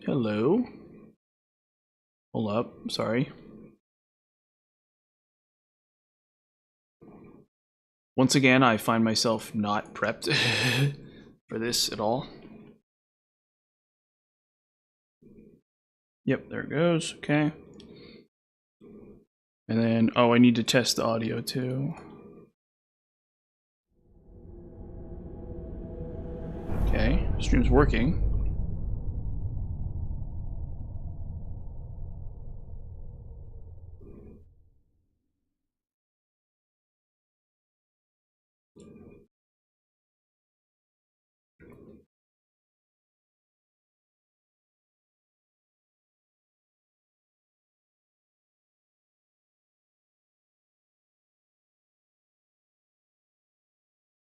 Hello. Hold up. Sorry. Once again, I find myself not prepped for this at all. Yep, there it goes. Okay. And then, oh, I need to test the audio too. Okay, stream's working.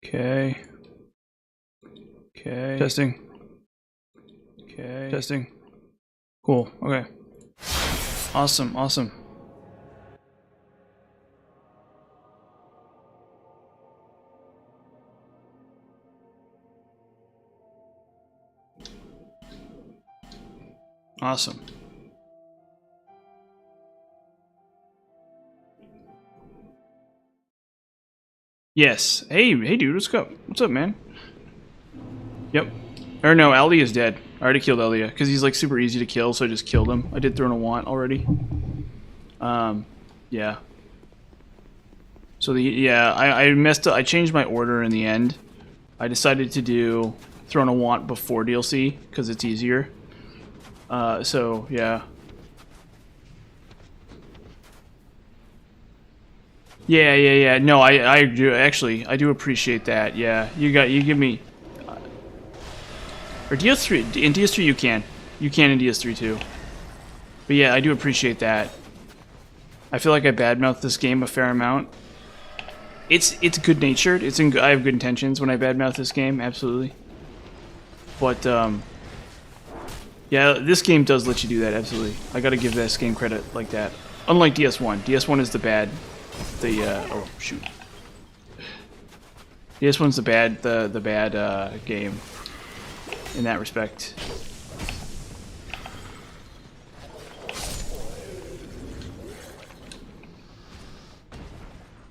Okay. Okay. Testing. Okay. Testing. Cool. Okay. Awesome. Awesome. Awesome. Yes. Hey, dude, what's up? What's up, man? Yep. Or no, Aldi is dead. I already killed Elia because he's like super easy to kill, so I just killed him. I did throw in a want already. Yeah. So I messed up. I changed my order in the end. I decided to do Throne of Want before DLC because it's easier. So yeah. Yeah. No, I do actually. I do appreciate that. Yeah, you give me. Or DS3 in DS3 you can in DS3 too. But yeah, I do appreciate that. I feel like I badmouth this game a fair amount. It's good natured. I have good intentions when I badmouth this game, absolutely. But yeah, this game does let you do that, absolutely. I gotta give this game credit like that. Unlike DS1. DS1 is the bad. Oh shoot. DS1's the bad game in that respect.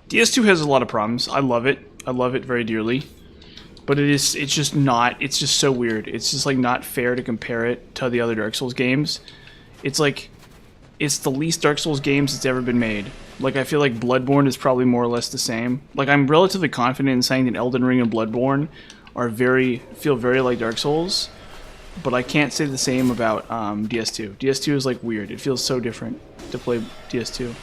DS2 has a lot of problems. I love it. I love it very dearly. But it's just so weird. It's just like not fair to compare it to the other Dark Souls games. It's like, it's the least Dark Souls games that's ever been made. Like, I feel like Bloodborne is probably more or less the same. Like, I'm relatively confident in saying that Elden Ring and Bloodborne feel very like Dark Souls. But I can't say the same about DS2. DS2 is like weird. It feels so different to play DS2.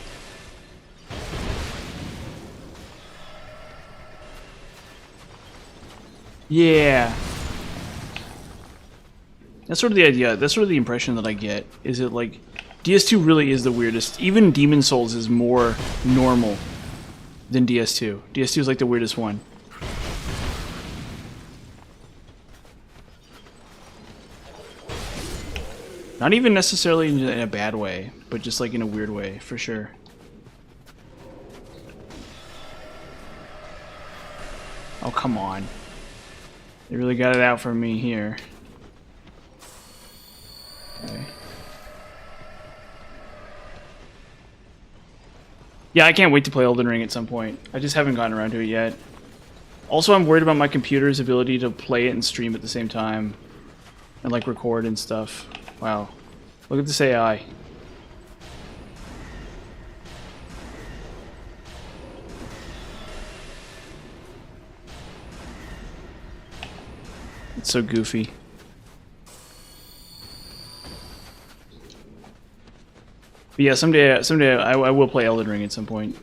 Yeah. That's sort of the idea. That's sort of the impression that I get. Is it like DS2 really is the weirdest. Even Demon Souls is more normal than DS2. DS2 is like the weirdest one. Not even necessarily in a bad way, but just like in a weird way, for sure. Oh, come on. They really got it out for me here. Okay. Yeah, I can't wait to play Elden Ring at some point. I just haven't gotten around to it yet. Also, I'm worried about my computer's ability to play it and stream at the same time. And like record and stuff. Wow. Look at this AI. It's so goofy. But yeah, someday I will play Elden Ring at some point.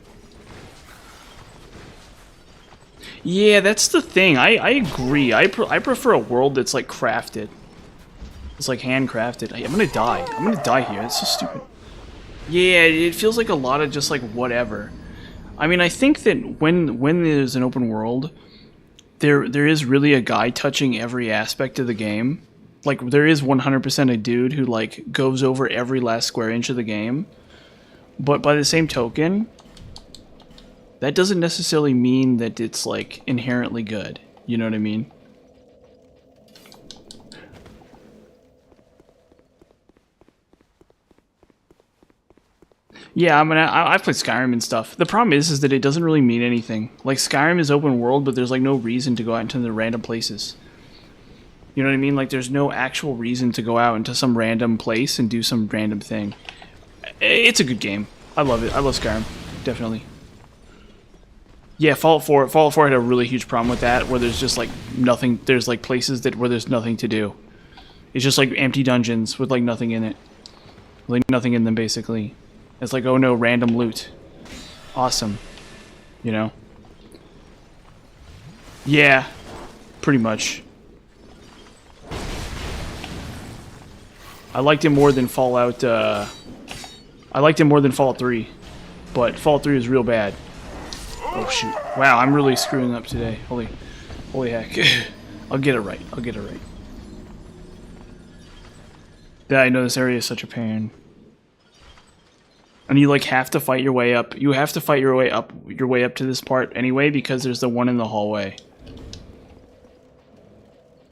Yeah, that's the thing. I agree. I prefer a world that's like crafted. It's like handcrafted. I'm gonna die. I'm gonna die here. It's so stupid. Yeah, it feels like a lot of just like whatever. I mean, I think that when there's an open world, there is really a guy touching every aspect of the game. Like, there is 100% a dude who like goes over every last square inch of the game. But by the same token, that doesn't necessarily mean that it's like inherently good. You know what I mean? Yeah, I've played Skyrim and stuff. The problem is that it doesn't really mean anything. Like, Skyrim is open world, but there's, like, no reason to go out into the random places. You know what I mean? Like, there's no actual reason to go out into some random place and do some random thing. It's a good game. I love it. I love Skyrim. Definitely. Yeah, Fallout 4 had a really huge problem with that, where there's just, like, nothing. There's, like, places where there's nothing to do. It's just, like, empty dungeons with, like, nothing in it. Like, nothing in them, basically. It's like, oh no, random loot. Awesome. You know? Yeah. Pretty much. I liked it more than Fallout, I liked it more than Fallout 3. But Fallout 3 is real bad. Oh shoot. Wow, I'm really screwing up today. Holy heck. I'll get it right. I'll get it right. Yeah, I know this area is such a pain. And you like have to fight your way up. You have to fight your way up to this part anyway, because there's the one in the hallway.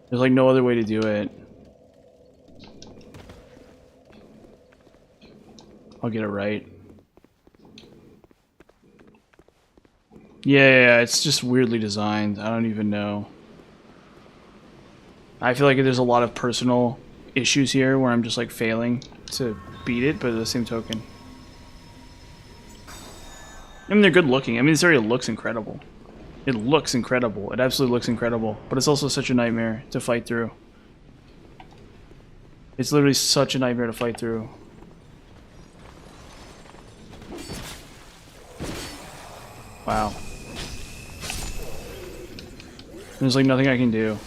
There's like no other way to do it. I'll get it right. Yeah, it's just weirdly designed. I don't even know. I feel like there's a lot of personal issues here where I'm just like failing to beat it, but at the same token, I mean, they're good looking. I mean, this area looks incredible. It looks incredible. It absolutely looks incredible. But it's also such a nightmare to fight through. It's literally such a nightmare to fight through. Wow. There's like nothing I can do.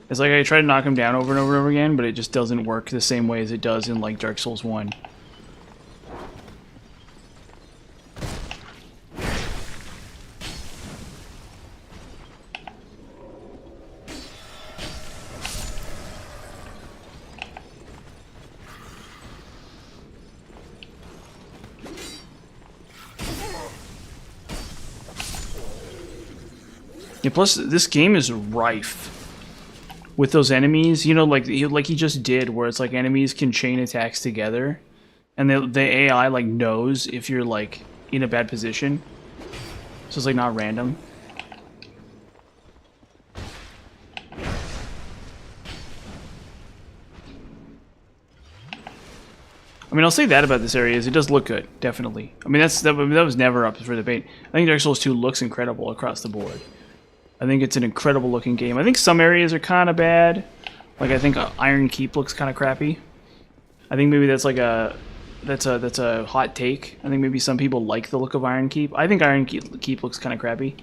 It's like I try to knock him down over and over and over again, but it just doesn't work the same way as it does in like Dark Souls 1. Yeah, plus this game is rife with those enemies, you know, like he just did, where it's like enemies can chain attacks together, and the AI like knows if you're like in a bad position, so it's like not random. I mean, I'll say that about this area is it does look good, definitely. I mean, that was never up for debate. I think Dark Souls 2 looks incredible across the board. I think it's an incredible looking game. I think some areas are kind of bad. Like I think Iron Keep looks kind of crappy. I think maybe that's like that's a hot take. I think maybe some people like the look of Iron Keep. I think Iron Keep looks kind of crappy.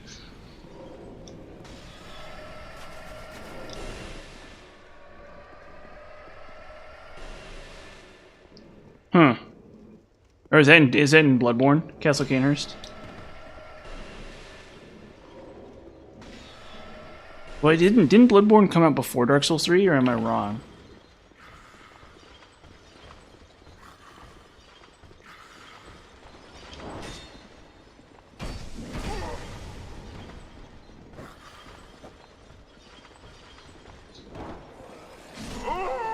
Or is that in Bloodborne? Castle Cainhurst? Well, didn't Bloodborne come out before Dark Souls 3, or am I wrong?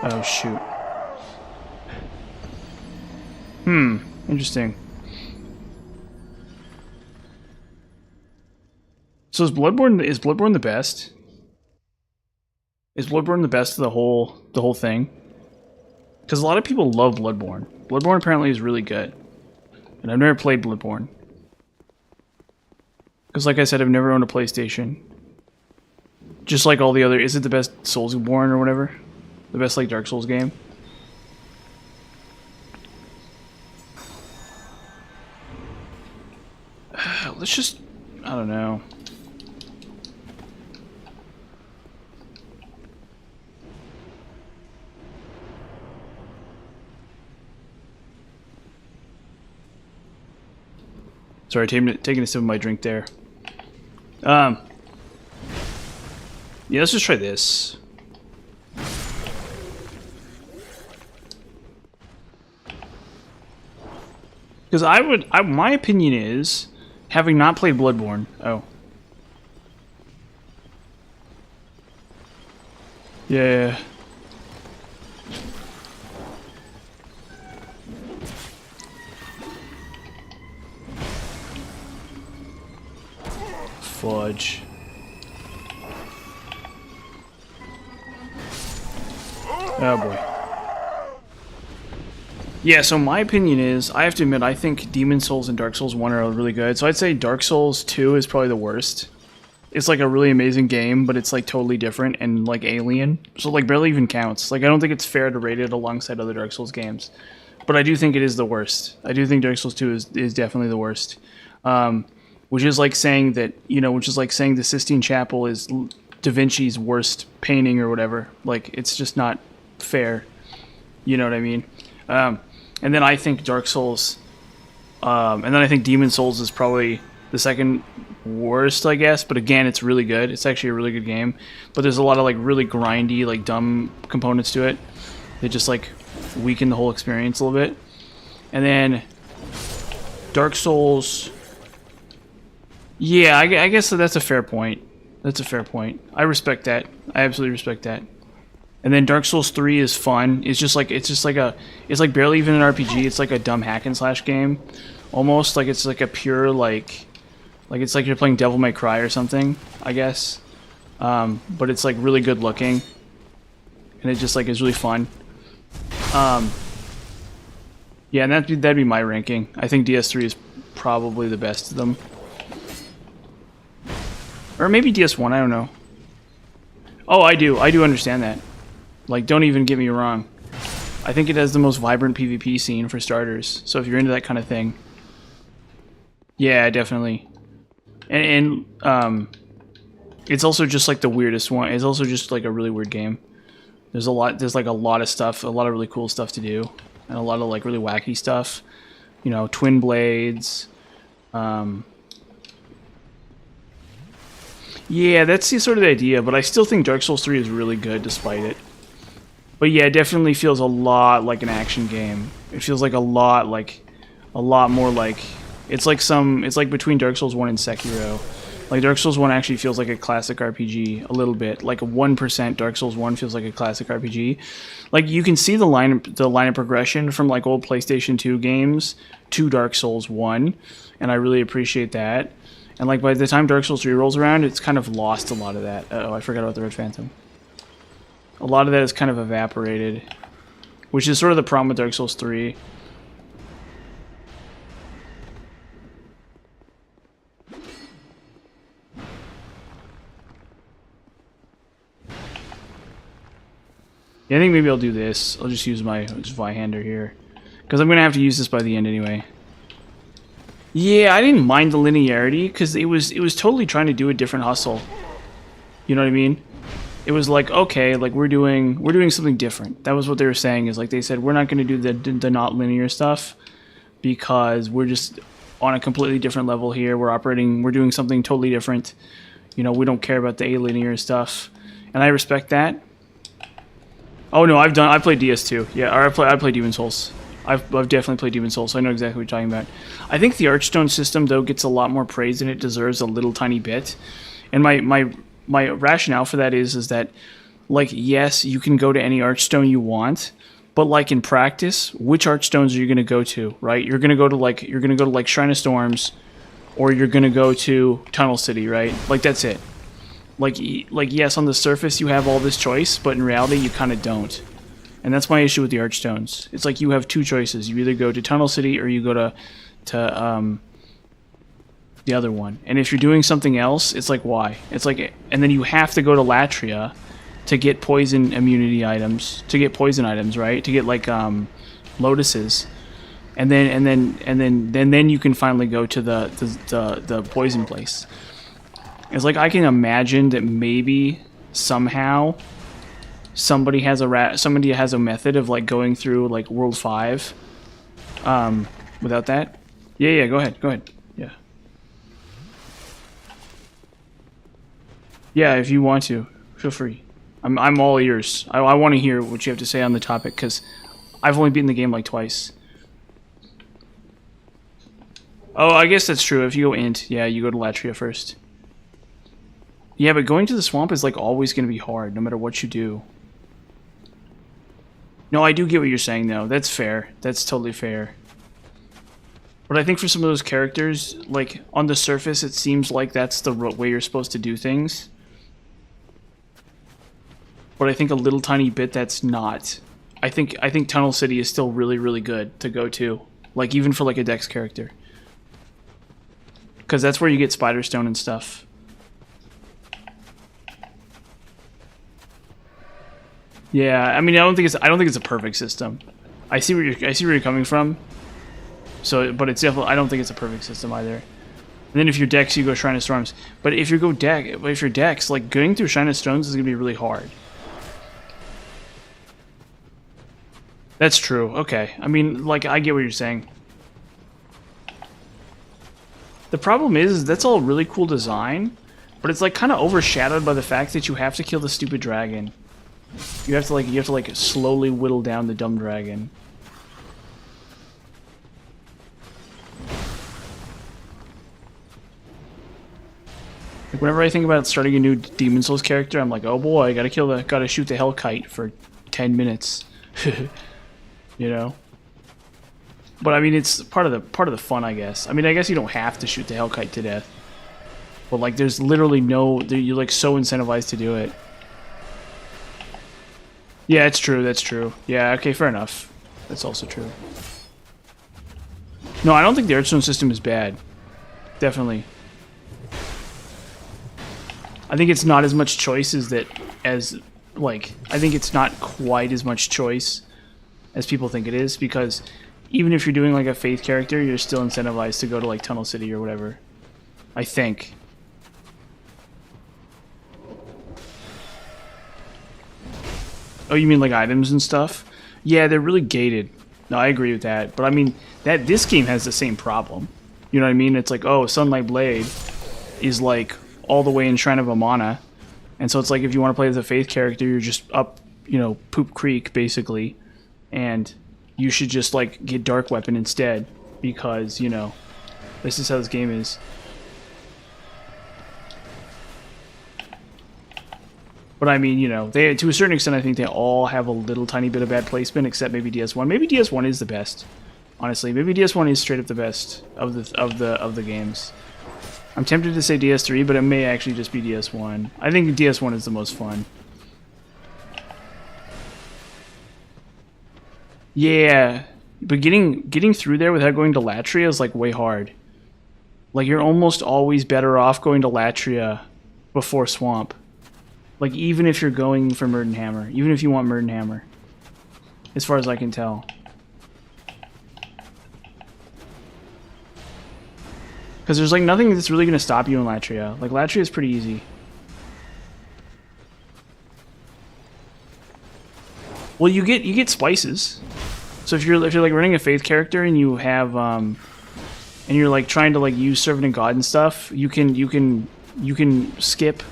Oh, shoot. Interesting. So is Bloodborne the best? Is Bloodborne the best of the whole thing? Because a lot of people love Bloodborne. Bloodborne apparently is really good. And I've never played Bloodborne. Because like I said, I've never owned a PlayStation. Just like all the other... Is it the best Soulsborne or whatever? The best like Dark Souls game? Let's just... I don't know. Sorry, taking a sip of my drink there. Yeah, let's just try this. Because my opinion is, having not played Bloodborne... Oh. Yeah. knowledge. Oh boy. Yeah, so my opinion is, I have to admit, I think Demon Souls and Dark Souls 1 are really good. So I'd say Dark Souls 2 is probably the worst. It's like a really amazing game, but it's like totally different and like alien. So like barely even counts. Like I don't think it's fair to rate it alongside other Dark Souls games. But I do think it is the worst. I do think Dark Souls 2 is definitely the worst. Which is like saying that, you know, which is like saying the Sistine Chapel is Da Vinci's worst painting or whatever. Like, it's just not fair. You know what I mean? And then I think Dark Souls, and then I think Demon Souls is probably the second worst, I guess. But again, it's really good. It's actually a really good game. But there's a lot of like really grindy, like dumb components to it that just like weaken the whole experience a little bit. And then Dark Souls, yeah, I guess that's a fair point. That's a fair point. I respect that. I absolutely respect that. And then Dark Souls 3 is fun. It's like barely even an RPG. It's like a dumb hack and slash game, almost like it's like a pure like it's like you're playing Devil May Cry or something, I guess. But it's like really good looking, and it just like is really fun. Yeah, and that'd be my ranking. I think DS3 is probably the best of them, or maybe DS1. I don't know. Oh, I do understand that. Like, don't even get me wrong. I think it has the most vibrant PvP scene for starters. So if you're into that kind of thing, yeah, definitely. And it's also just like the weirdest one. It's also just like a really weird game. There's like a lot of stuff, a lot of really cool stuff to do, and a lot of like really wacky stuff. You know, twin blades. Yeah, that's the sort of the idea. But I still think Dark Souls 3 is really good despite it. But yeah, it definitely feels a lot like an action game. It feels like a lot more like it's like between Dark Souls 1 and Sekiro. Like Dark Souls 1 actually feels like a classic RPG a little bit. Like 1% Dark Souls 1 feels like a classic RPG. Like you can see the line of progression from like old PlayStation 2 games to Dark Souls 1, and I really appreciate that. And like by the time Dark Souls 3 rolls around, it's kind of lost a lot of that. Oh, I forgot about the Red Phantom. A lot of that is kind of evaporated, which is sort of the problem with Dark Souls 3. Yeah, I think maybe I'll do this. I'll just use my Zweihander here, because I'm going to have to use this by the end anyway. Yeah, I didn't mind the linearity, because it was totally trying to do a different hustle. You know what I mean? It was like, okay, like we're doing something different. That was what they were saying, is like they said, we're not going to do the not linear stuff because we're just on a completely different level here. We're doing something totally different. You know, we don't care about the alinear stuff. And I respect that. Oh no, I played DS2. Yeah, or I played Demon Souls. I've definitely played Demon Souls, so I know exactly what you're talking about. I think the Archstone system though gets a lot more praise than it deserves a little tiny bit. And my rationale for that is that, like, yes, you can go to any Archstone you want, but like in practice, which Archstones are you going to go to, right? You're going to go to like Shrine of Storms, or you're going to go to Tunnel City, right? Like that's it. Like yes, on the surface you have all this choice, but in reality you kind of don't. And that's my issue with the Archstones. It's like you have two choices. You either go to Tunnel City or you go to the other one. And if you're doing something else, it's like, why? It's like, and then you have to go to Latria to get poison immunity items, to get poison items, right? To get like lotuses. And then you can finally go to the poison place. It's like I can imagine that maybe somehow somebody has a method of like going through like World 5 without that. Yeah, go ahead. Yeah. Yeah, if you want to, feel free. I'm all ears. I want to hear what you have to say on the topic, because I've only beaten the game like twice. Oh, I guess that's true. If you go int, yeah, you go to Latria first. Yeah, but going to the swamp is like always going to be hard, no matter what you do. No, I do get what you're saying, though. That's fair. That's totally fair. But I think for some of those characters, like, on the surface, it seems like that's the way you're supposed to do things. But I think a little tiny bit that's not. I think Tunnel City is still really, really good to go to. Like, even for, like, a Dex character. Because that's where you get Spider Stone and stuff. Yeah, I mean, I don't think it's a perfect system. I see where you're coming from. So, but it's definitely, I don't think it's a perfect system either. And then if you're Dex, you go Shrine of Storms. But if you're Dex, like, going through Shrine of Storms is gonna be really hard. That's true. Okay. I mean, like, I get what you're saying. The problem is that's all really cool design, but it's like kind of overshadowed by the fact that you have to kill the stupid dragon. You have to slowly whittle down the dumb dragon. Like, whenever I think about starting a new Demon's Souls character, I'm like, oh boy, gotta shoot the Hellkite for 10 minutes. You know? But I mean, it's part of the fun, I guess. I mean, I guess you don't have to shoot the Hellkite to death. But like, there's literally you're like so incentivized to do it. Yeah, it's true, that's true. Yeah, okay, fair enough. That's also true. No, I don't think the Earthstone system is bad. Definitely. I think it's not as much choice I think it's not quite as much choice as people think it is, because even if you're doing like a Faith character, you're still incentivized to go to like Tunnel City or whatever. I think. Oh, you mean like items and stuff? Yeah, they're really gated. No, I agree with that. But I mean, this game has the same problem. You know what I mean? It's like, oh, Sunlight Blade is like all the way in Shrine of Amana. And so it's like if you want to play as a Faith character, you're just up, you know, Poop Creek, basically. And you should just, like, get Dark Weapon instead. Because, you know, this is how this game is. But I mean, you know, to a certain extent, I think they all have a little tiny bit of bad placement, except maybe DS1. Maybe DS1 is the best. Honestly, maybe DS1 is straight up the best of the games. I'm tempted to say DS3, but it may actually just be DS1. I think DS1 is the most fun. Yeah, but getting through there without going to Latria is like way hard. Like, you're almost always better off going to Latria before Swamp. Like, even if you're going for Murdenhammer, even if you want Murdenhammer, as far as I can tell. Because there's like nothing that's really going to stop you in Latria. Like, Latria is pretty easy. Well, you get spices. So if you're like running a Faith character and you have and you're like trying to like use Servant of God and stuff, you can skip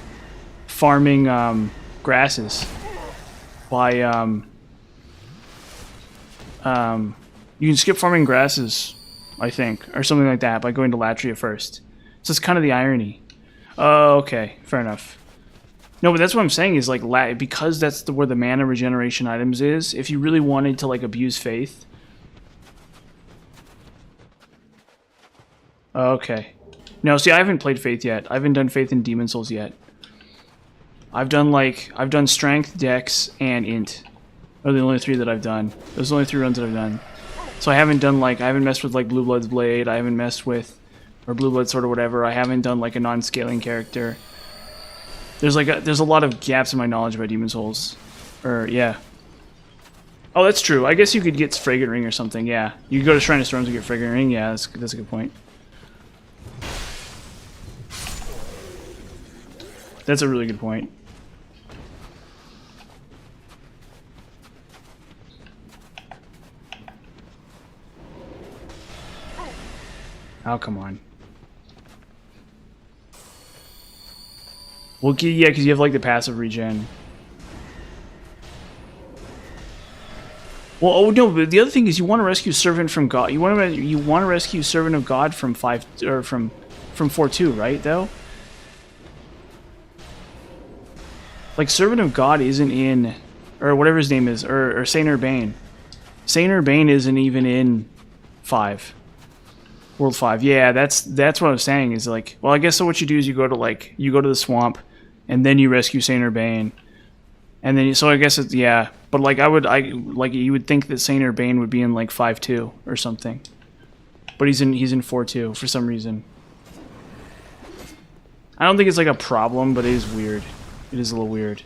farming grasses by you can skip farming grasses, I think, or something like that, by going to Latria first. So it's kind of the irony. Oh, okay, fair enough. No, but that's what I'm saying is, like, because that's where the mana regeneration items is, if you really wanted to, like, abuse Faith. Okay. No, see, I haven't played Faith yet. I haven't done Faith in Demon's Souls yet. I've done Strength, Dex, and Int. Those are the only three that I've done. Those are the only 3 runs that I've done. So I haven't messed with, like, Blue Blood's Blade. I haven't messed with, or Blue Blood Sword or whatever. I haven't done, like, a non-scaling character. There's a lot of gaps in my knowledge about Demon's Souls. Yeah. Oh, that's true. I guess you could get Fragrant Ring or something, yeah. You could go to Shrine of Storms and get Fragrant Ring, yeah, that's a good point. That's a really good point. Oh, come on. Well, yeah, because you have, like, the passive regen. Well, oh no, but the other thing is you want to rescue Servant from God. You want to rescue Servant of God from 5 or from 4-2, right? Though, like, Servant of God isn't in, or whatever his name is, or Saint Urbane. Saint Urbane isn't even in 5. World 5. Yeah, that's what I was saying is like, well, I guess so what you do is you go to the swamp and then you rescue Saint Urbane. And then so I guess it's yeah, but like you would think that Saint Urbane would be in like 5-2 or something. But he's in 4-2 for some reason. I don't think it's like a problem, but it is weird. It is a little weird.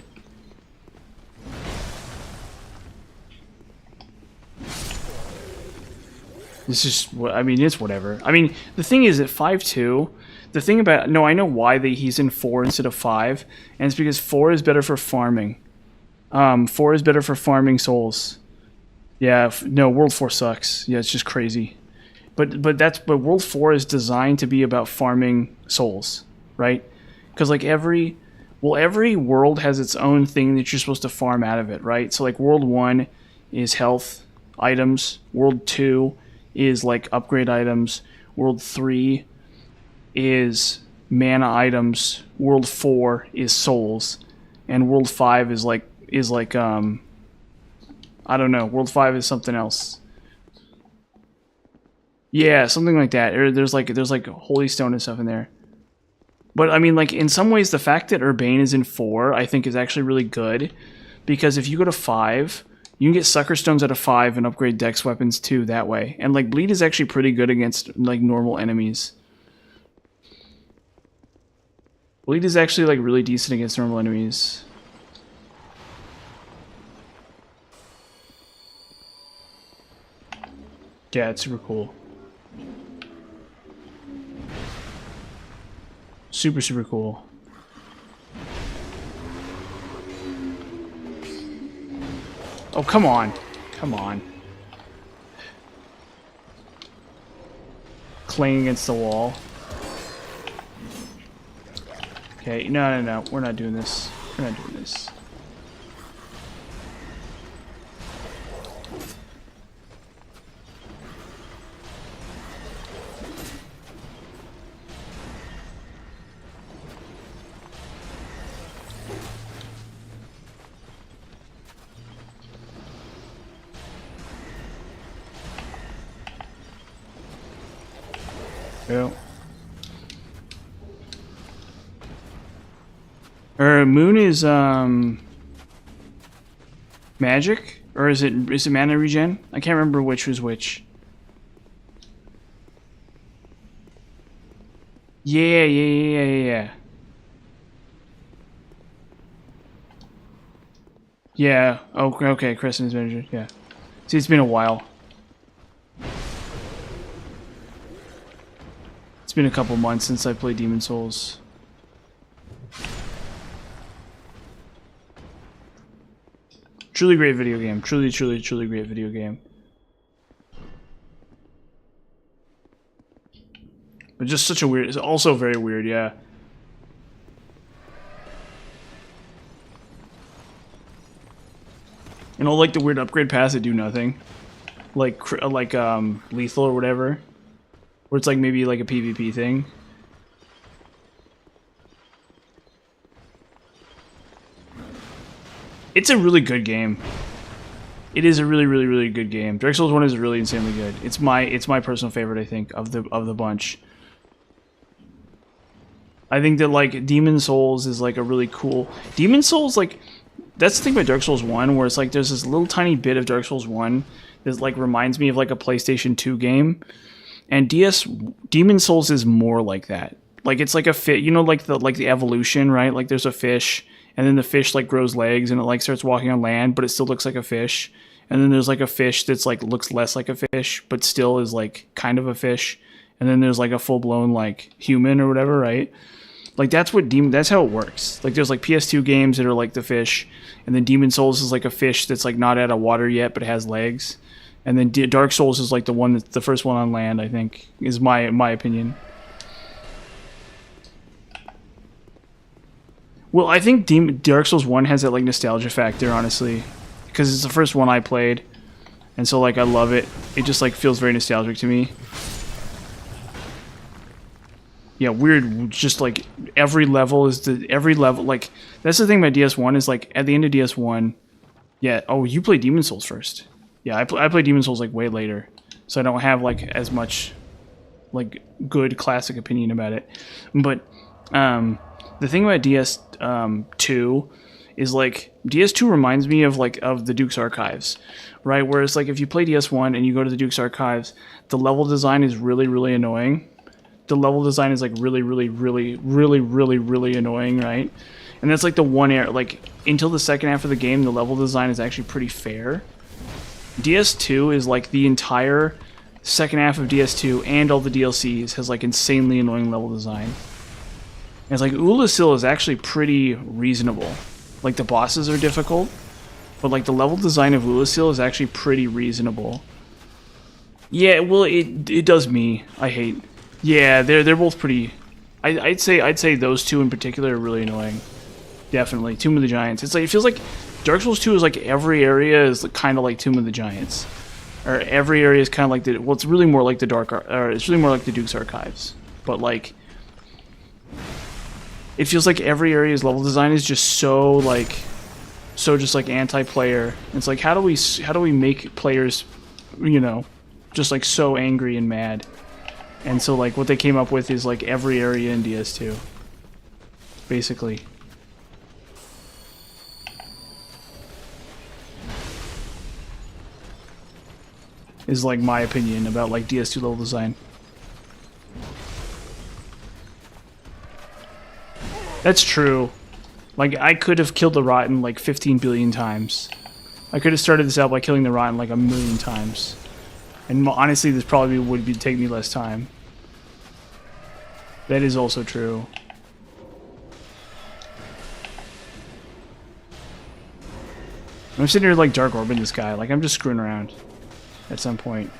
This is what I mean. It's whatever. I mean, the thing is at 5-2. The thing about no, I know why he's in 4 instead of 5, and it's because 4 is better for farming. 4 is better for farming souls. Yeah, no, World 4 sucks. Yeah, it's just crazy. But World 4 is designed to be about farming souls, right? Because like every world has its own thing that you're supposed to farm out of it, right? So like World 1 is health items. World 2 is like upgrade items. World 3 is mana items. World 4 is souls, and World 5 is like I don't know. World 5 is something else. Yeah, something like that. Or there's like Holy Stone and stuff in there. But I mean, like in some ways, the fact that Urbane is in 4, I think, is actually really good, because if you go to 5. You can get Sucker Stones out of 5 and upgrade Dex weapons too that way. And like Bleed is actually pretty good against like normal enemies. Bleed is actually like really decent against normal enemies. Yeah, it's super cool. Super, super cool. Oh, come on. Come on. Clinging against the wall. Okay, no. We're not doing this. We're not doing this. Yeah. Moon is magic, or is it mana regen? I can't remember which was which. Yeah. Yeah. Okay. Crescent is magic. Yeah. See, it's been a while. It's been a couple months since I played Demon Souls. Truly great video game. Truly great video game. But just such a weird... It's also very weird, yeah. And all like the weird upgrade paths that do nothing. Like lethal or whatever. Where it's like maybe like a PvP thing. It's a really good game. It is a really good game. Dark Souls 1 is really insanely good. It's my personal favorite, I think, of the bunch. I think that like Demon Souls is like a really cool Demon Souls, like that's the thing about Dark Souls 1, where it's like there's this little tiny bit of Dark Souls 1 that like reminds me of like a PlayStation 2 game. And Demon Souls is more like that. Like it's like a fit, you know, like the evolution, right? Like there's a fish, and then the fish like grows legs and it like starts walking on land, but it still looks like a fish. And then there's like a fish that's like looks less like a fish, but still is like kind of a fish. And then there's like a full blown like human or whatever, right? Like that's how it works. Like there's like PS2 games that are like the fish, and then Demon Souls is like a fish that's like not out of water yet but has legs. And then Dark Souls is like the first one on land, I think, is my opinion. Well, I think Dark Souls 1 has that like nostalgia factor, honestly, because it's the first one I played, and so like I love it. It just like feels very nostalgic to me. Yeah, weird. Just like every level like that's the thing about DS1 is like at the end of DS1. Yeah. Oh, you played Demon Souls first. Yeah, I played Demon Souls like way later, so I don't have like as much. like good classic opinion about it. But the thing about DS2 is like DS2 reminds me of the Duke's Archives, right? Whereas like if you play DS1 and you go to the Duke's Archives, the level design is really, really annoying. The level design is like really, really, really, really, really, really annoying, right? And that's like the one area, like until the second half of the game, the level design is actually pretty fair. DS2 is like the entire second half of DS2 and all the DLCs has like insanely annoying level design. And it's like Ulasil is actually pretty reasonable. Like the bosses are difficult, but like the level design of Ulasil is actually pretty reasonable. Yeah, well it does me. I hate. Yeah, they're both pretty. I'd say those two in particular are really annoying. Definitely, Tomb of the Giants. It's like it feels like Dark Souls 2 is like every area is kind of like Tomb of the Giants, or every area is kind of like the. Well, it's really more like it's really more like the Duke's Archives, but like it feels like every area's level design is just so just like anti-player. It's like how do we make players, you know, just like so angry and mad. And so like what they came up with is like every area in DS2, basically. Is like my opinion about like DS2 level design. That's true. Like I could have killed the Rotten like 15 billion times. I could have started this out by killing the Rotten like 1,000,000 times. And honestly, this probably would take me less time. That is also true. I'm sitting here like Dark Orbing this guy. Like I'm just screwing around. At some point.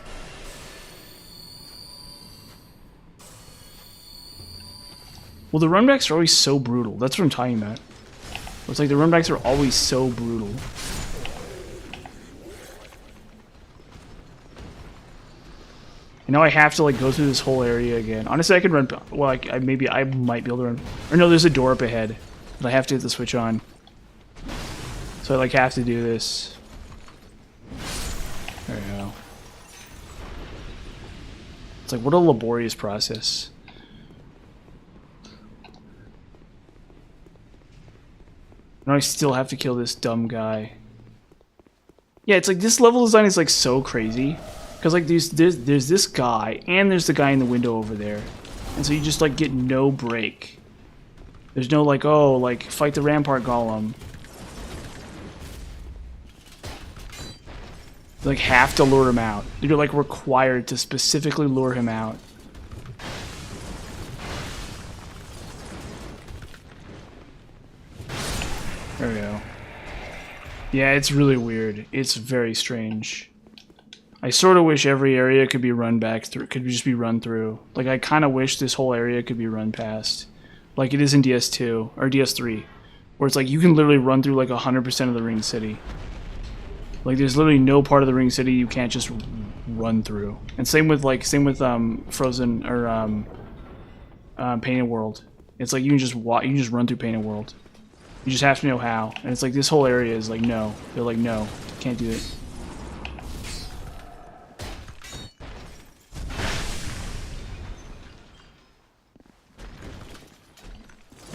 Well, the runbacks are always so brutal. That's what I'm talking about. It's like the runbacks are always so brutal. And now I have to like go through this whole area again. Honestly, I could run. Well, I might be able to run. Or no, there's a door up ahead, but I have to hit the switch on. So I like have to do this. There we go. It's like, what a laborious process. Now I still have to kill this dumb guy. Yeah, it's like this level design is like so crazy. Because like there's this guy, and there's the guy in the window over there. And so you just like get no break. There's no like, oh, like fight the Rampart Golem. Like have to lure him out. You're like required to specifically lure him out. There we go. Yeah, it's really weird. It's very strange. I sort of wish every area could be run back through, could just be run through. Like I kind of wish this whole area could be run past, like it is in DS2 or DS3, where it's like you can literally run through like 100% of the Ring City. Like there's literally no part of the Ring City you can't just run through. And same with Frozen or Painted World. It's like you can just run through Painted World. You just have to know how. And it's like this whole area is like no. They're like no, can't do it.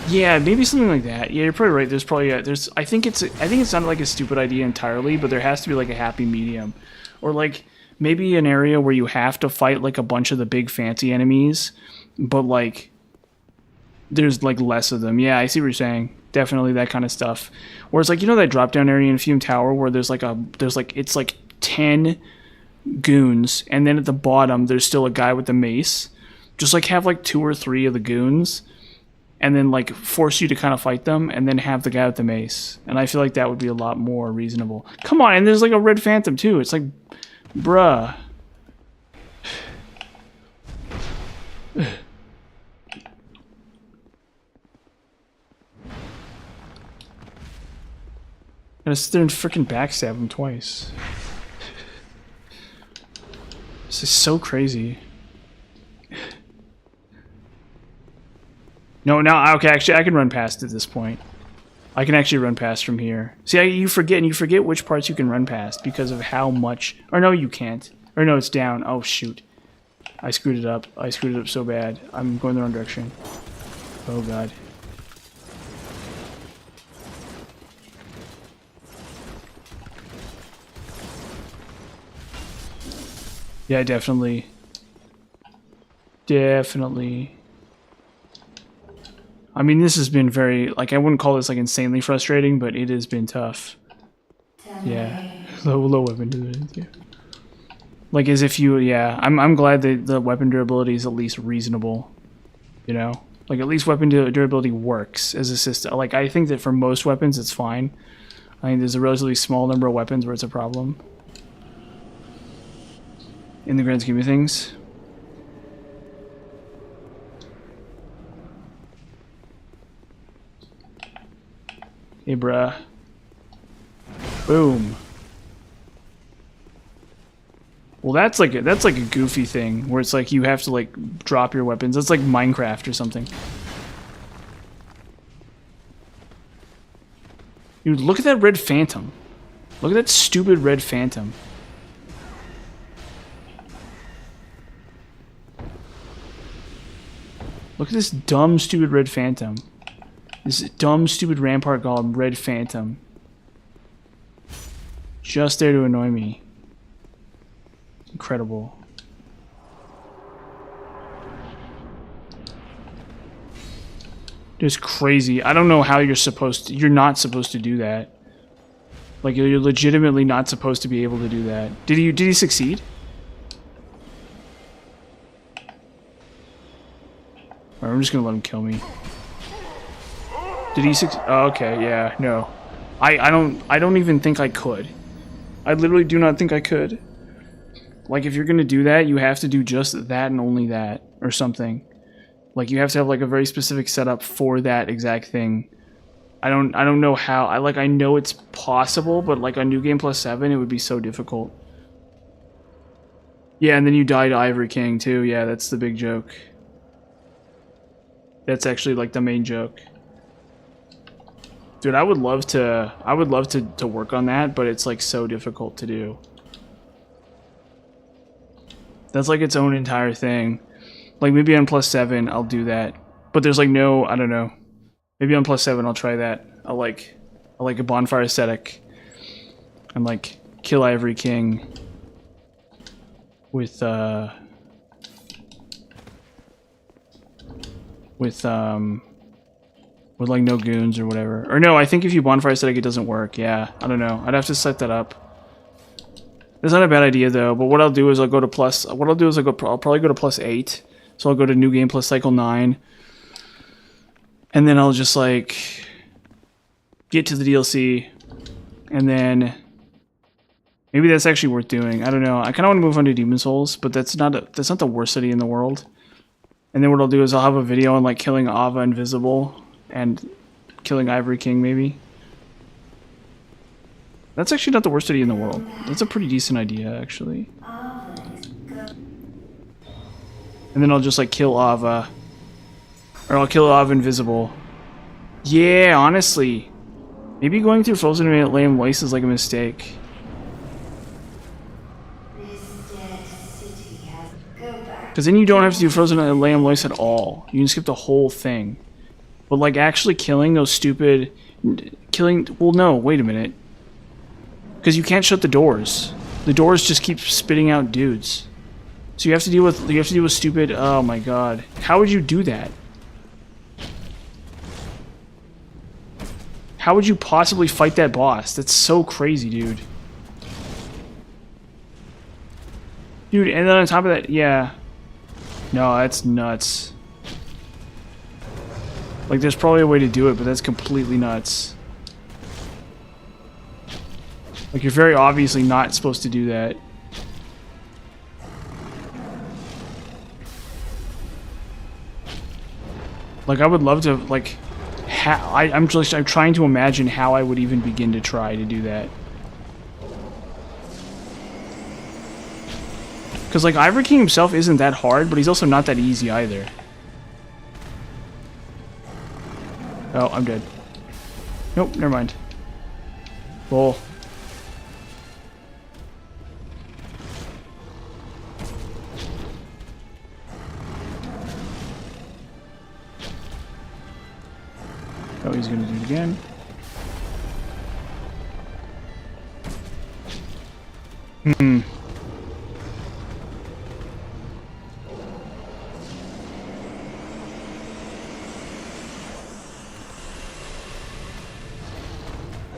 Yeah, maybe something like that. Yeah, you're probably right. There's probably I think it's not like a stupid idea entirely, but there has to be like a happy medium, or like maybe an area where you have to fight like a bunch of the big fancy enemies, but like there's like less of them. Yeah, I see what you're saying. Definitely that kind of stuff. Where it's like, you know, that drop down area in Fume Tower where it's like 10 goons, and then at the bottom there's still a guy with the mace. Just like have like 2 or 3 of the goons, and then like force you to kind of fight them, and then have the guy with the mace. And I feel like that would be a lot more reasonable. Come on, and there's like a red phantom too. It's like, bruh. Gotta sit there and freaking backstab him twice. This is so crazy. No, now, okay, actually, I can run past at this point. I can actually run past from here. See, you forget which parts you can run past because of how much... Or no, you can't. Or no, it's down. Oh, shoot. I screwed it up. I screwed it up so bad. I'm going the wrong direction. Oh god. Yeah, definitely. Definitely. I mean, this has been very, like, I wouldn't call this, like, insanely frustrating, but it has been tough. Yeah. Low weapon durability. Like, as if you, yeah. I'm glad that the weapon durability is at least reasonable. You know? Like, at least weapon durability works as a system. Like, I think that for most weapons, it's fine. I think there's a relatively small number of weapons where it's a problem. In the grand scheme of things. Hey, bruh. Boom. Well, that's like a goofy thing where it's like you have to like drop your weapons. That's like Minecraft or something. Dude, look at that red phantom. Look at that stupid red phantom. Look at this dumb, stupid red phantom. This dumb, stupid rampart golem, red phantom. Just there to annoy me. Incredible. It's crazy. I don't know how you're supposed to... You're not supposed to do that. Like, you're legitimately not supposed to be able to do that. Did he succeed? Alright, I'm just gonna let him kill me. Did he succeed? Oh, okay, yeah, no. I don't even think I could. I literally do not think I could. Like, if you're gonna do that, you have to do just that and only that, or something. Like, you have to have like a very specific setup for that exact thing. I don't know how. I know it's possible, but like on New Game Plus 7, it would be so difficult. Yeah, and then you die to Ivory King too. Yeah, that's the big joke. That's actually like the main joke. Dude, I would love to work on that, but it's like so difficult to do. That's like its own entire thing. Like maybe on plus 7 I'll do that. But there's like no, I don't know. Maybe on plus 7 I'll try that. I'll like a bonfire aesthetic. And like kill Ivory King with like no goons or whatever. Or no, I think if you bonfire aesthetic it doesn't work. Yeah, I don't know. I'd have to set that up. That's not a bad idea though, but what I'll do is I'll probably go to plus 8. So I'll go to New Game Plus Cycle 9. And then I'll just like get to the DLC. And then maybe that's actually worth doing. I don't know. I kind of want to move on to Demon Souls, but that's not the worst city in the world. And then what I'll do is I'll have a video on like killing Ava Invisible and killing Ivory King maybe. That's actually not the worst city in the world. That's a pretty decent idea actually. And then I'll just like kill Ava. Or I'll kill Ava Invisible. Yeah, honestly. Maybe going through Frozen Lamb Waste is like a mistake. Because then you don't have to do Frozen Lamb Waste at all. You can skip the whole thing. But like actually killing those stupid... Well, no, wait a minute. Because you can't shut the doors. The doors just keep spitting out dudes. So you have to deal with stupid... Oh my god. How would you do that? How would you possibly fight that boss? That's so crazy, dude. Dude, and then on top of that, yeah. No, that's nuts. Like, there's probably a way to do it, but that's completely nuts. Like, you're very obviously not supposed to do that. Like, I would love to, like... I'm trying to imagine how I would even begin to try to do that. Because, like, Ivory King himself isn't that hard, but he's also not that easy either. Oh, I'm dead. Nope, never mind. Bull. he's gonna do it again.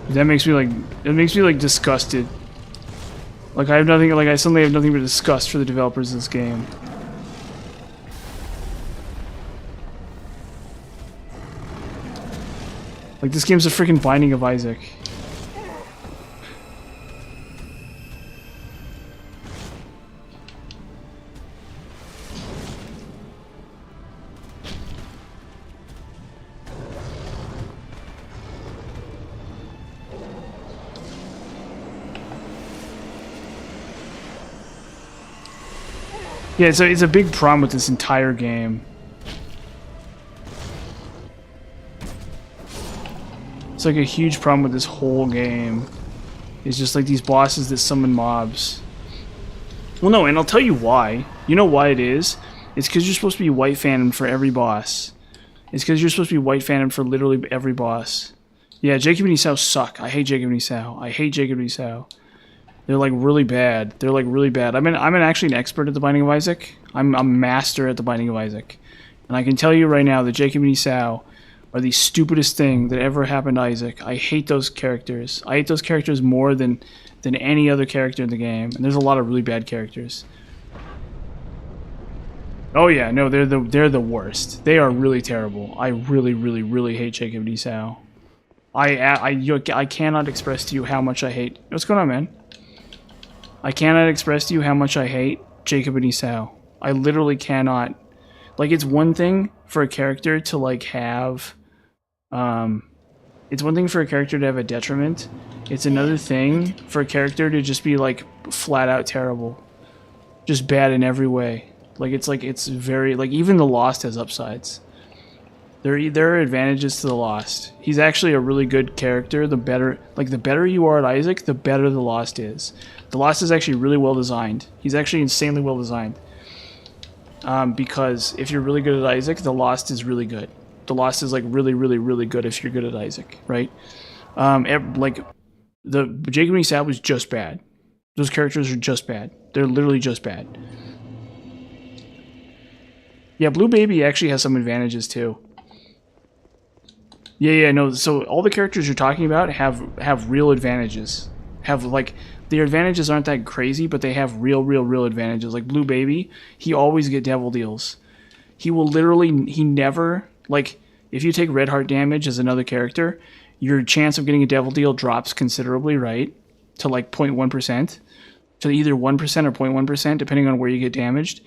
That makes me like disgusted. Like I suddenly have nothing but disgust for the developers of this game. Like this game's a freaking Binding of Isaac. Yeah, it's a big problem with this entire game. It's like a huge problem with this whole game. It's just like these bosses that summon mobs. Well, no, and I'll tell you why. You know why it is? It's because you're supposed to be White Phantom for every boss. It's because you're supposed to be White Phantom for literally every boss. Yeah, Jacob and Esau suck. I hate Jacob and Esau. I hate Jacob and Esau. They're like really bad. They're like really bad. I'm actually an expert at the Binding of Isaac. I'm a master at the Binding of Isaac. And I can tell you right now that Jacob and Esau are the stupidest thing that ever happened to Isaac. I hate those characters. I hate those characters more than any other character in the game. And there's a lot of really bad characters. Oh yeah, no, they're the worst. They are really terrible. I really, really, really hate Jacob and Esau. I cannot express to you how much I hate. What's going on, man? I cannot express to you how much I hate Jacob and Esau. I literally cannot. Like, it's one thing for a character to, like, have... it's one thing for a character to have a detriment. It's another thing for a character to just be, like, flat out terrible. Just bad in every way. It's very... Like, even the Lost has upsides. There are advantages to the Lost. He's actually a really good character. The better you are at Isaac, the better the Lost is. The Lost is actually really well designed. He's actually insanely well designed. Because if you're really good at Isaac, the Lost is really good. The Lost is like really, really, really good if you're good at Isaac, right? Like the Jacob and Esau was just bad. Those characters are just bad. They're literally just bad. Yeah, Blue Baby actually has some advantages too. Yeah, no. So all the characters you're talking about have real advantages. Their advantages aren't that crazy, but they have real advantages. Like Blue Baby, he always get devil deals. He never, like, if you take red heart damage as another character, your chance of getting a devil deal drops considerably, right? To like 0.1%. To either 1% or 0.1%, depending on where you get damaged.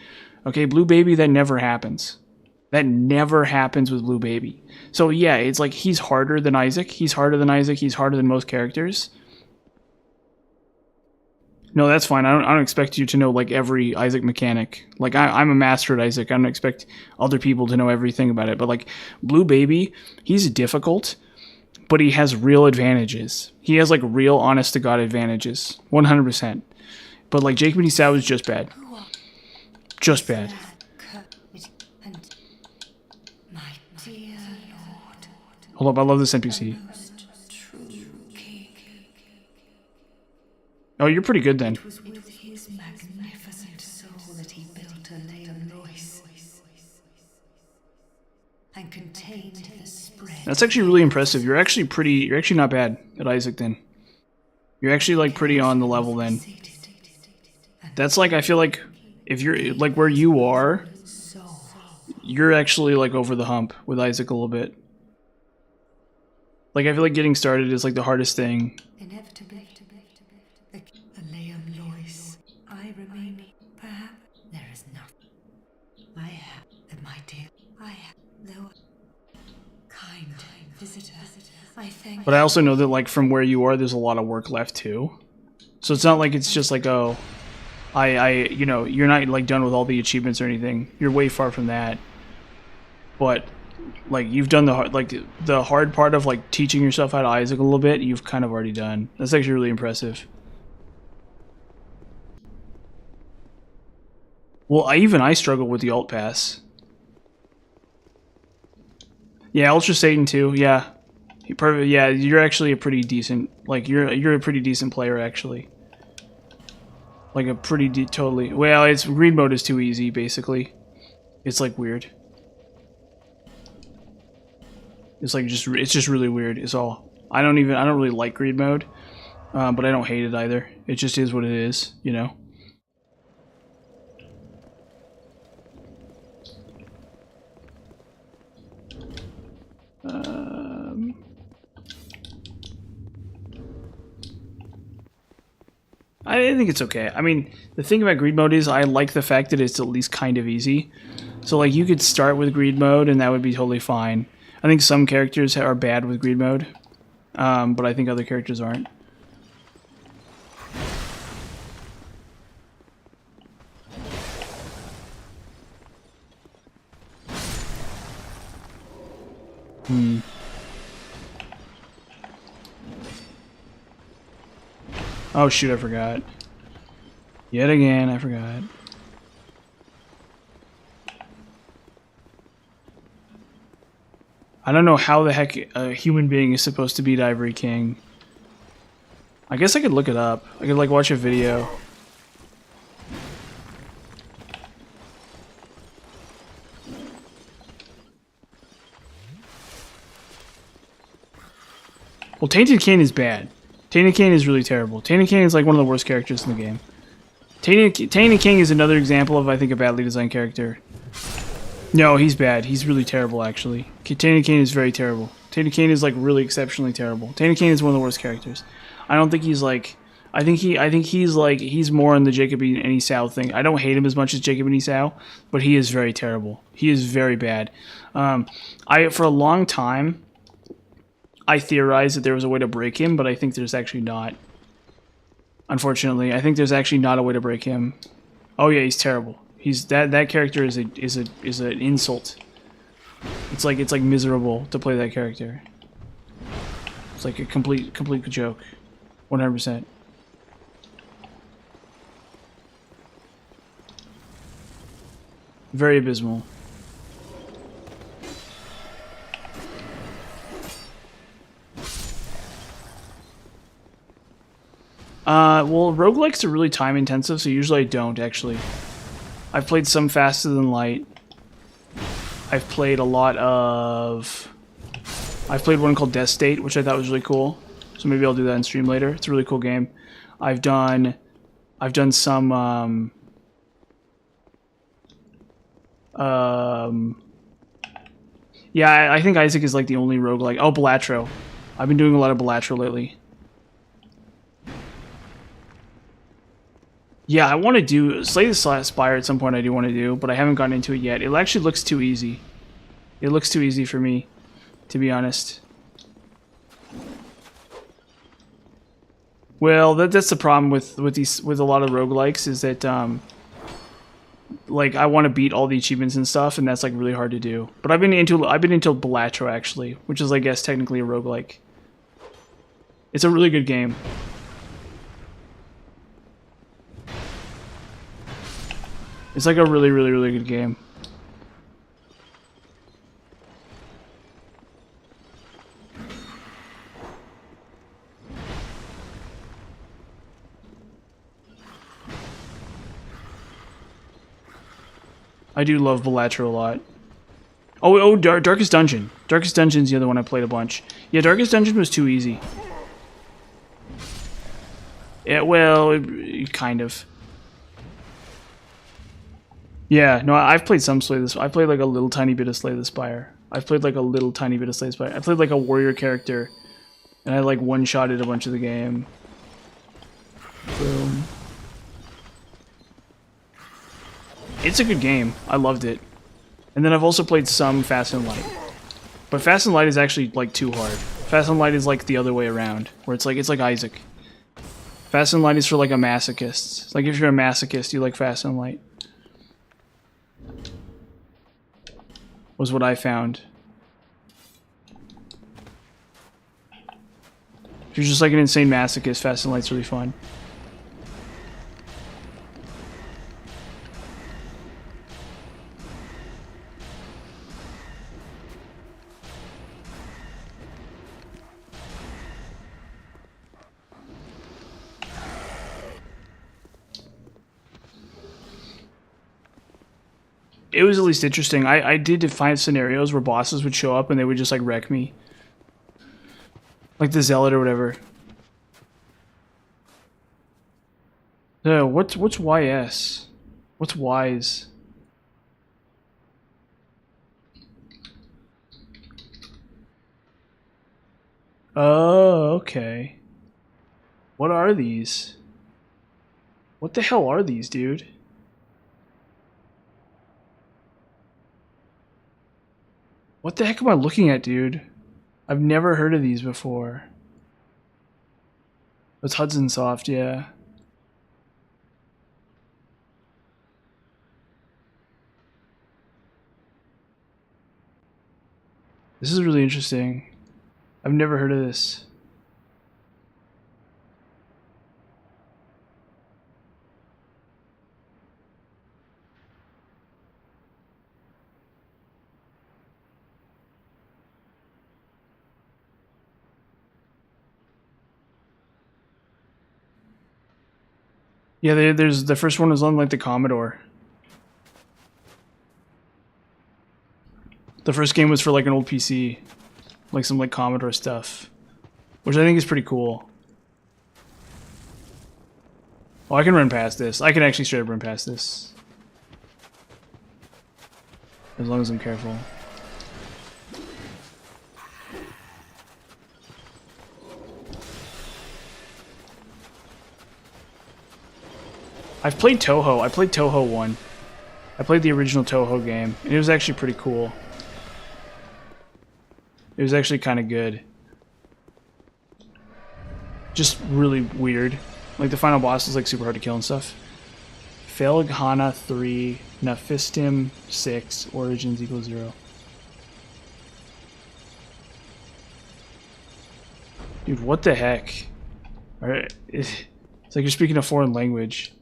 Okay, Blue Baby, that never happens. That never happens with Blue Baby. So yeah, it's like he's harder than Isaac. He's harder than Isaac. He's harder than most characters. No, that's fine. I don't expect you to know like every Isaac mechanic. Like I'm a master at Isaac. I don't expect other people to know everything about it. But like Blue Baby, he's difficult, but he has real advantages. He has like real honest to God advantages. 100%. But like Jacob and Esau is just bad. Just bad. Hold up, I love this NPC. Oh, you're pretty good then. It was with his magnificent soul that he built a Leon Lois and contained the spread. That's actually really impressive. You're actually not bad at Isaac then. You're actually like pretty on the level then. That's like, I feel like if you're like where you are, you're actually like over the hump with Isaac a little bit. Like I feel like getting started is like the hardest thing. Inevitably, a Leon Lois. I remain. Perhaps there is nothing. I have, my dear. I have, though, kind visitor. I thank. But I also know that like from where you are, there's a lot of work left too. So it's not like it's just like, oh, you know, you're not like done with all the achievements or anything. You're way far from that. But like you've done the hard part of like teaching yourself how to Isaac a little bit. You've kind of already done. That's actually really impressive. Well, I struggle with the alt pass. Yeah, Ultra Satan too. Yeah, Perfect. Yeah, you're actually a pretty decent. Like you're a pretty decent player actually. Like a pretty totally. Well, it's greed mode is too easy basically. It's like weird. It's like it's just really weird. It's all. I don't really like greed mode, but I don't hate it either. It just is what it is, you know. I think it's okay. I mean, the thing about greed mode is I like the fact that it's at least kind of easy. So like you could start with greed mode and that would be totally fine. I think some characters are bad with greed mode, but I think other characters aren't. Oh shoot, I forgot. Yet again, I forgot. I don't know how the heck a human being is supposed to beat Ivory King. I guess I could look it up. I could like watch a video. Well, Tainted Cain is bad. Tainted Cain is really terrible. Tainted Cain is like one of the worst characters in the game. Tainted King is another example of, I think, a badly designed character. No, he's bad. He's really terrible, actually. Tainted Cain is very terrible. Tainted Cain is like really exceptionally terrible. Tainted Cain is one of the worst characters. I don't think he's like. I think he's more in the Jacob and Esau thing. I don't hate him as much as Jacob and Esau, but he is very terrible. He is very bad. For a long time, I theorized that there was a way to break him, but I think there's actually not. Unfortunately, I think there's actually not a way to break him. Oh yeah, he's terrible. He's that character is an insult. It's like miserable to play that character. It's like a complete joke. 100%. Very abysmal. Well, roguelikes are really time intensive, so usually I don't, actually. I've played some Faster Than Light. I've played a lot of... I've played one called Death State, which I thought was really cool. So maybe I'll do that in stream later. It's a really cool game. I've done some, yeah, I think Isaac is like the only roguelike. Oh, Balatro. I've been doing a lot of Balatro lately. Yeah, I want to do Slay the Spire at some point. I do want to do, but I haven't gotten into it yet. It actually looks too easy. It looks too easy for me, to be honest. Well, that's the problem with a lot of roguelikes is that like I want to beat all the achievements and stuff, and that's like really hard to do. But I've been into Balatro actually, which is I guess technically a roguelike. It's a really good game. It's like a really, really, really good game. I do love Balatro a lot. Oh, Darkest Dungeon. Darkest Dungeon's the other one I played a bunch. Yeah, Darkest Dungeon was too easy. Yeah, well, kind of. Yeah, no, I've played some Slay the Spire. I played like a little tiny bit of Slay the Spire. I've played like a little tiny bit of Slay the Spire. I played like a warrior character, and I like one-shotted a bunch of the game. Boom. It's a good game. I loved it. And then I've also played some Fast and Light. But Fast and Light is actually like too hard. Fast and Light is like the other way around, where it's like Isaac. Fast and Light is for like a masochist. It's like if you're a masochist, you like Fast and Light. Was what I found. If you're just like an insane masochist, Fast and Light's really fun. it was at least interesting. I did find scenarios where bosses would show up and they would just like wreck me. Like the Zealot or whatever. What's YS? What's Wise? Oh, okay. What are these? What the hell are these, dude? What the heck am I looking at, dude? I've never heard of these before. It's Hudson Soft, yeah. This is really interesting. I've never heard of this. Yeah, there's the first one was on like the Commodore. The first game was for like an old PC, like some like Commodore stuff, which I think is pretty cool. Oh, I can run past this. I can actually straight up run past this. As long as I'm careful. I've played Touhou. I played Touhou 1. I played the original Touhou game, and it was actually pretty cool. It was actually kind of good. Just really weird. Like, the final boss is, like, super hard to kill and stuff. Felghana 3, Naphistim 6, Origins equals 0. Dude, what the heck? Alright, it's like you're speaking a foreign language.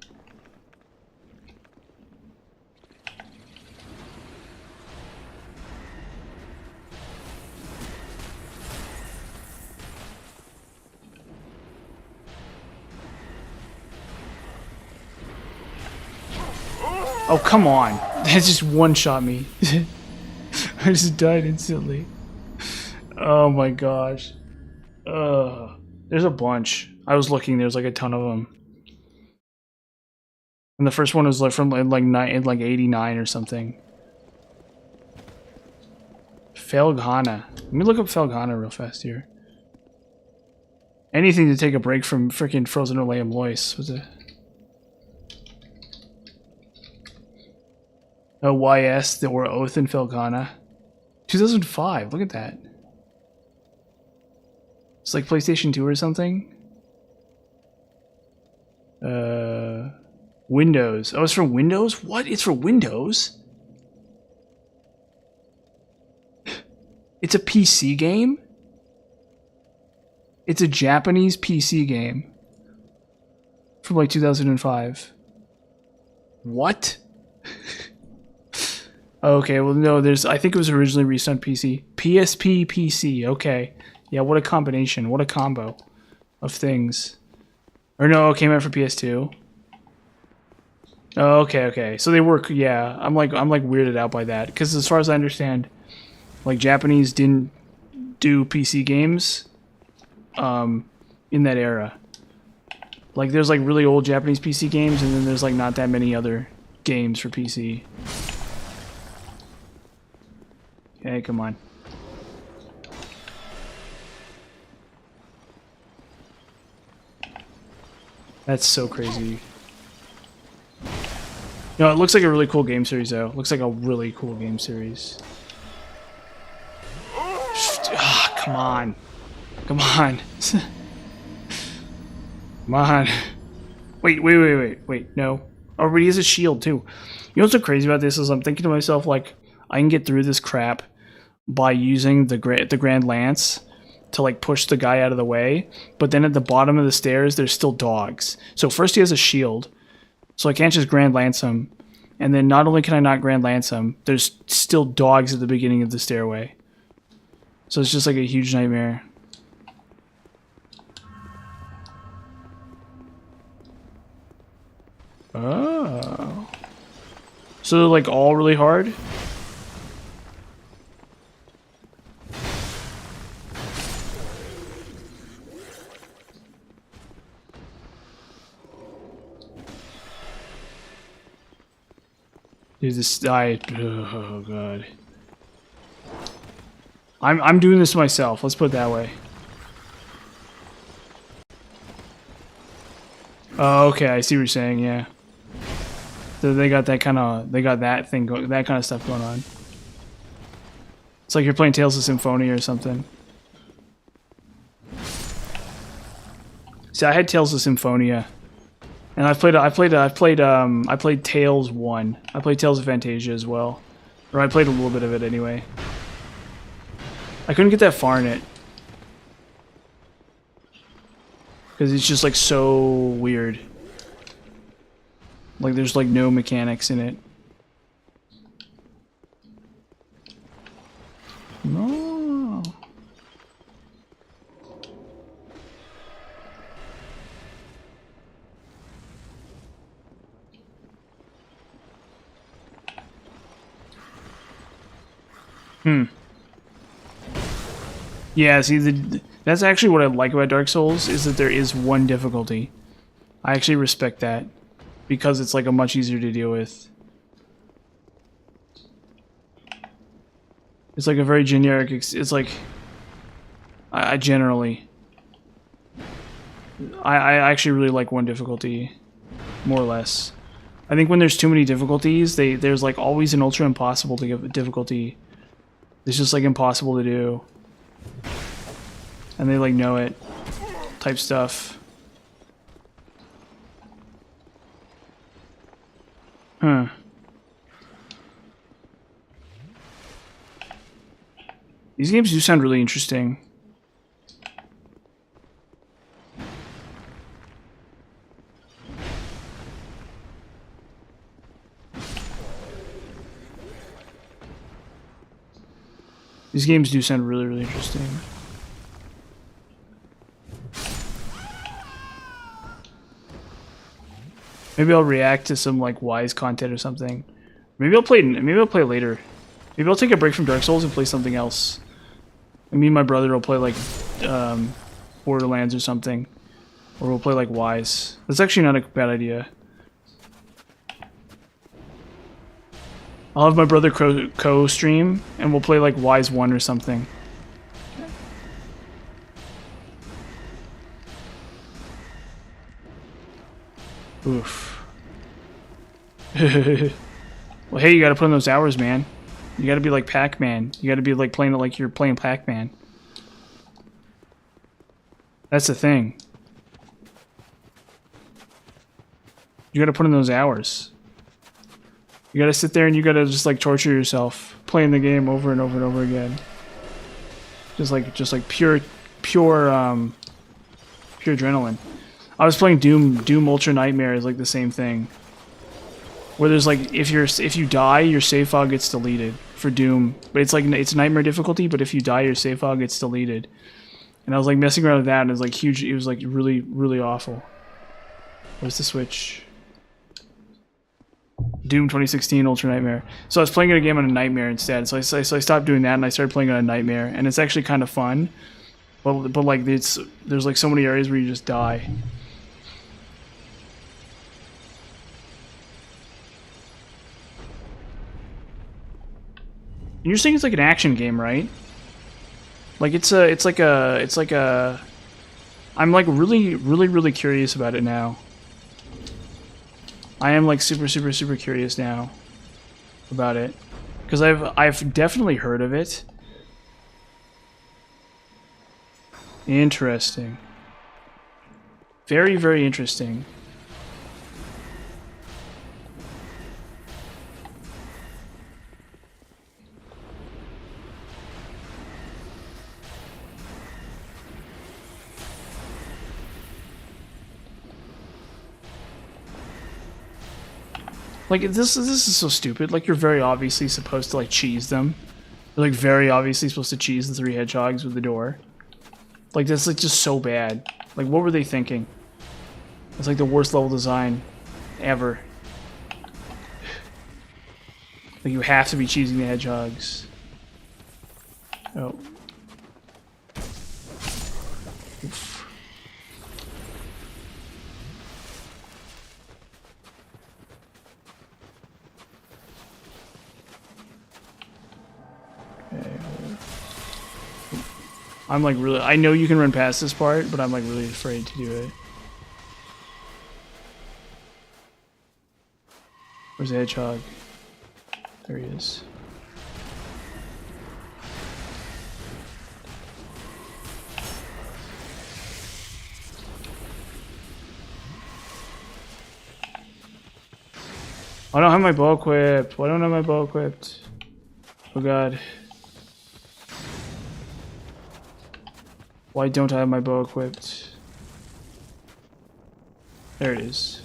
Oh, come on. That just one-shot me. I just died instantly. Oh my gosh. There's a bunch. I was looking, there's like a ton of them. And the first one was like from like 89 or something. Felghana. Let me look up Felghana real fast here. Anything to take a break from freaking Frozen Olayum Lois. Was it? YS, that were Oath in Felghana. 2005, look at that. It's like PlayStation 2 or something. Windows. Oh, it's for Windows? What? It's for Windows? It's a PC game? It's a Japanese PC game. From like 2005. What? Okay, well no, I think it was originally released on PC. PSP PC, okay. Yeah, what a combination, what a combo of things. Or no, it came out for PS2. Oh, okay. So they work, yeah. I'm like weirded out by that. Because as far as I understand, like Japanese didn't do PC games in that era. Like there's like really old Japanese PC games and then there's like not that many other games for PC. Okay, come on. That's so crazy. No, it looks like a really cool game series, though. It looks like a really cool game series. Ah, come on. Come on. Come on. Wait, no. Oh, but he has a shield, too. You know what's so crazy about this is I'm thinking to myself, like, I can get through this crap by using the Grand Lance to like push the guy out of the way, but then at the bottom of the stairs there's still dogs. So first he has a shield, so I can't just Grand Lance him, and then not only can I not Grand Lance him, there's still dogs at the beginning of the stairway. So it's just like a huge nightmare. So So they're like all really hard? Dude, this oh god. I'm doing this myself, let's put it that way. Oh, okay, I see what you're saying, yeah. So they got that kind of, that thing, that kind of stuff going on. It's like you're playing Tales of Symphonia or something. See, I had Tales of Symphonia, and I played Tales 1. I played Tales of Fantasia as well, or I played a little bit of it anyway. I couldn't get that far in it because it's just like so weird. Like there's like no mechanics in it. No. Yeah, see, that's actually what I like about Dark Souls, is that there is one difficulty. I actually respect that, because it's like a much easier to deal with. It's like a very generic, it's like, I generally, I actually really like one difficulty, more or less. I think when there's too many difficulties, there's like always an ultra impossible to give a difficulty. It's just like impossible to do. And they like know it, type stuff. Huh. These games do sound really interesting. These games do sound really, really interesting. Maybe I'll react to some like Wise content or something. Maybe I'll play later. Maybe I'll take a break from Dark Souls and play something else. And me and my brother will play like Borderlands or something. Or we'll play like Wise. That's actually not a bad idea. I'll have my brother co-stream and we'll play like Wise 1 or something. Oof. Well, hey, you gotta put in those hours, man. You gotta be like Pac-Man. You gotta be like playing it like you're playing Pac-Man. That's the thing. You gotta put in those hours. You gotta sit there and you gotta just like torture yourself playing the game over and over and over again. Just like pure adrenaline. I was playing Doom Ultra Nightmare is like the same thing. Where there's like if you die, your save file gets deleted for Doom. But it's like it's nightmare difficulty, but if you die, your save file gets deleted. And I was like messing around with that and it was like huge, it was like really, really awful. Where's the switch? Doom 2016 Ultra Nightmare. So I was playing a game on a Nightmare instead. So I stopped doing that and I started playing on a Nightmare, and it's actually kind of fun. But like there's like so many areas where you just die. You're saying it's like an action game, right? Like it's like a I'm like really curious about it now. I am like super curious now about it because I've definitely heard of it. Interesting. Very interesting. Like this is so stupid. Like you're very obviously supposed to like cheese them. You're like very obviously supposed to cheese the 3 hedgehogs with the door. Like that's like just so bad. Like what were they thinking? It's like the worst level design ever. Like, you have to be cheesing the hedgehogs. Oh. Oof. Okay. I'm like really, I know you can run past this part, but I'm like really afraid to do it. Where's the hedgehog? There he is. I don't have my bow equipped. Why don't I have my bow equipped? Oh god. Why don't I have my bow equipped? There it is.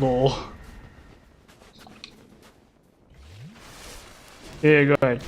Lol. Yeah, go ahead.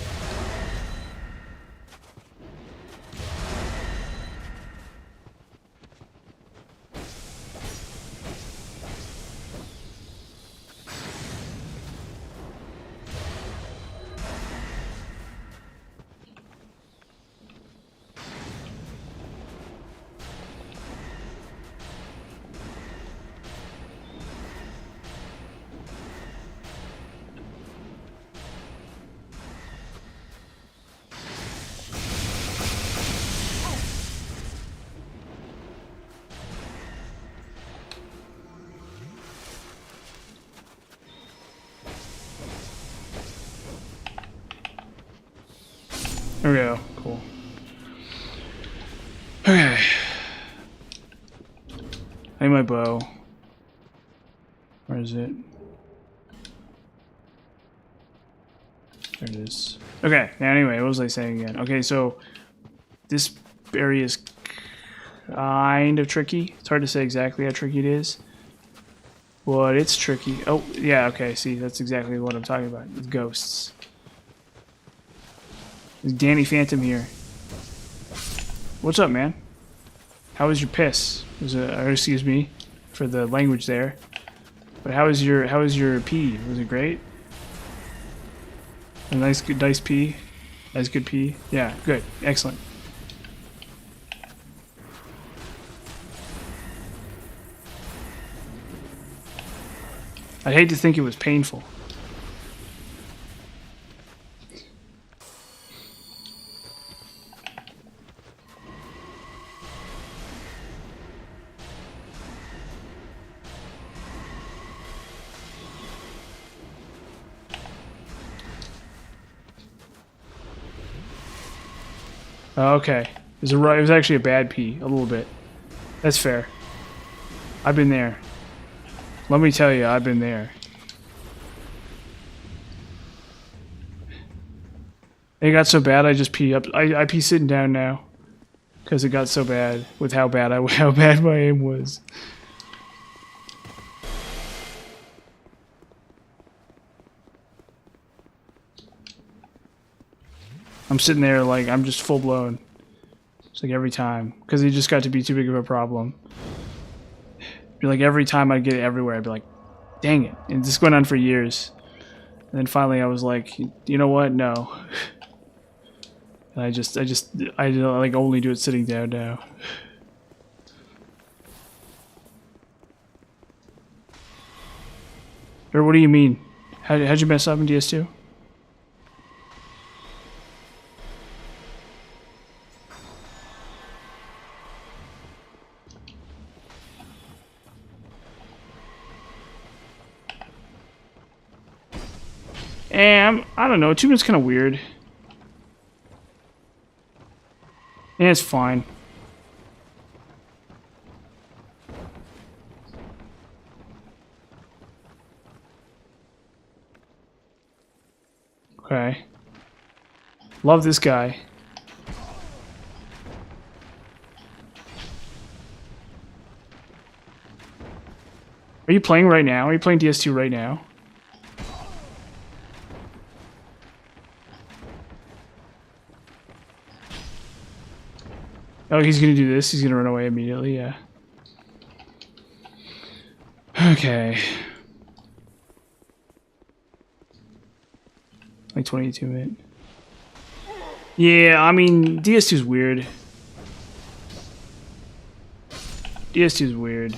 There we go. Cool. Okay. I need my bow. Where is it? There it is. Okay, now anyway, what was I saying again? Okay, so this area is kind of tricky. It's hard to say exactly how tricky it is. But it's tricky. Oh, yeah, okay, see, that's exactly what I'm talking about. It's ghosts. There's Danny Phantom here. What's up, man? How was your piss? Excuse me for the language there. But how was your pee? Was it great? A nice pee? Nice good pee? Yeah, good. Excellent. I'd hate to think it was painful. Oh, okay. It was actually a bad pee, a little bit. That's fair. I've been there. Let me tell you, I've been there. It got so bad I just pee up. I pee sitting down now, because it got so bad with how bad my aim was. I'm sitting there like I'm just full blown. It's like every time, because it just got to be too big of a problem. Be like every time I'd get it everywhere, I'd be like, dang it. And this went on for years. And then finally I was like, you know what? No. And I like only do it sitting down now. Or what do you mean? How'd you mess up in DS2? I don't know, Atubement's kind of weird. Yeah, it's fine. Okay. Love this guy. Are you playing right now? Are you playing DS2 right now? Oh, he's gonna do this. He's gonna run away immediately, yeah. Okay. Like 22-bit. Yeah, I mean, DS2 is weird. DS2 is weird.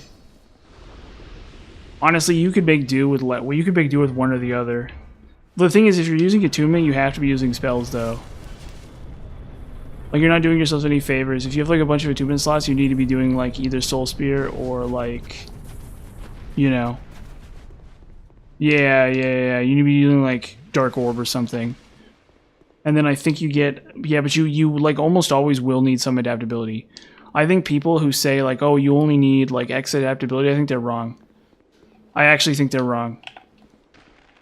Honestly, you could make do with you could make do with one or the other. The thing is, if you're using attunement, you have to be using spells, though. Like, you're not doing yourselves any favors. If you have, like, a bunch of attunement slots, you need to be doing, like, either Soul Spear or, like, you know. Yeah. You need to be doing, like, Dark Orb or something. And then I think you get... Yeah, but you like, almost always will need some adaptability. I think people who say, like, oh, you only need, like, X adaptability, I think they're wrong. I actually think they're wrong.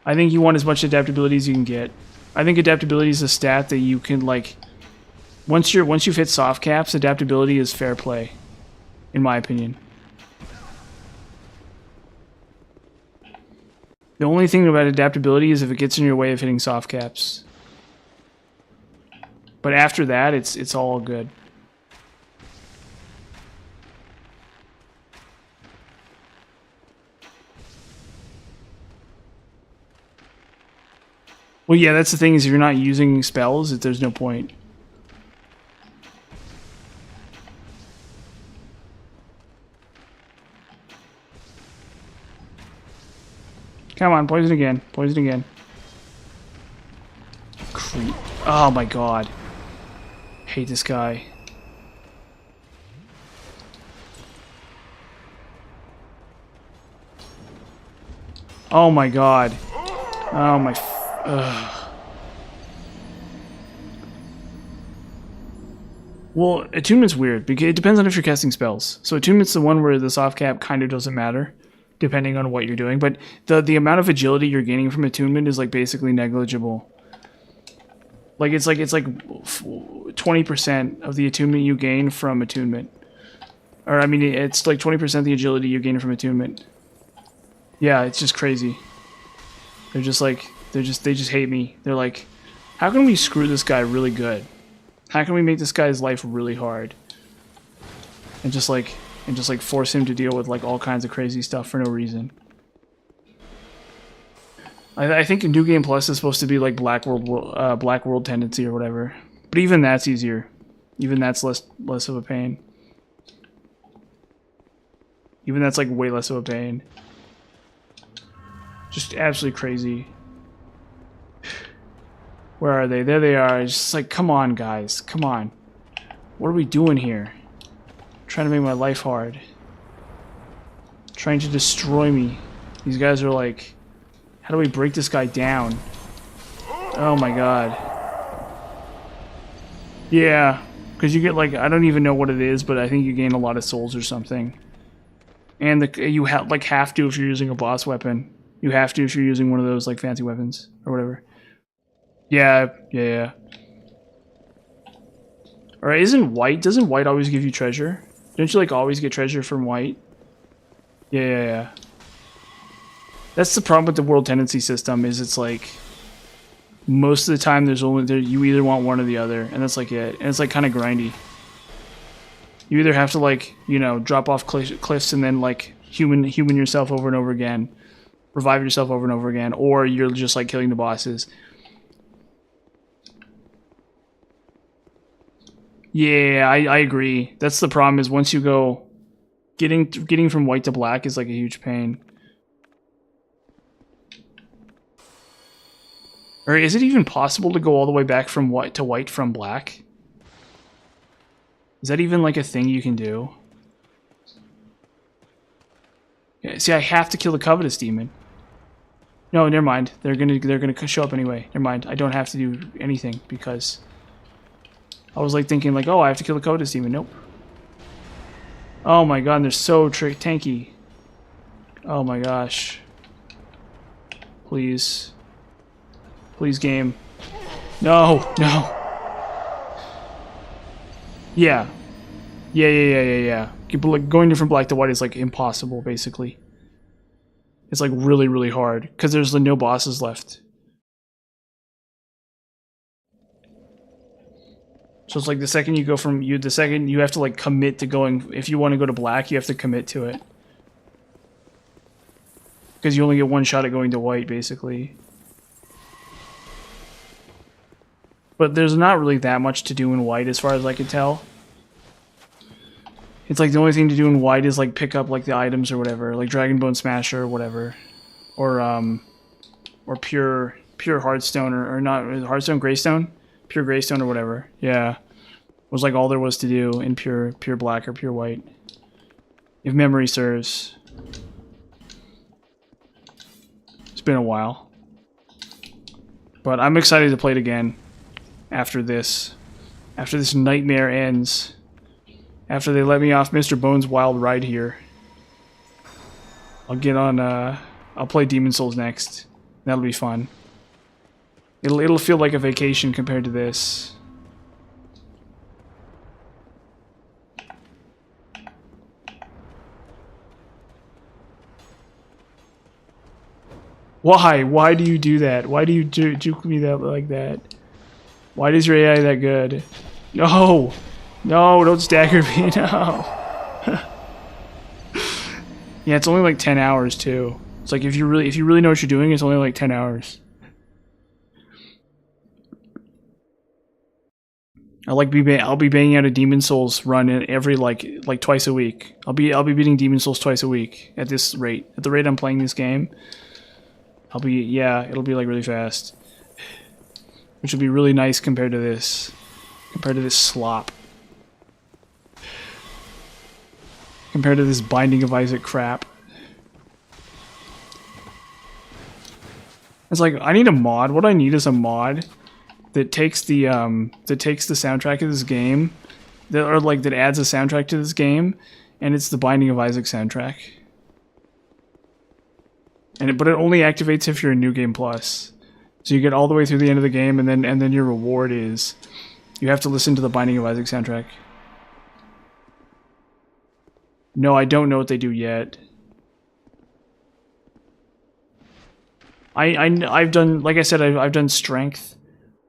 I think you want as much adaptability as you can get. I think adaptability is a stat that you can, like... Once you've hit soft caps, adaptability is fair play, in my opinion. The only thing about adaptability is if it gets in your way of hitting soft caps. But after that, it's all good. Well, yeah, that's the thing, is if you're not using spells, there's no point. Come on, poison again. Poison again. Creep. Oh my god. Hate this guy. Oh my god. Oh my... Ugh. Well, attunement's weird, because it depends on if you're casting spells. So attunement's the one where the soft cap kind of doesn't matter, depending on what you're doing. But the amount of agility you're gaining from attunement is, like, basically negligible. Like, it's like 20% of the attunement you gain from attunement. Or, I mean, it's like 20% of the agility you gain from attunement. Yeah, it's just crazy. They're just like, they just hate me. They're like, how can we screw this guy really good? How can we make this guy's life really hard? And just like force him to deal with, like, all kinds of crazy stuff for no reason. I think New Game Plus is supposed to be like Black World Tendency or whatever, but even that's easier. Even that's less of a pain. Even that's, like, way less of a pain. Just absolutely crazy. Where are they? There they are. It's just like, come on, guys, come on. What are we doing here? Trying to make my life hard. Trying to destroy me. These guys are like, how do we break this guy down? Oh my god. Yeah, because you get, like, I don't even know what it is, but I think you gain a lot of souls or something. And you have to if you're using a boss weapon. You have to if you're using one of those, like, fancy weapons or whatever. Yeah. Alright, doesn't white always give you treasure? Don't you, like, always get treasure from white? Yeah. That's the problem with the world tendency system, is it's like, most of the time you either want one or the other, and that's like it. And it's, like, kind of grindy. You either have to, like, you know, drop off cliffs and then, like, human yourself over and over again, revive yourself over and over again, or you're just, like, killing the bosses. Yeah, I agree. That's the problem, is once you go... Getting from white to black is, like, a huge pain. Or is it even possible to go all the way back from white to white from black? Is that even, like, a thing you can do? Yeah, see, I have to kill the Covetous Demon. No, never mind. They're gonna show up anyway. Never mind. I don't have to do anything, because... I was, like, thinking, like, oh, I have to kill the Covetous Demon. Nope. Oh my god, they're so tanky. Oh my gosh. Please. Please, game. No. Yeah. Going from black to white is, like, impossible, basically. It's, like, really, really hard, because there's, like, no bosses left. So it's like the second you go from you have to, like, commit to going. If you want to go to black, you have to commit to it. because you only get one shot at going to white, basically. But there's not really that much to do in white, as far as I can tell. It's like the only thing to do in white is like pick up like the items or whatever, like Dragonbone Smasher or whatever, or pure Hearthstone or not Hearthstone Greystone, pure Greystone or whatever. Yeah, was like all there was to do in pure black or pure white, if memory serves. It's been a while, but I'm excited to play it again after this nightmare ends. After they let me off Mr. Bones' wild ride here. I'll get on, I'll play Demon Souls next. That'll be fun. It'll feel like a vacation compared to this. Why? Why do you do that? Why do you juke me that like that? Why is your AI that good? No! No, don't stagger me, no. Yeah, it's only like 10 hours too. It's like if you really know what you're doing, it's only like 10 hours. I'll be banging out a Demon Souls run every like twice a week. I'll be beating Demon Souls twice a week at this rate. At the rate I'm playing this game, it'll be like really fast. Which will be really nice compared to this slop. Compared to this Binding of Isaac crap. It's like, I need a mod. What I need is a mod that takes the soundtrack of this game, that adds a soundtrack to this game, and it's the Binding of Isaac soundtrack. But it only activates if you're a New Game Plus. So you get all the way through the end of the game, and then your reward is you have to listen to the Binding of Isaac soundtrack. No, I don't know what they do yet. I've done, like I said, I've done strength.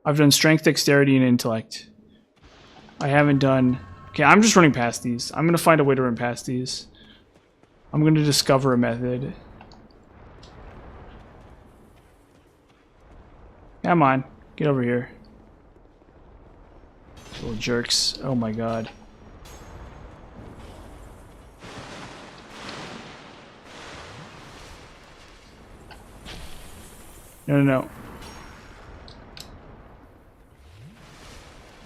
I've done strength, dexterity, and intellect. I haven't done... Okay, I'm just running past these. I'm gonna find a way to run past these. I'm gonna discover a method. Come on, get over here. Little jerks. Oh my god. No.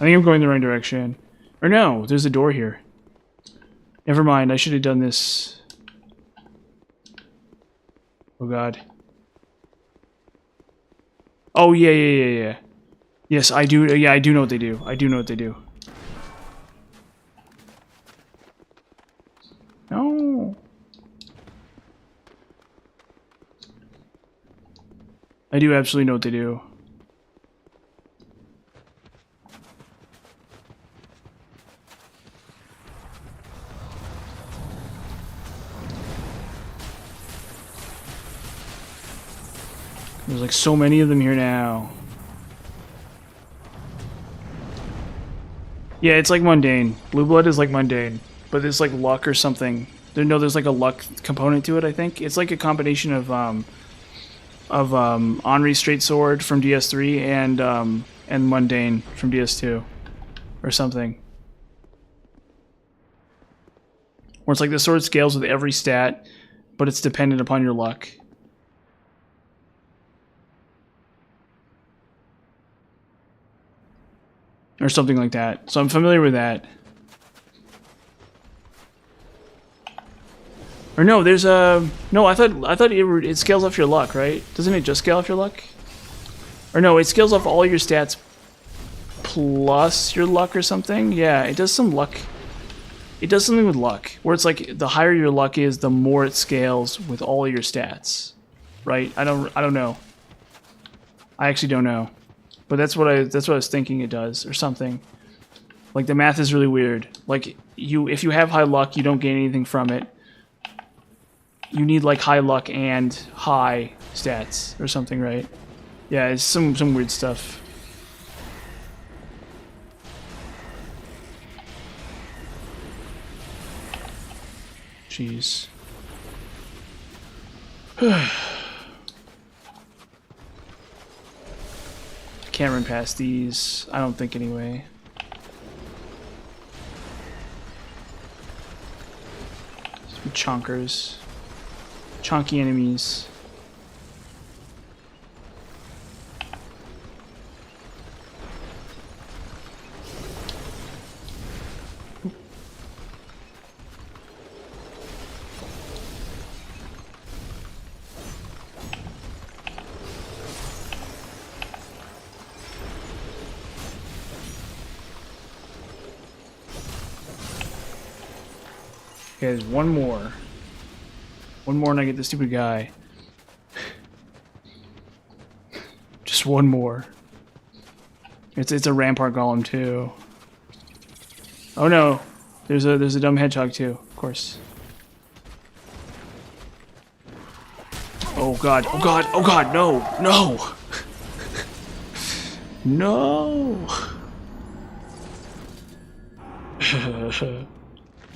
I think I'm going the wrong direction. Or no, there's a door here. Never mind, I should have done this. Oh god. Oh yeah. Yes, I do. Yeah, I do know what they do. No. I do absolutely know what they do. There's like so many of them here now. Yeah, it's like mundane. Blue Blood is like mundane, but it's like luck or something. There's like a luck component to it, I think. It's like a combination of Henri Straight Sword from DS3 and Mundane from DS2 or something. Where it's like the sword scales with every stat, but it's dependent upon your luck. Or something like that. So I'm familiar with that. Or no, there's a... No, I thought it scales off your luck, right? Doesn't it just scale off your luck? Or no, it scales off all your stats plus your luck or something? Yeah, it does some luck. It does something with luck, where it's like the higher your luck is, the more it scales with all your stats. Right? I don't know. I actually don't know. But that's what I was thinking it does, or something. Like the math is really weird. Like if you have high luck, you don't gain anything from it. You need like high luck and high stats or something, right? Yeah, it's some weird stuff. Jeez. Can't run past these. I don't think anyway. Some chonkers. Chonky enemies. Okay, there's one more. One more and I get the stupid guy. Just one more. It's a rampart golem too. Oh no. There's a dumb hedgehog too, of course. Oh god, oh god, oh god, no, no! No!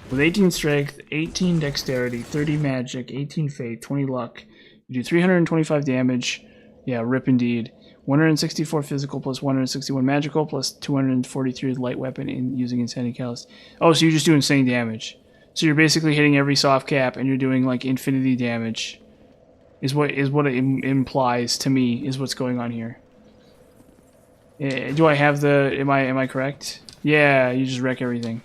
With 18 strength, 18 dexterity, 30 magic, 18 faith, 20 luck, you do 325 damage. Yeah, rip indeed. 164 physical plus 161 magical plus 243 light weapon in using Insanity Catalyst. Oh, so you just do insane damage. So you're basically hitting every soft cap and you're doing like infinity damage. Is what it implies to me is what's going on here. Do I have the am I correct? Yeah, you just wreck everything.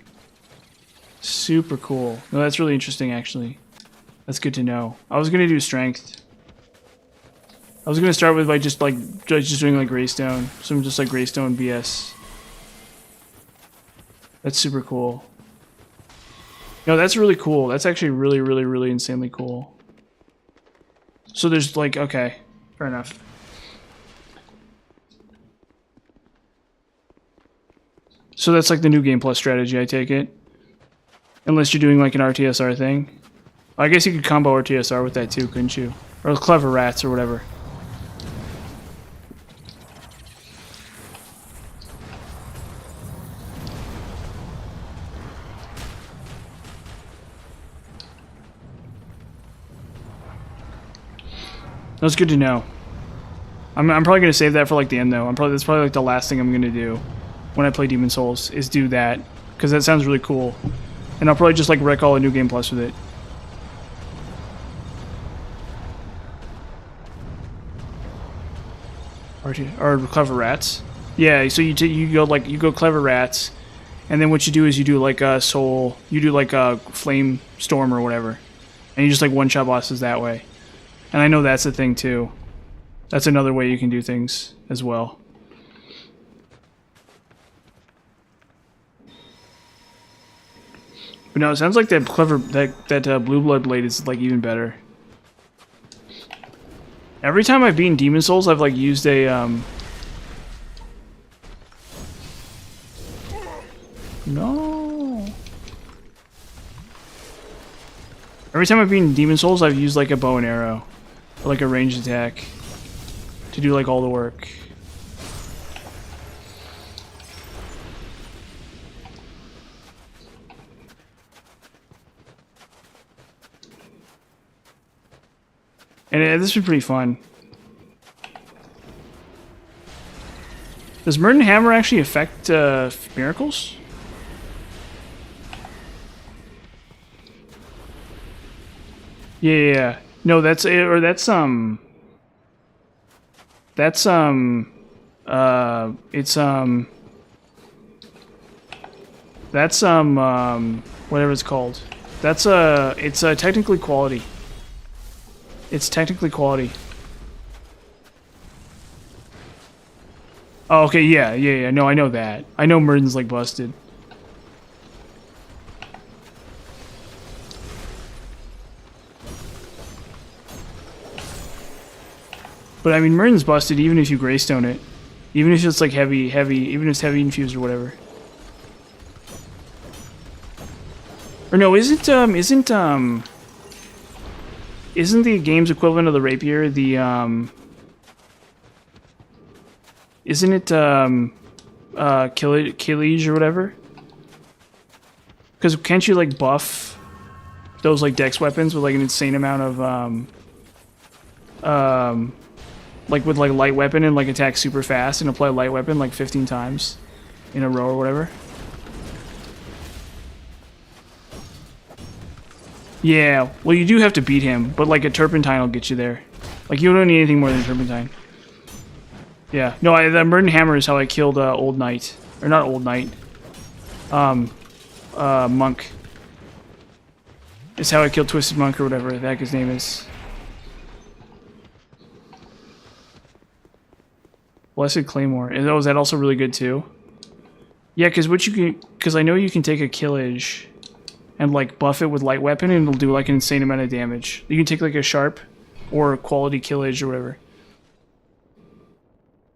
Super cool. No, that's really interesting actually. That's good to know. I was gonna do strength. I was gonna start with like just doing like Greystone. Some just like Greystone BS. That's super cool. No, that's really cool. That's actually really insanely cool. So there's like, okay, fair enough. So that's like the new game plus strategy, I take it. Unless you're doing like an RTSR thing. I guess you could combo RTSR with that too, couldn't you? Or Clever Rats or whatever. That's good to know. I'm probably gonna save that for like the end though. That's probably like the last thing I'm gonna do when I play Demon Souls is do that because that sounds really cool, and I'll probably just like wreck all the New Game Plus with it. Or Clever Rats. Yeah, so you go Clever Rats, and then what you do is you do like a Soul, you do like a Flame Storm or whatever, and you just like one-shot bosses that way. And I know that's a thing too. That's another way you can do things as well. But no, it sounds like that Blue Blood Blade is like even better. Every time I've beaten Demon Souls, I've like used a No. Every time I've beaten Demon Souls, I've used like a bow and arrow. Or like a ranged attack. To do like all the work. And this was pretty fun. Does Murden Hammer actually affect miracles? Yeah. No, that's it's whatever it's called. It's technically quality. It's technically quality. Oh, okay, yeah. No, I know that. I know Murden's like busted. But I mean, Murden's busted even if you Greystone it. Even if it's like heavy, even if it's heavy infused or whatever. Or no, isn't the game's equivalent of the rapier the isn't it Killage or whatever? Because can't you like buff those like dex weapons with like an insane amount of like with like light weapon and like attack super fast and apply light weapon like 15 times in a row or whatever. Yeah, well you do have to beat him, but like a turpentine will get you there. Like you don't need anything more than turpentine. Yeah, no, the Murden Hammer is how I killed Old Knight, or not Old Knight. Monk. It's how I killed Twisted Monk or whatever the heck his name is. Blessed Claymore. Oh, is that also really good too? Yeah, because I know you can take a Killage and like buff it with light weapon and it'll do like an insane amount of damage. You can take like a sharp or quality Killage or whatever.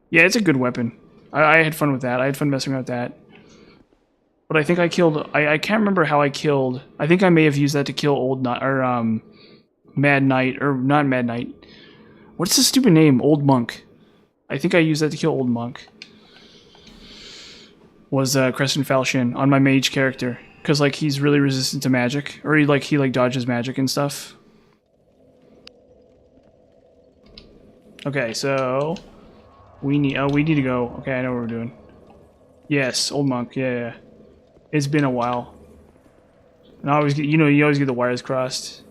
Yeah, it's a good weapon. I had fun with that. I had fun messing around with that. But I think I killed... I can't remember how I killed... I think I may have used that to kill Old Knight... Or, Mad Knight... Or, not Mad Knight. What's the stupid name? Old Monk. I think I used that to kill Old Monk. Was, Crescent Falchion on my mage character. Because, like, he's really resistant to magic. Or he dodges magic and stuff. Okay, so... We need to go. Okay, I know what we're doing. Yes, Old Monk. Yeah. It's been a while. And I always get, you always get the wires crossed.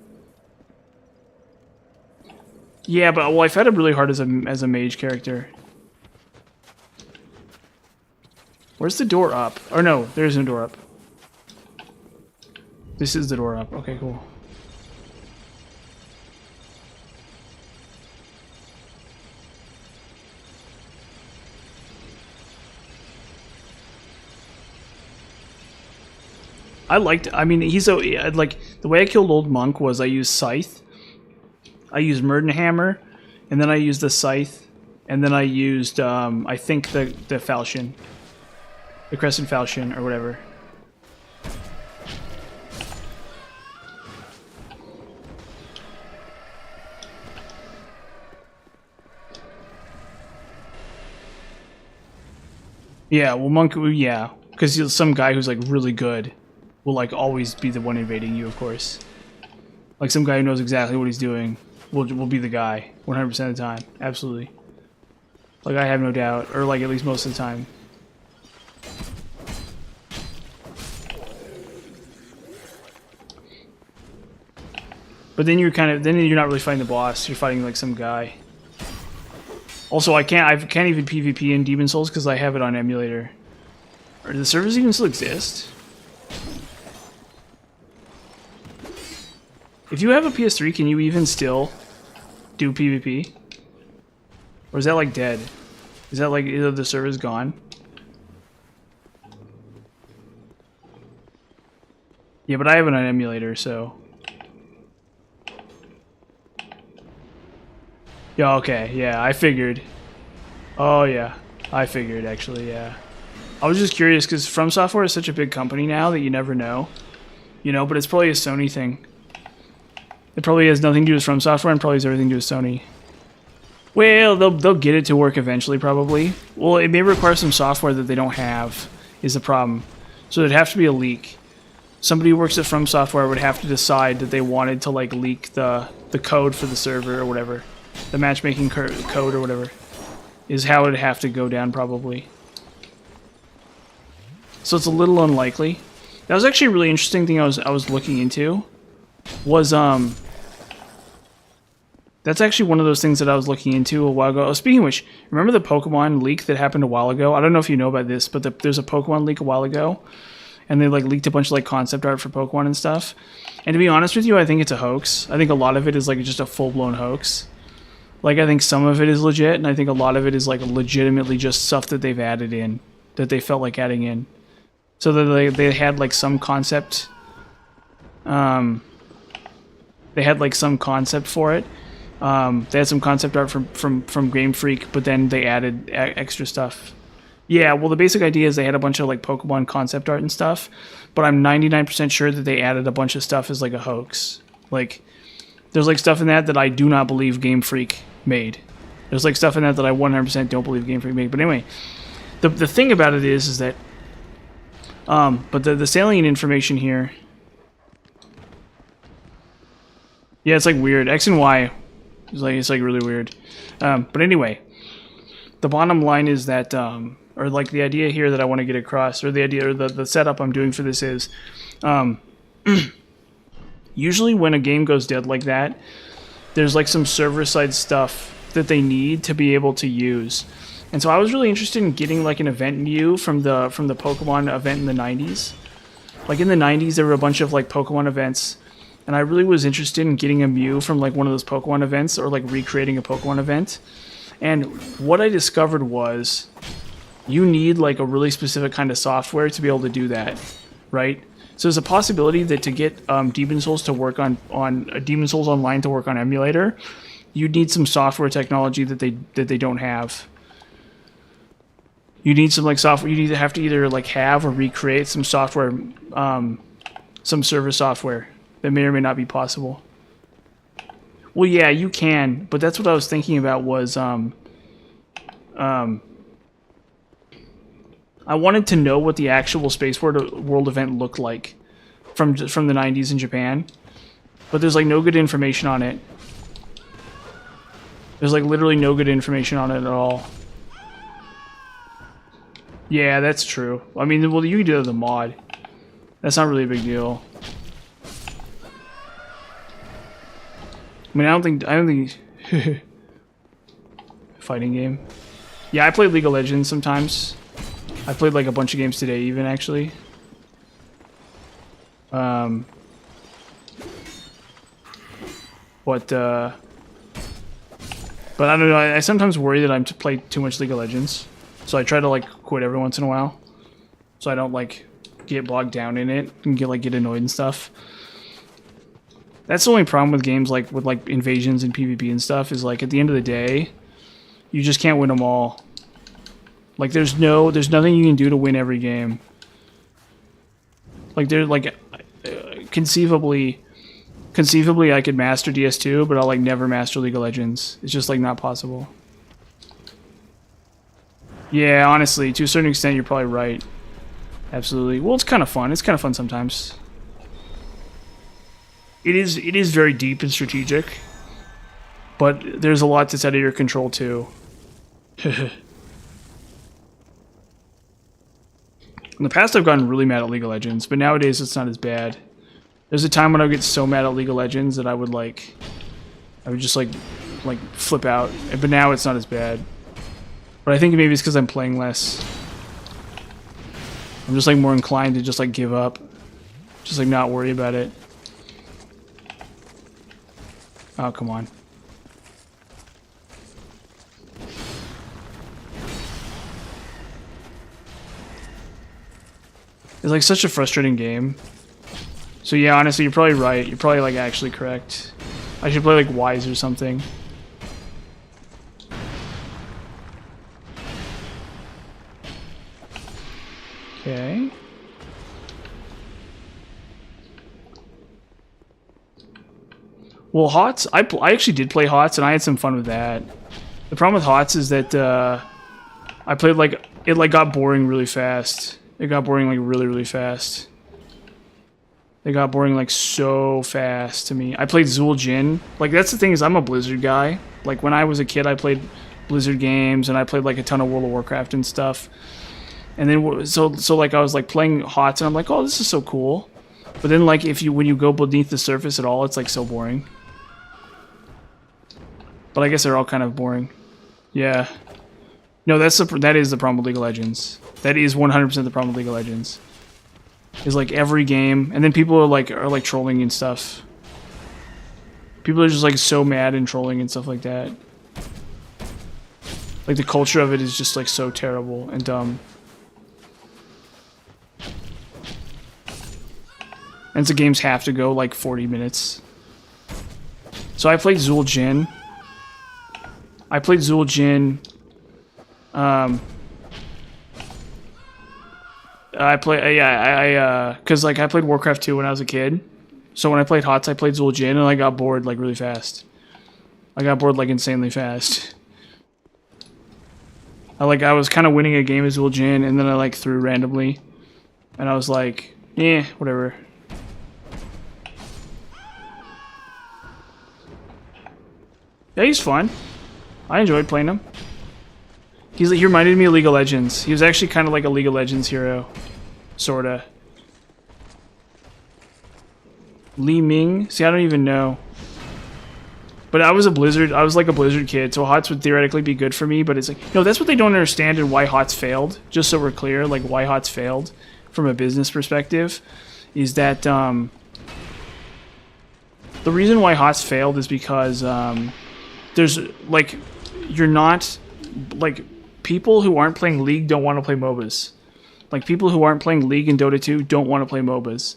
Yeah, but well, I fought him really hard as a mage character. Where's the door up? Or no, there's no door up. This is the door up. Okay, cool. I mean, he's like, the way I killed Old Monk was I used Scythe, I used Murden Hammer, and then I used the Scythe, and then I used, I think the Falchion. The Crescent Falchion, or whatever. Yeah, well, Monk, yeah, because he's some guy who's, like, really good. Will like always be the one invading you, of course. Like some guy who knows exactly what he's doing will be the guy 100% of the time. Absolutely. Like I have no doubt, or like at least most of the time. But then you're not really fighting the boss. You're fighting like some guy. Also, I can't even PvP in Demon Souls because I have it on emulator. Or do the servers even still exist? If you have a PS3, can you even still do PvP? Or is that like dead? Is that like the server's gone? Yeah, but I have it on emulator, so. Yeah, okay, yeah, I figured. Oh yeah, I figured actually, yeah. I was just curious because From Software is such a big company now that you never know. You know, but it's probably a Sony thing. It probably has nothing to do with From Software and probably has everything to do with Sony. Well, they'll get it to work eventually, probably. Well, it may require some software that they don't have, is the problem. So it'd have to be a leak. Somebody who works at From Software would have to decide that they wanted to like leak the code for the server or whatever. The matchmaking code or whatever. Is how it'd have to go down, probably. So it's a little unlikely. That was actually a really interesting thing I was looking into. Was that's actually one of those things that I was looking into a while ago. Oh, speaking of which, remember the Pokemon leak that happened a while ago? I don't know if you know about this, but there's a Pokemon leak a while ago, and they like leaked a bunch of like concept art for Pokemon and stuff. And to be honest with you, I think it's a hoax. I think a lot of it is like just a full-blown hoax. Like I think some of it is legit, and I think a lot of it is like legitimately just stuff that they've added in, that they felt like adding in, so that they had like some concept. They had like some concept for it. They had some concept art from Game Freak, but then they added extra stuff. Yeah, well, the basic idea is they had a bunch of like Pokemon concept art and stuff, but I'm 99% sure that they added a bunch of stuff as like a hoax. Like, there's like stuff in that I do not believe Game Freak made. There's like stuff in that I 100% don't believe Game Freak made. But anyway, the thing about it is that, but the salient information here. Yeah, it's like weird. X and Y. It's like really weird. But anyway, the bottom line is that, or like the idea here that I want to get across, or the idea, or the setup I'm doing for this is, usually when a game goes dead like that, there's like some server-side stuff that they need to be able to use. And so I was really interested in getting like an event Mew from the Pokemon event in the 90s. Like in the 90s, there were a bunch of like Pokemon events, and I really was interested in getting a Mew from like one of those Pokemon events, or like recreating a Pokemon event. And what I discovered was you need like a really specific kind of software to be able to do that, right? So there's a possibility that to get Demon Souls to work on Demon Souls Online to work on emulator, you need some software technology that they don't have. You need some like software. You have to either like have or recreate some software, some server software that may or may not be possible. Well, yeah, you can, but that's what I was thinking about was I wanted to know what the actual Space World event looked like from the 90s in Japan, but there's like no good information on it. There's like literally no good information on it at all. Yeah, that's true. I mean, well, you can do the mod. That's not really a big deal. I mean, I don't think fighting game. Yeah, I play League of Legends sometimes. I played like a bunch of games today, even actually. But I don't know. I sometimes worry that I'm to play too much League of Legends, so I try to like quit every once in a while, so I don't like get bogged down in it and get annoyed and stuff. That's the only problem with games like with like invasions and PvP and stuff is like at the end of the day, you just can't win them all. Like there's nothing you can do to win every game. Like there's like conceivably I could master DS2, but I'll like never master League of Legends. It's just like not possible. Yeah, honestly, to a certain extent, you're probably right. Absolutely. Well, it's kind of fun. It's kind of fun sometimes. It is very deep and strategic, but there's a lot that's out of your control too. In the past, I've gotten really mad at League of Legends, but nowadays it's not as bad. There's a time when I would get so mad at League of Legends that I would just like flip out. But now it's not as bad. But I think maybe it's because I'm playing less. I'm just like more inclined to just like give up, just like not worry about it. Oh, come on. It's like such a frustrating game. So yeah, honestly, you're probably right. You're probably like actually correct. I should play like Wise or something. Okay. Well, HOTS, I actually did play HOTS and I had some fun with that. The problem with HOTS is that I played like it like got boring really fast. It got boring like really fast. It got boring like so fast to me. I played Zul'Jin. Like that's the thing is I'm a Blizzard guy. Like when I was a kid I played Blizzard games and I played like a ton of World of Warcraft and stuff. And then so like I was like playing HOTS and I'm like, "Oh, this is so cool." But then like when you go beneath the surface at all, it's like so boring. But I guess they're all kind of boring. Yeah. No, that is the problem with League of Legends. That is 100% the problem with League of Legends. Is like every game, and then people are like trolling and stuff. People are just like so mad and trolling and stuff like that. Like the culture of it is just like so terrible and dumb. And the games have to go like 40 minutes. So I played Zul'Jin. Cause like I played Warcraft 2 when I was a kid. So when I played HOTS, I played Zul'Jin and I got bored like really fast. I got bored like insanely fast. I was kind of winning a game as Zul'Jin and then I like threw randomly. And I was like, eh, whatever. Yeah, he's fun. I enjoyed playing him. He reminded me of League of Legends. He was actually kind of like a League of Legends hero. Sorta. Li Ming? See, I don't even know. But I was like a Blizzard kid, so HOTS would theoretically be good for me, but it's like, no, that's what they don't understand and why HOTS failed. Just so we're clear, like why HOTS failed from a business perspective is that the reason why HOTS failed is because there's like, you're not, like, people who aren't playing League don't want to play MOBAs. Like, people who aren't playing League and Dota 2 don't want to play MOBAs.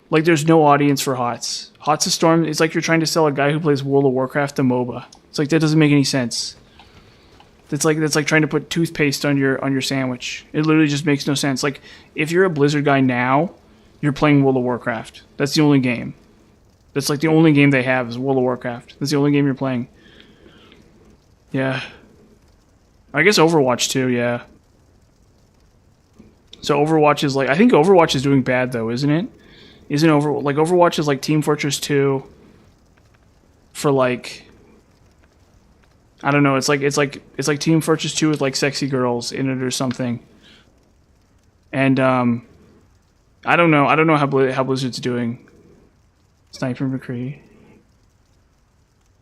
Like, there's no audience for HOTS. HOTS of Storm, it's like you're trying to sell a guy who plays World of Warcraft a MOBA. It's like, that doesn't make any sense. That's like trying to put toothpaste on your sandwich. It literally just makes no sense. Like, if you're a Blizzard guy now, you're playing World of Warcraft. That's the only game. That's like the only game they have is World of Warcraft. That's the only game you're playing. Yeah. I guess Overwatch too, yeah. So Overwatch is like, I think Overwatch is doing bad though, isn't it? Isn't Overwatch is like Team Fortress 2 for like, I don't know, it's like Team Fortress 2 with like sexy girls in it or something. And I don't know how Blizzard's doing. Sniper McCree.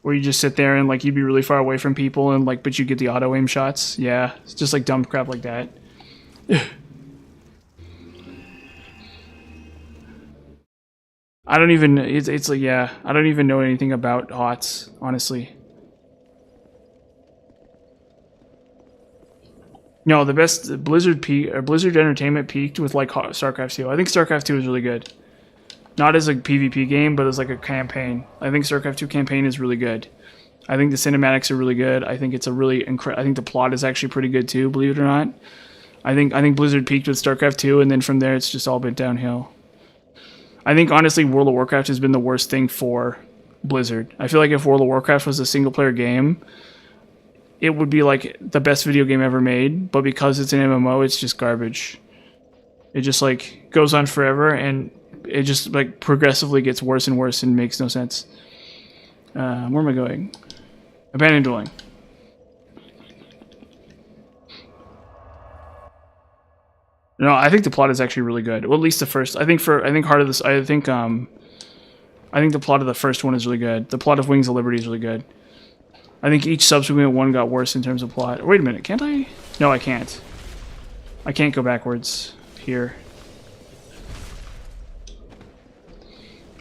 Where you just sit there and like you'd be really far away from people and like but you get the auto aim shots. Yeah, it's just like dumb crap like that. I don't even it's like yeah, I don't even know anything about HOTS, honestly. No, the best Blizzard Entertainment peaked with like StarCraft 2. I think StarCraft 2 is really good. Not as a PvP game, but as like a campaign. I think StarCraft 2 campaign is really good. I think the cinematics are really good. I think it's a really I think the plot is actually pretty good too, believe it or not. I think Blizzard peaked with StarCraft 2, and then from there it's just all been downhill. I think honestly World of Warcraft has been the worst thing for Blizzard. I feel like if World of Warcraft was a single player game, it would be like the best video game ever made, but because it's an MMO, it's just garbage. It just like goes on forever and it just like progressively gets worse and worse and makes no sense. Where am I going? Abandoned Dwelling. No, I think the plot is actually really good. Well, at least the first. I think Heart of this. I think the plot of the first one is really good. The plot of Wings of Liberty is really good. I think each subsequent one got worse in terms of plot. Wait a minute, can't I? No, I can't. I can't go backwards here.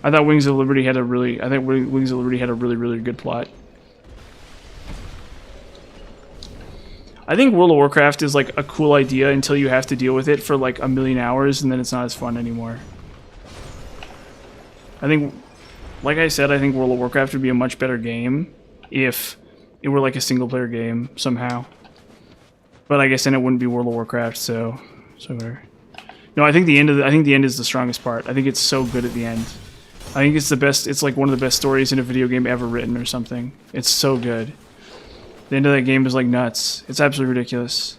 I thought Wings of Liberty had a really. I think Wings of Liberty had a really, really good plot. I think World of Warcraft is like a cool idea until you have to deal with it for like a million hours, and then it's not as fun anymore. I think, like I said, I think World of Warcraft would be a much better game if it were like a single player game somehow. But I guess then it wouldn't be World of Warcraft, so whatever. No, I think the end is the strongest part. I think it's so good at the end. I think it's the best. It's like one of the best stories in a video game ever written or something. It's so good. The end of that game is like nuts. It's absolutely ridiculous.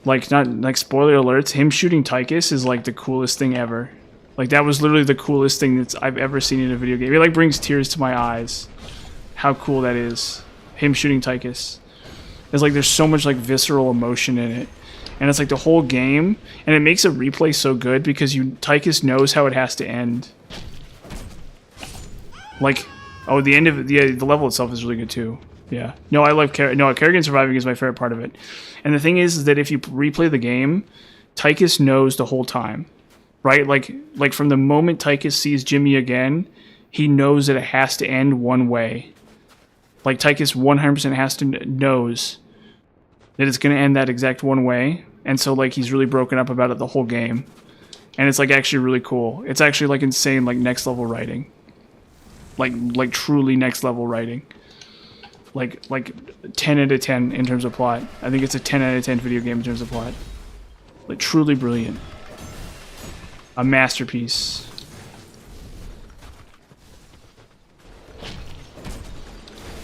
Like, not like spoiler alerts, him shooting Tychus is like the coolest thing ever. Like, that was literally the coolest thing I've ever seen in a video game. It like brings tears to my eyes. How cool that is. Him shooting Tychus. It's like there's so much like visceral emotion in it. And it's like the whole game, and it makes a replay so good because Tychus knows how it has to end. Like, oh, the end of the level itself is really good too. Yeah. No, I love Kerrigan surviving is my favorite part of it. And the thing is that if you replay the game, Tychus knows the whole time. Right? Like from the moment Tychus sees Jimmy again, he knows that it has to end one way. Like Tychus 100% knows that it's going to end that exact one way. And so like he's really broken up about it the whole game. And it's like actually really cool. It's actually like insane, like next level writing. Like truly next level writing. Like 10 out of 10 in terms of plot. I think it's a 10 out of 10 video game in terms of plot. Like truly brilliant. A masterpiece.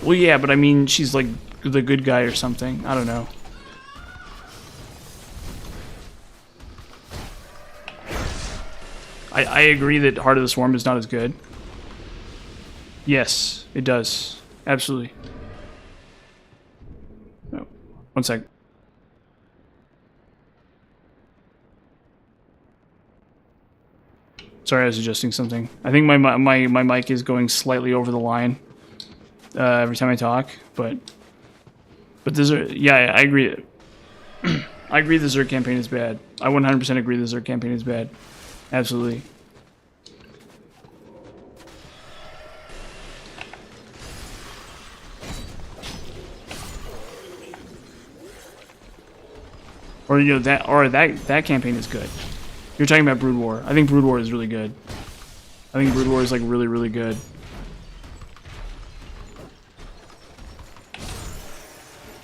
Well, yeah, but I mean, she's like the good guy or something. I don't know. I agree that Heart of the Swarm is not as good. Yes, it does. Absolutely. Oh, one sec. Sorry, I was adjusting something. I think my mic is going slightly over the line every time I talk, but the yeah, I agree. I agree the Zerg campaign is bad. I 100% agree the Zerg campaign is bad. Absolutely. Or you know that campaign is good. You're talking about Brood War. I think Brood War is really good. I think Brood War is like really good.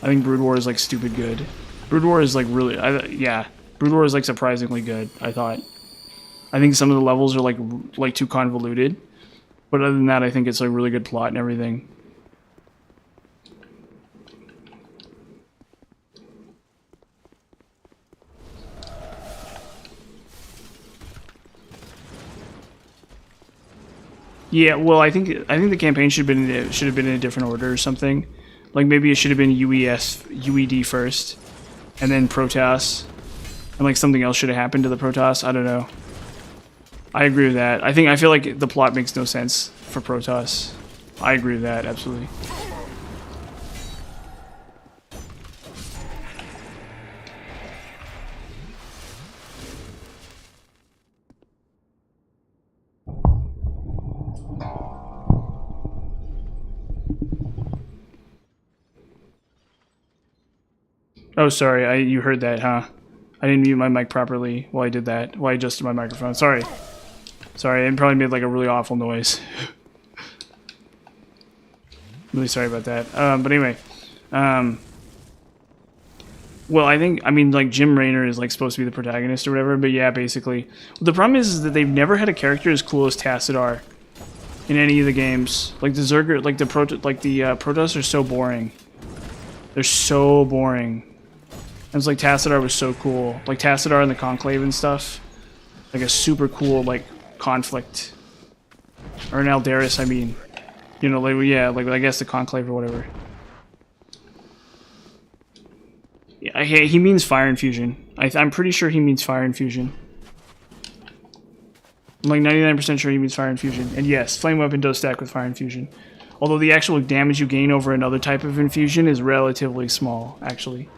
I think Brood War is like stupid good. Brood War is like really yeah. Brood War is like surprisingly good, I thought. I think some of the levels are like too convoluted. But other than that, I think it's a really good plot and everything. Yeah, well, I think the campaign should have been in a different order or something. Like maybe it should have been UED first, and then Protoss, and like something else should have happened to the Protoss. I don't know. I agree with that. I feel like the plot makes no sense for Protoss. I agree with that absolutely. Oh, sorry. You heard that, huh? I didn't mute my mic properly while I did that. While I adjusted my microphone. Sorry. Sorry, it probably made like a really awful noise. Really sorry about that. But anyway. Well, I mean, like, Jim Raynor is, like, supposed to be the protagonist or whatever, but yeah, basically. The problem is that they've never had a character as cool as Tassadar in any of the games. Like, the Zerger, like, the Protoss are so boring. They're so boring. It was like Tassadar was so cool. Like Tassadar and the Conclave and stuff. Like a super cool, like, conflict. Or an Aldaris, I mean. You know, like, yeah, like, I guess the Conclave or whatever. Yeah, he means Fire Infusion. I'm pretty sure he means Fire Infusion. I'm like 99% sure he means Fire Infusion. And yes, Flame Weapon does stack with Fire Infusion. Although the actual damage you gain over another type of infusion is relatively small, actually.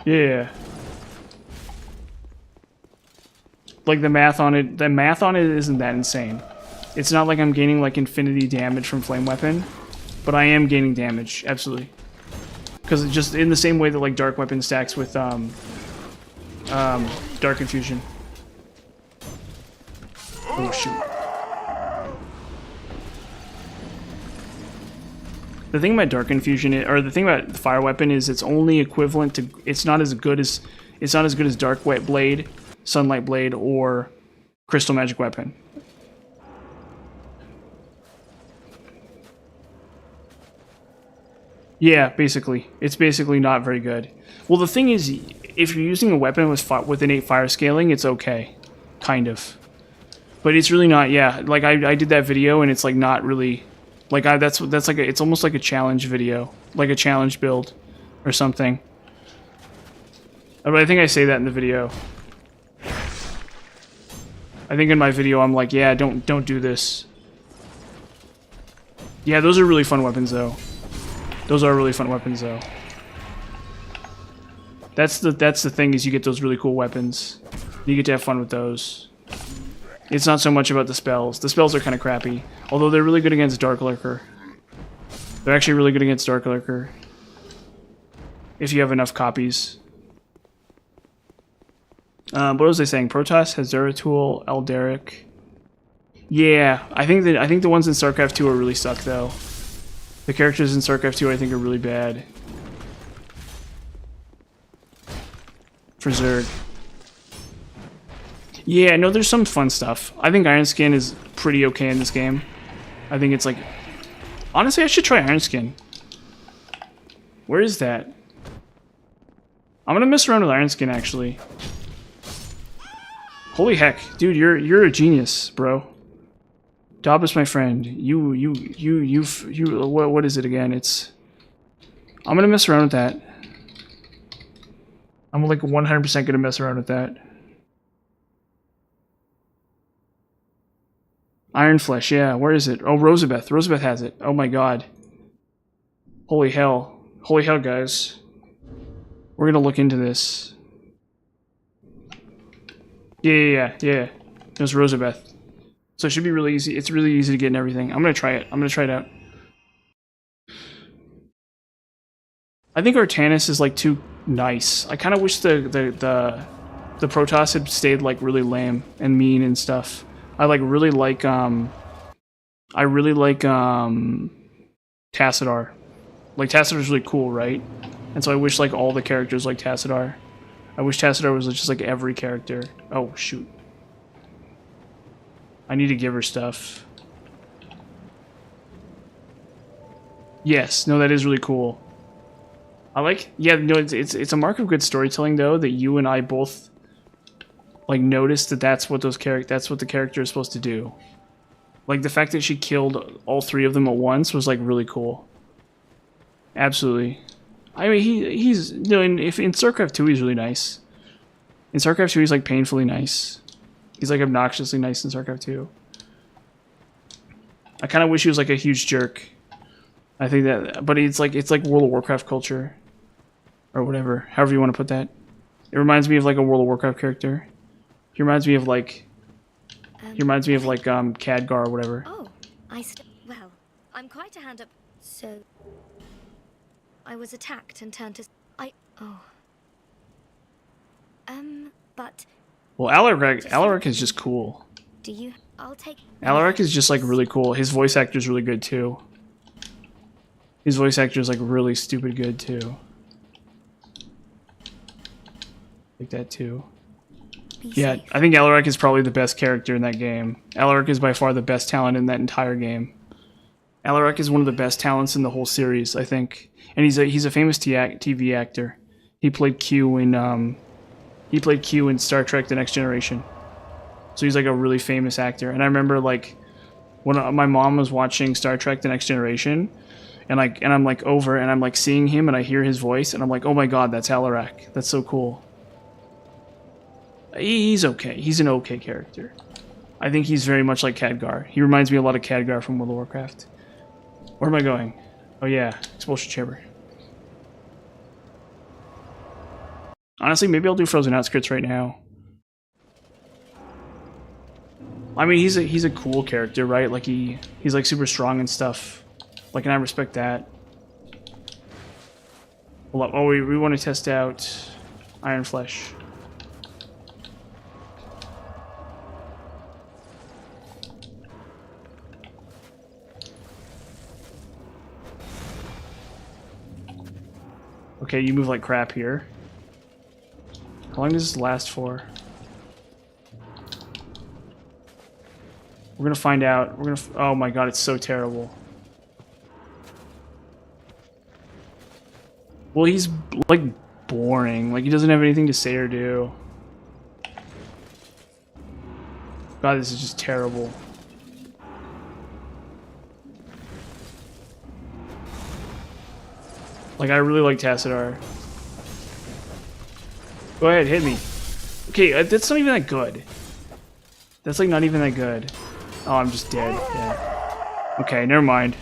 Yeah. Like the math on it isn't that insane. It's not like I'm gaining like infinity damage from Flame Weapon, but I am gaining damage, absolutely. Because it's just in the same way that like Dark Weapon stacks with Dark Infusion. Oh shoot. The thing about Dark Infusion, or the thing about the Fire Weapon is it's only equivalent to, it's not as good as Dark Blade, Sunlight Blade, or Crystal Magic Weapon. Yeah, basically. It's basically not very good. Well, the thing is, if you're using a weapon with innate fire scaling, it's okay. Kind of. But it's really not, yeah. Like, I did that video, and it's, like, not really... Like, that's like it's almost like a challenge video. Like a challenge build. Or something. But I think I say that in the video. I think in my video, I'm like, yeah, don't do this. Yeah, those are really fun weapons, though. Those are really fun weapons, though. That's the thing, is you get those really cool weapons. You get to have fun with those. It's not so much about the spells. The spells are kind of crappy. Although they're really good against Dark Lurker. They're actually really good against Dark Lurker. If you have enough copies. What was I saying? Protoss, Hazuratul, Eldaric. Yeah, I think the ones in StarCraft 2 are really suck, though. The characters in StarCraft 2 I think are really bad. For Zerg. Yeah, no, there's some fun stuff. I think Iron Skin is pretty okay in this game. I think it's like... Honestly, I should try Iron Skin. Where is that? I'm gonna mess around with Iron Skin, actually. Holy heck. Dude, you're a genius, bro. Dobus, my friend. What is it again? I'm gonna mess around with that. I'm like 100% gonna mess around with that. Iron Flesh, yeah. Where is it? Oh, Rosabeth. Rosabeth has it. Oh my god. Holy hell. Holy hell, guys. We're gonna look into this. Yeah. There's Rosabeth. So it should be really easy. It's really easy to get in everything. I'm gonna try it. I'm gonna try it out. I think Artanis is like too nice. I kind of wish the Protoss had stayed like really lame and mean and stuff. I really like Tassadar. Like Tassadar's really cool, right? And so I wish like all the characters like Tassadar. I wish Tassadar was just like every character. Oh shoot. I need to give her stuff. Yes, no, that is really cool. Yeah, no, it's a mark of good storytelling though that you and I both like noticed that's what the character is supposed to do. Like the fact that she killed all three of them at once was like really cool. Absolutely. I mean, he's no, in StarCraft 2 he's really nice. In StarCraft 2 he's like painfully nice. He's like obnoxiously nice in StarCraft 2. I kind of wish he was like a huge jerk. I think that, but it's like World of Warcraft culture, or whatever, however you want to put that. It reminds me of like a World of Warcraft character. He reminds me of like, Khadgar or whatever. Oh, well, I'm quite a hand up. So, I was attacked and turned to. But. Well, Alarak is just cool. Do you? I'll take. Alarak is just like really cool. His voice actor is really good too. His voice actor is like really stupid good too. Like that too. Yeah, I think Alarak is probably the best character in that game. Alarak is by far the best talent in that entire game. Alarak is one of the best talents in the whole series, I think. And he's a famous TV actor. He played Q in Star Trek: The Next Generation. So he's like a really famous actor. And I remember like when my mom was watching Star Trek: The Next Generation, and I'm like over and I'm like seeing him and I hear his voice and I'm like, oh my god, that's Alarak. That's so cool. He's okay. He's an okay character. I think he's very much like Khadgar. He reminds me a lot of Khadgar from World of Warcraft. Where am I going? Oh yeah, Expulsion Chamber. Honestly, maybe I'll do Frozen Outskirts right now. I mean, he's a cool character, right? Like he's like super strong and stuff. Like, and I respect that. Hold up. Oh, we want to test out Iron Flesh. Okay, you move like crap here. How long does this last for? We're gonna find out. Oh my god, it's so terrible. Well, he's like boring. Like he doesn't have anything to say or do. God, this is just terrible. Like, I really like Tassadar. Go ahead, hit me. Okay, that's not even that good. That's like not even that good. Oh, I'm just dead. Yeah. Okay, never mind.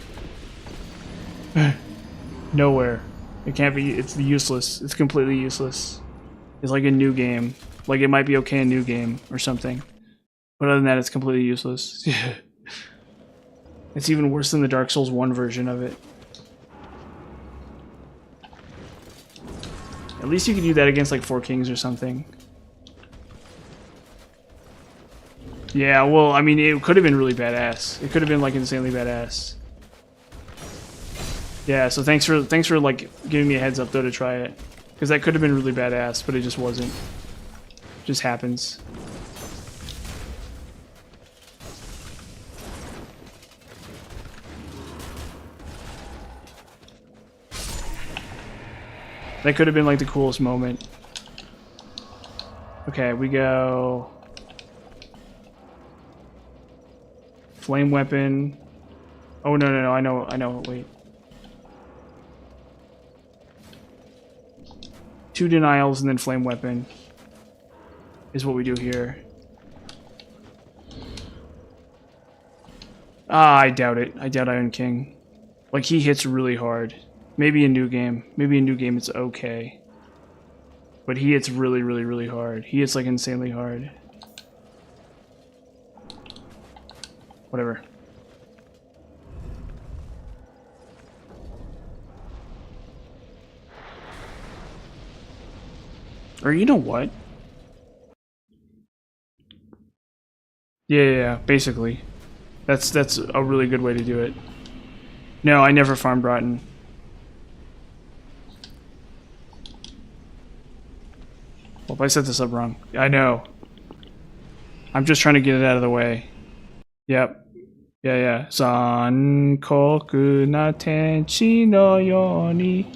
Nowhere. It can't be. It's useless. It's completely useless. It's like a new game. Like, it might be okay in new game or something. But other than that, it's completely useless. It's even worse than the Dark Souls 1 version of it. At least you could do that against like 4 Kings or something. Yeah, well, I mean, it could have been really badass. It could have been like insanely badass. Yeah, so thanks for like giving me a heads up though to try it, because that could have been really badass, but it just wasn't. It just happens. That could have been like the coolest moment. Okay, we go flame weapon. Oh, no, no, no, I know, wait. 2 denials and then flame weapon is what we do here. Ah, I doubt it. I doubt Iron King. Like, he hits really hard. Maybe in New Game. Maybe in New Game it's okay. But he hits really, really, really hard. He hits, like, insanely hard. Whatever. Or you know what? Yeah, basically. That's a really good way to do it. No, I never farmed rotten. Well, if I set this up wrong. I know. I'm just trying to get it out of the way. Yep. Yeah. Sankoku na tenchi no yoni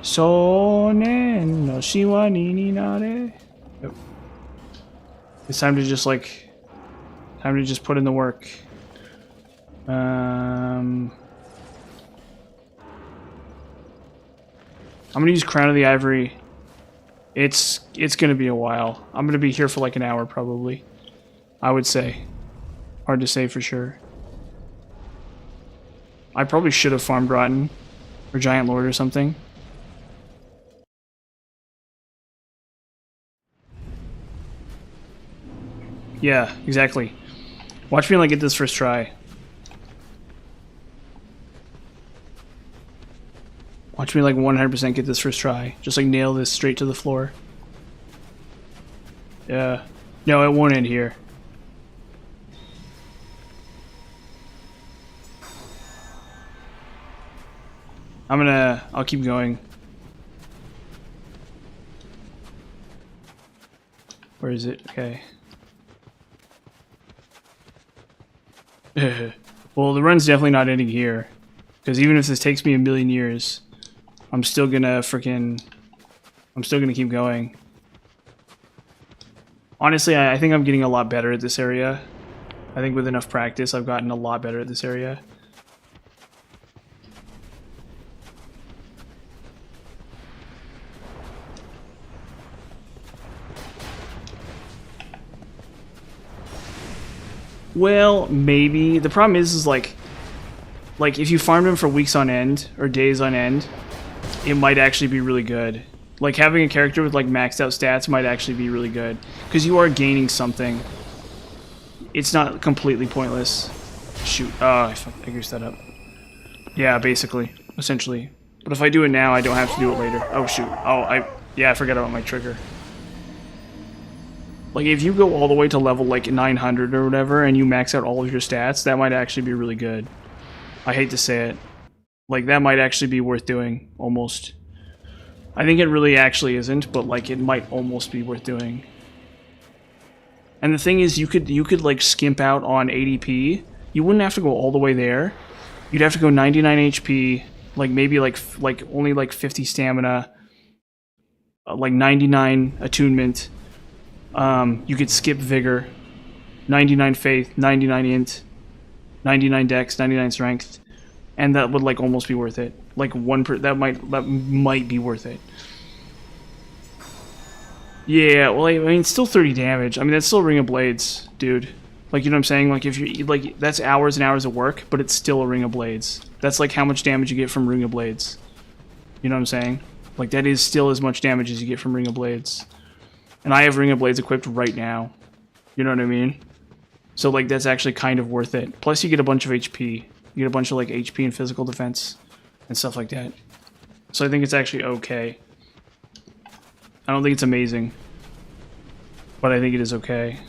sonen no shiwa ni nare. Yep. It's time to just put in the work. I'm gonna use Crown of the Ivory. It's gonna be a while. I'm gonna be here for like an hour probably. I would say. Hard to say for sure. I probably should have farmed Rotten or Giant Lord or something. Yeah, exactly. Watch me like get this first try. Watch me like 100% get this first try. Just like nail this straight to the floor. Yeah. No, it won't end here. I'll keep going. Where is it? Okay. Well, the run's definitely not ending here. Because even if this takes me a million years, I'm still gonna keep going. Honestly, I think I'm getting a lot better at this area. I think with enough practice, I've gotten a lot better at this area. Well, maybe. The problem is like if you farmed him for weeks on end or days on end, it might actually be really good. Like having a character with like maxed out stats might actually be really good because you are gaining something. It's not completely pointless. Shoot. Oh, I goosed that up. Yeah, basically, essentially. But if I do it now, I don't have to do it later. Oh shoot. Oh, yeah, I forgot about my trigger. Like, if you go all the way to level, like, 900 or whatever, and you max out all of your stats, that might actually be really good. I hate to say it. Like, that might actually be worth doing, almost. I think it really actually isn't, but, like, it might almost be worth doing. And the thing is, you could like, skimp out on ADP. You wouldn't have to go all the way there. You'd have to go 99 HP, like, maybe, like only, like, 50 stamina, like, 99 attunement. You could skip Vigor, 99 Faith, 99 Int, 99 Dex, 99 Strength, and that would like almost be worth it. Like that might be worth it. Yeah, well, I mean, it's still 30 damage. I mean, that's still Ring of Blades, dude. Like, you know what I'm saying? Like, if you like, that's hours and hours of work, but it's still a Ring of Blades. That's like how much damage you get from Ring of Blades. You know what I'm saying? Like, that is still as much damage as you get from Ring of Blades. And I have Ring of Blades equipped right now. You know what I mean? So, like, that's actually kind of worth it. Plus, you get a bunch of HP. You get a bunch of, like, HP and physical defense and stuff like that. So I think it's actually okay. I don't think it's amazing. But I think it is okay.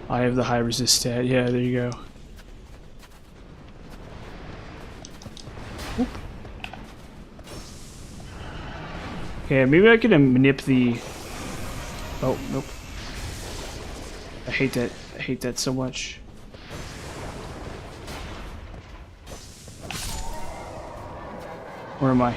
I have the high resist stat. Yeah, there you go. Whoop. Okay, maybe I could manip the... Oh, nope. I hate that. I hate that so much. Where am I?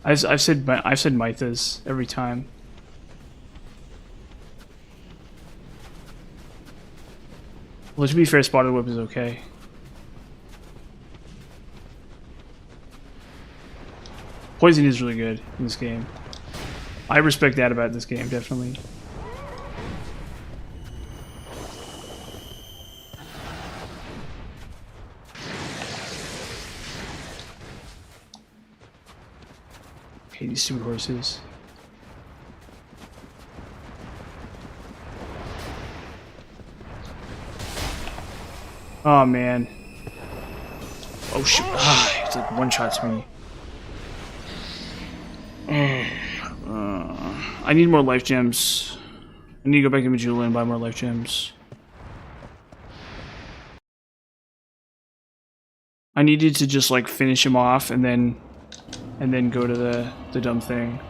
I've said Mythas every time. Well, to be fair, Spotted Whip is okay. Poison is really good in this game. I respect that about this game, definitely. Okay, these stupid horses. Oh man. Oh shoot. Ah, it's like one-shots me. I need more life gems. I need to go back to Majula and buy more life gems. I needed to just like finish him off and then go to the dumb thing.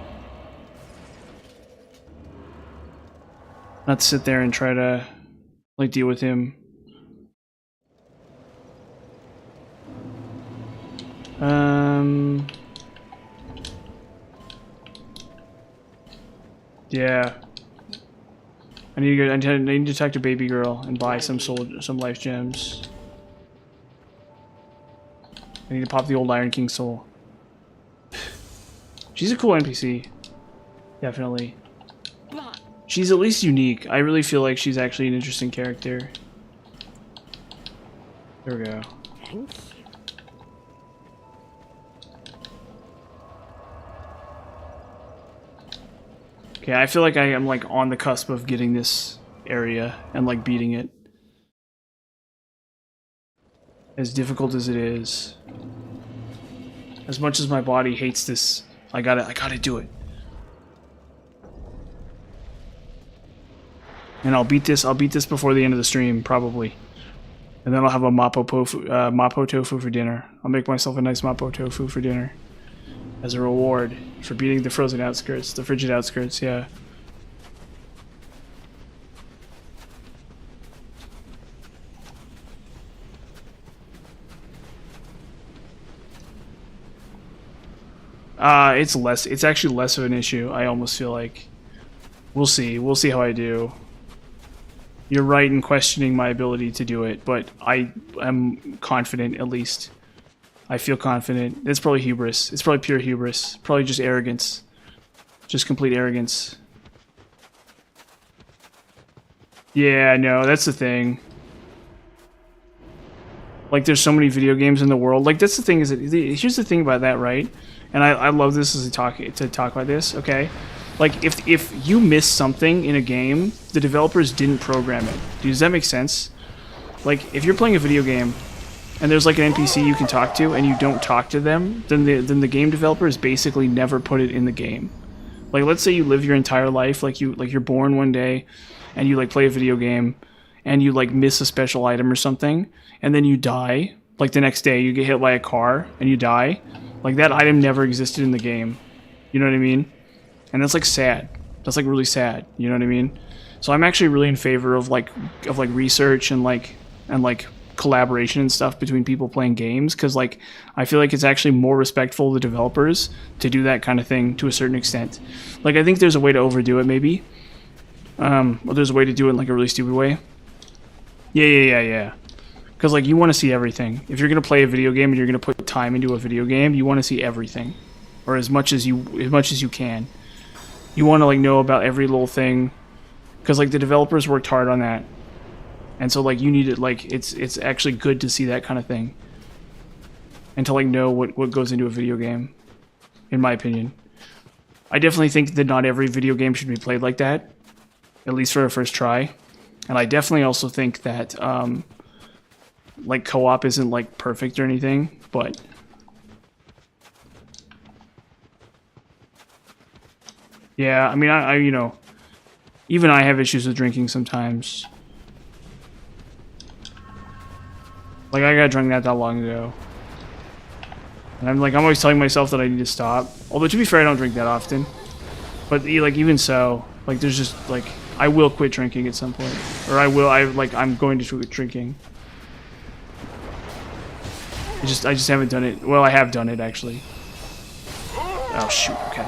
Not sit there and try to like deal with him. Yeah. I need to go. I need to talk to Baby Girl and buy some life gems. I need to pop the old Iron King soul. She's a cool NPC. Definitely. She's at least unique. I really feel like she's actually an interesting character. There we go. Okay, I feel like I am like on the cusp of getting this area and like beating it. As difficult as it is. As much as my body hates this, I gotta do it. And I'll beat this before the end of the stream, probably. And then I'll have a Mapo tofu for dinner. I'll make myself a nice Mapo tofu for dinner. As a reward for beating the frozen outskirts, the frigid outskirts, yeah. It's actually less of an issue, I almost feel like. We'll see how I do. You're right in questioning my ability to do it, but I am confident at least. I feel confident. It's probably hubris. It's probably pure hubris. Probably just arrogance. Just complete arrogance. Yeah, no, that's the thing. Like, there's so many video games in the world. Like, that's the thing, is that here's the thing about that, right? And I love this as to talk about this, okay? Like, if you miss something in a game, the developers didn't program it. Does that make sense? Like, if you're playing a video game, and there's like an NPC you can talk to, and you don't talk to them, then the game developers basically never put it in the game. Like, let's say you live your entire life, like you're born one day, and you like play a video game, and you like miss a special item or something, and then you die. Like the next day, you get hit by a car and you die. Like, that item never existed in the game. You know what I mean? And that's like sad. That's like really sad. You know what I mean? So I'm actually really in favor of like research and like collaboration and stuff between people playing games, because like I feel like it's actually more respectful of the developers to do that kind of thing to a certain extent. Like, I think there's a way to overdo it maybe, or there's a way to do it in like a really stupid way. Yeah. Because like, you want to see everything. If you're gonna play a video game and you're gonna put time into a video game, you want to see everything, or as much as you can. You want to like know about every little thing, because like the developers worked hard on that. And so like, you need it, like it's actually good to see that kind of thing, and to like know what goes into a video game, in my opinion. I definitely think that not every video game should be played like that, at least for a first try. And I definitely also think that like co-op isn't like perfect or anything, but yeah, I mean, I you know, even I have issues with drinking sometimes. Like, I got drunk that long ago. And I'm always telling myself that I need to stop. Although, to be fair, I don't drink that often. But, like, even so, like, there's just, like, I will quit drinking at some point. Or I'm going to quit drinking. I just haven't done it. Well, I have done it, actually. Oh shoot, okay.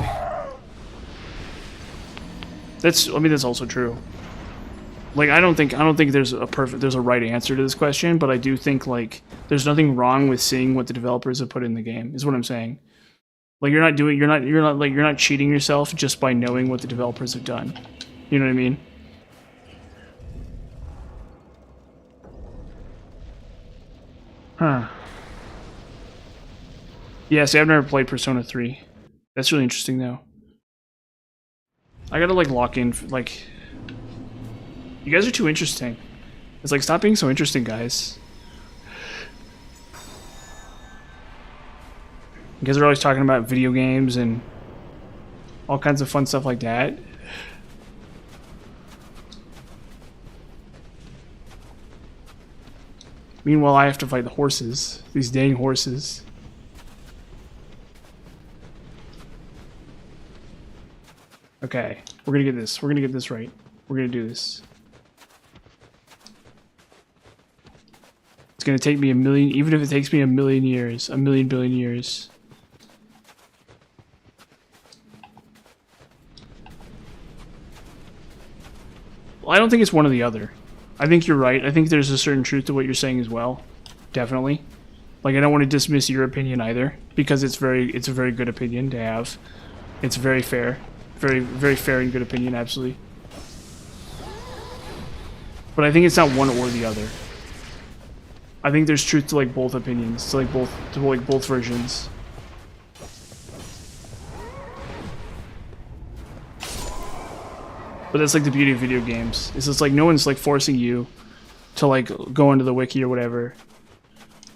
That's, I mean, that's also true. Like, I don't think there's a right answer to this question, but I do think, like, there's nothing wrong with seeing what the developers have put in the game, is what I'm saying. Like, you're not cheating yourself just by knowing what the developers have done. You know what I mean? Huh. Yeah, see, I've never played Persona 3. That's really interesting, though. I gotta, like, lock in, like... You guys are too interesting. It's like, stop being so interesting, guys. You guys are always talking about video games and all kinds of fun stuff like that. Meanwhile, I have to fight the horses. These dang horses. Okay, we're gonna get this. We're gonna get this right. We're gonna do this. It's gonna take me a million, even if it takes me a million years, a million billion years. Well, I don't think it's one or the other. I think you're right. I think there's a certain truth to what you're saying as well. Definitely. Like, I don't want to dismiss your opinion either, because it's a very good opinion to have. It's very fair. Very, very fair and good opinion, absolutely. But I think it's not one or the other. I think there's truth to, like, both opinions, to both versions. But that's like the beauty of video games. It's just like no one's like forcing you to like go into the wiki or whatever.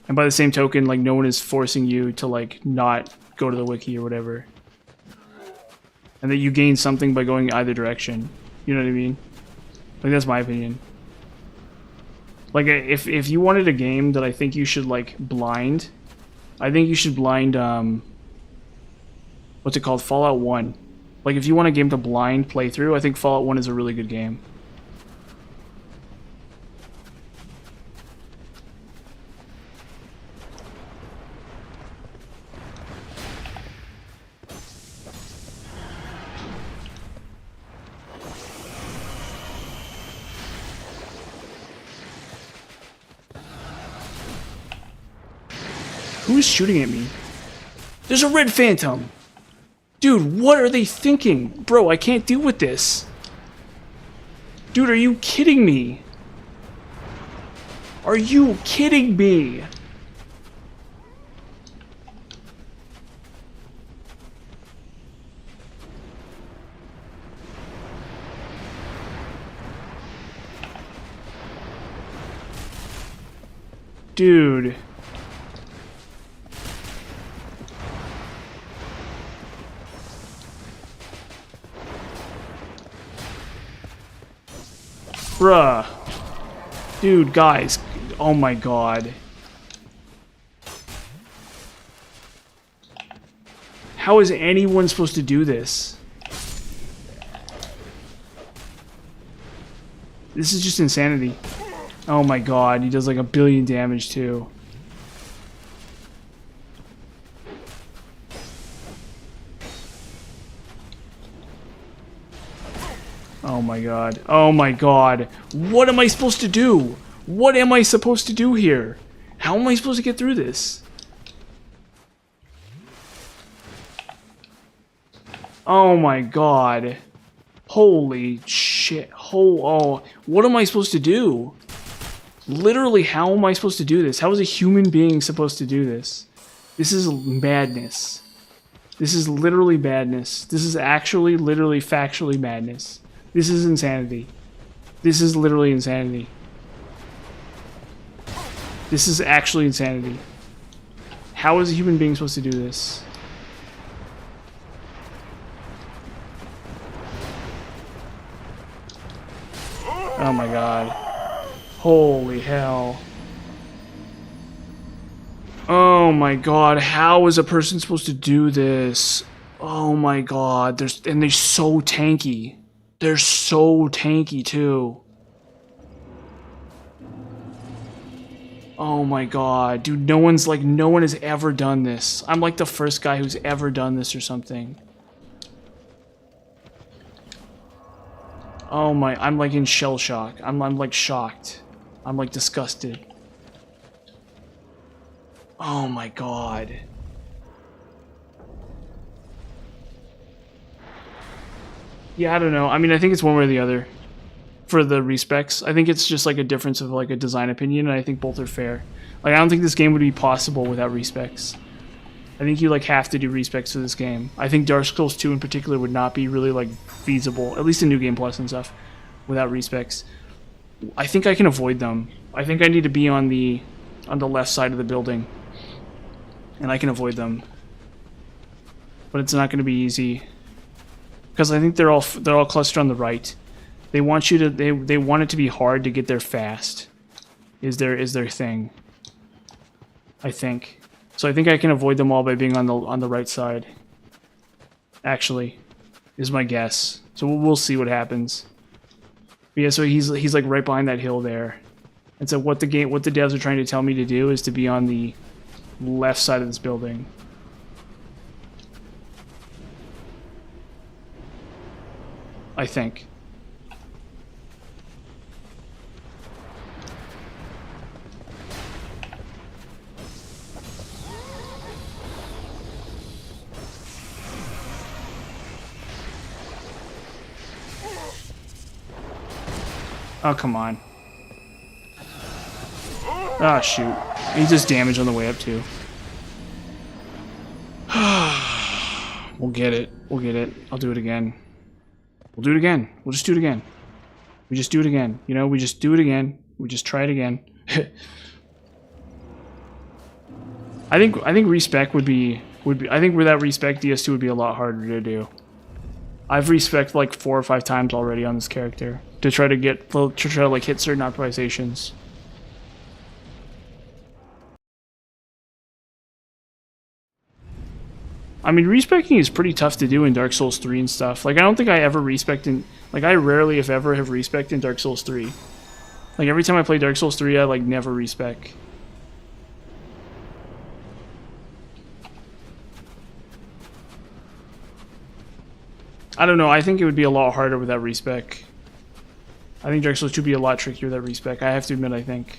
And by the same token, like no one is forcing you to like not go to the wiki or whatever. And that you gain something by going either direction. You know what I mean? Like that's my opinion. Like if you wanted a game that I think you should like blind, I think you should blind what's it called? Fallout 1. Like, if you want a game to blind play through, I think Fallout 1 is a really good game. Who's shooting at me? There's a red phantom! Dude, what are they thinking? Bro, I can't deal with this. Dude, are you kidding me? Are you kidding me? Dude. Bruh. Dude, guys. Oh my god. How is anyone supposed to do this? This is just insanity. Oh my god, he does like 1 billion damage too. Oh my god. Oh my god. What am I supposed to do? What am I supposed to do here? How am I supposed to get through this? Oh my god. Holy shit. Oh, what am I supposed to do? Literally, how am I supposed to do this? How is a human being supposed to do this? This is madness. This is literally madness. This is actually, literally, factually madness. This is insanity. This is literally insanity. This is actually insanity. How is a human being supposed to do this? Oh my god. Holy hell. Oh my god, how is a person supposed to do this? Oh my god, they're so tanky. They're so tanky too. Oh my god, dude, no one has ever done this. I'm like the first guy who's ever done this or something. Oh my, I'm like in shell shock. I'm like shocked. I'm like disgusted. Oh my god. Yeah, I don't know. I mean, I think it's one way or the other for the respecs. I think it's just like a difference of like a design opinion, and I think both are fair. Like, I don't think this game would be possible without respecs. I think you like have to do respecs for this game. I think Dark Souls 2 in particular would not be really like feasible, at least in New Game Plus and stuff, without respecs. I think I can avoid them. I think I need to be on the left side of the building, and I can avoid them. But it's not going to be easy because I think they're all clustered on the right. They want you to they want it to be hard to get there fast. Is their thing. I think. So I think I can avoid them all by being on the right side. Actually, is my guess. So we'll see what happens. But yeah, so he's like right behind that hill there. And so what the devs are trying to tell me to do is to be on the left side of this building. I think. Oh, come on. Ah, shoot. He just damaged on the way up, too. We'll get it. We'll get it. I'll do it again. We'll do it again. We'll just do it again. We just do it again. You know, we just do it again. We just try it again. I think respec would be I think without respec DS2 would be a lot harder to do. I've respec like 4 or 5 times already on this character to try to like hit certain optimizations. I mean, respecing is pretty tough to do in Dark Souls 3 and stuff. Like, I don't think I ever respect in... Like, I rarely, if ever, have respec in Dark Souls 3. Like, every time I play Dark Souls 3, I, like, never respec. I don't know, I think it would be a lot harder without respec. I think Dark Souls 2 would be a lot trickier without respec. I have to admit, I think.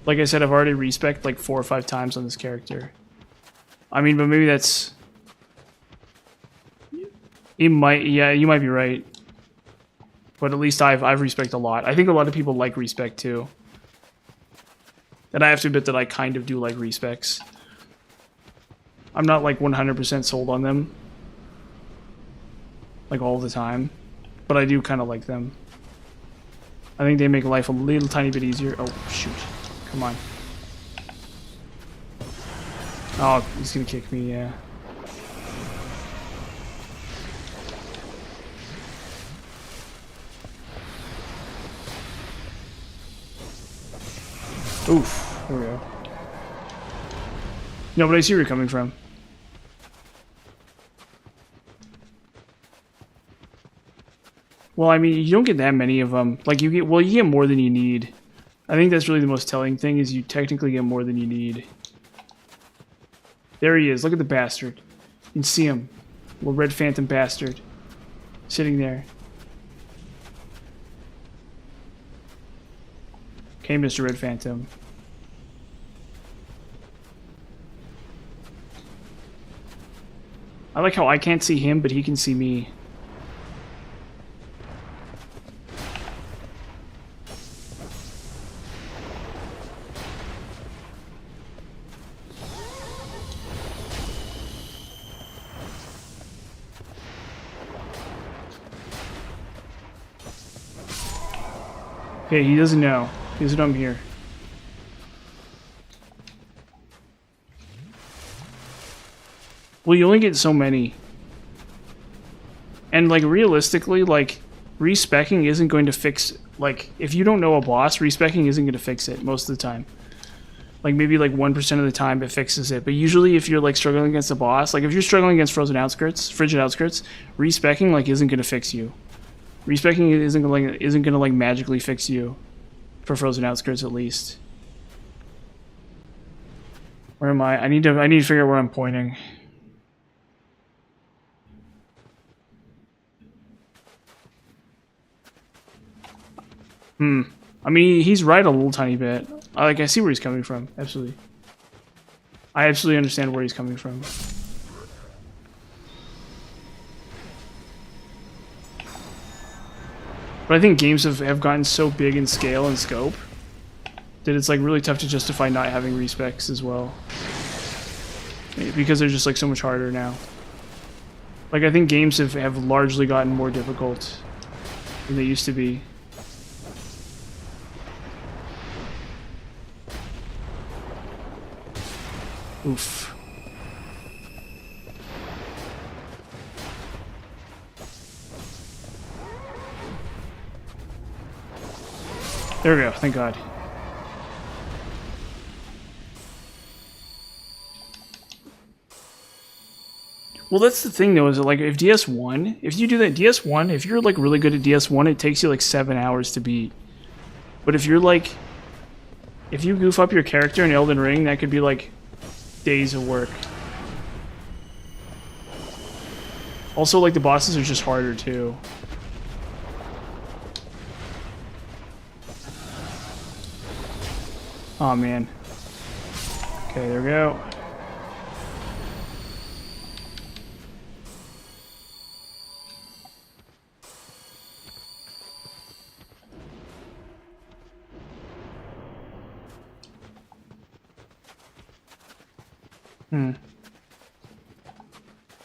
Like I said, I've already respec'd like 4 or 5 times on this character. I mean, but maybe that's... It might... Yeah, you might be right. But at least I've respec'd a lot. I think a lot of people like respec too. And I have to admit that I kind of do like respecs. I'm not like 100% sold on them. Like all the time. But I do kind of like them. I think they make life a little tiny bit easier. Oh, shoot. Come on. Oh, he's gonna kick me, yeah. Oof. There we go. No, but I see where you're coming from. Well, I mean, you don't get that many of them. Like, you get more than you need. I think that's really the most telling thing, is you technically get more than you need. There he is. Look at the bastard. You can see him. Little red phantom bastard. Sitting there. Okay, Mr. Red Phantom. I like how I can't see him, but he can see me. Okay, he doesn't know. He doesn't know I'm here. Well, you only get so many. And, like, realistically, like, respecking isn't going to fix... Like, if you don't know a boss, respecking isn't going to fix it most of the time. Like, maybe, like, 1% of the time it fixes it. But usually if you're, like, struggling against a boss... Like, if you're struggling against Frigid Outskirts, respecking, like, isn't going to fix you. Respecking isn't gonna like magically fix you. For Frozen Outskirts, at least. Where am I? I need to figure out where I'm pointing. I mean, he's right a little tiny bit. I see where he's coming from. Absolutely. I absolutely understand where he's coming from. But I think games have gotten so big in scale and scope that it's like really tough to justify not having respecs as well. Because they're just like so much harder now. Like I think games have largely gotten more difficult than they used to be. Oof. There we go, thank God. Well, that's the thing though, is that like if DS1, if you do that DS1, if you're like really good at DS1, it takes you like 7 hours to beat. But if you're like, if you goof up your character in Elden Ring, that could be like days of work. Also, like the bosses are just harder too. Oh man. Okay, there we go.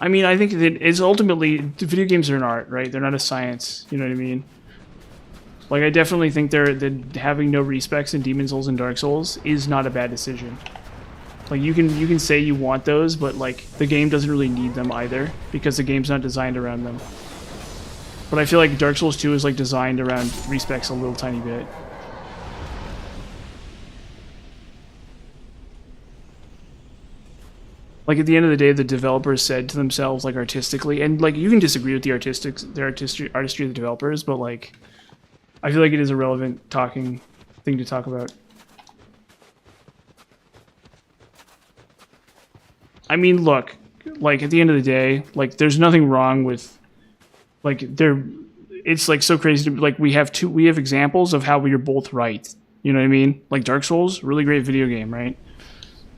I mean, I think that it's ultimately, video games are an art, right? They're not a science, you know what I mean? Like, I definitely think that having no respecs in Demon's Souls and Dark Souls is not a bad decision. Like, you can say you want those, but, like, the game doesn't really need them either, because the game's not designed around them. But I feel like Dark Souls 2 is, like, designed around respecs a little tiny bit. Like, at the end of the day, the developers said to themselves, like, artistically, and, like, you can disagree with the artistry of the developers, but, like, I feel like it is a relevant thing to talk about. I mean, look, like, at the end of the day, like, there's nothing wrong with, like, it's, like, so crazy to, like, we have examples of how we are both right. You know what I mean? Like, Dark Souls, really great video game, right?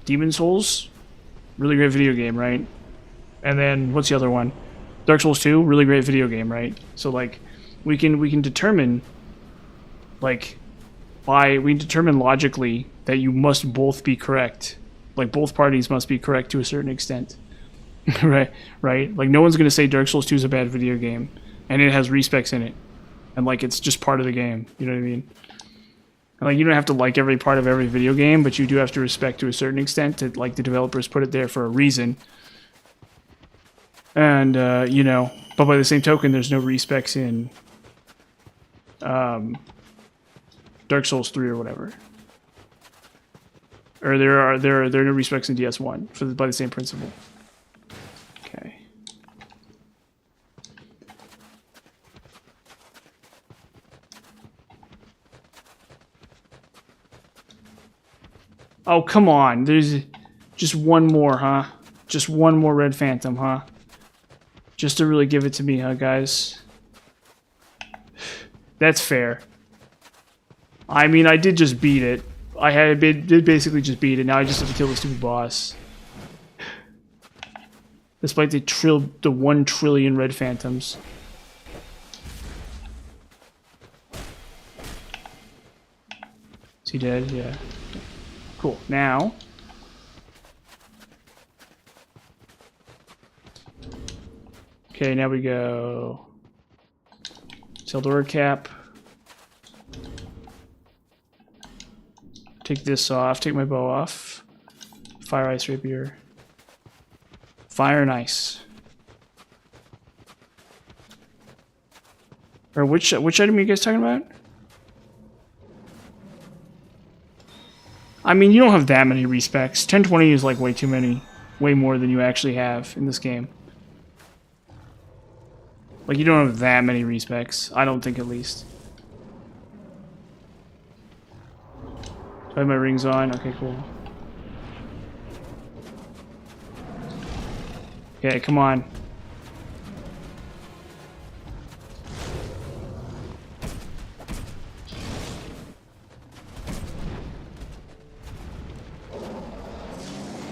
Demon's Souls, really great video game, right? And then, what's the other one? Dark Souls 2, really great video game, right? So, like, we can determine, like, we determine logically that you must both be correct. Like, both parties must be correct to a certain extent. Right? Like, no one's going to say Dark Souls 2 is a bad video game, and it has respecs in it. And, like, it's just part of the game. You know what I mean? And, like, you don't have to like every part of every video game, but you do have to respect to a certain extent that, like, the developers put it there for a reason. And, you know, but by the same token, there's no respecs in Dark Souls 3 or whatever. Or there are no respecs in DS1 by the same principle. Okay. Oh, come on. There's just one more, huh? Just one more Red Phantom, huh? Just to really give it to me, huh, guys? That's fair. I mean, I did just beat it. Did basically just beat it. Now I just have to kill the stupid boss. Despite the 1 trillion Red Phantoms. Is he dead? Yeah. Cool. Now. Okay, now we go. Seldora cap. Take this off. Take my bow off. Fire ice rapier. Fire and ice. Or which item are you guys talking about? I mean, you don't have that many respecs. 1020 is like way too many. Way more than you actually have in this game. Like, you don't have that many respecs. I don't think, at least. I have my rings on. Okay, cool. Okay, come on.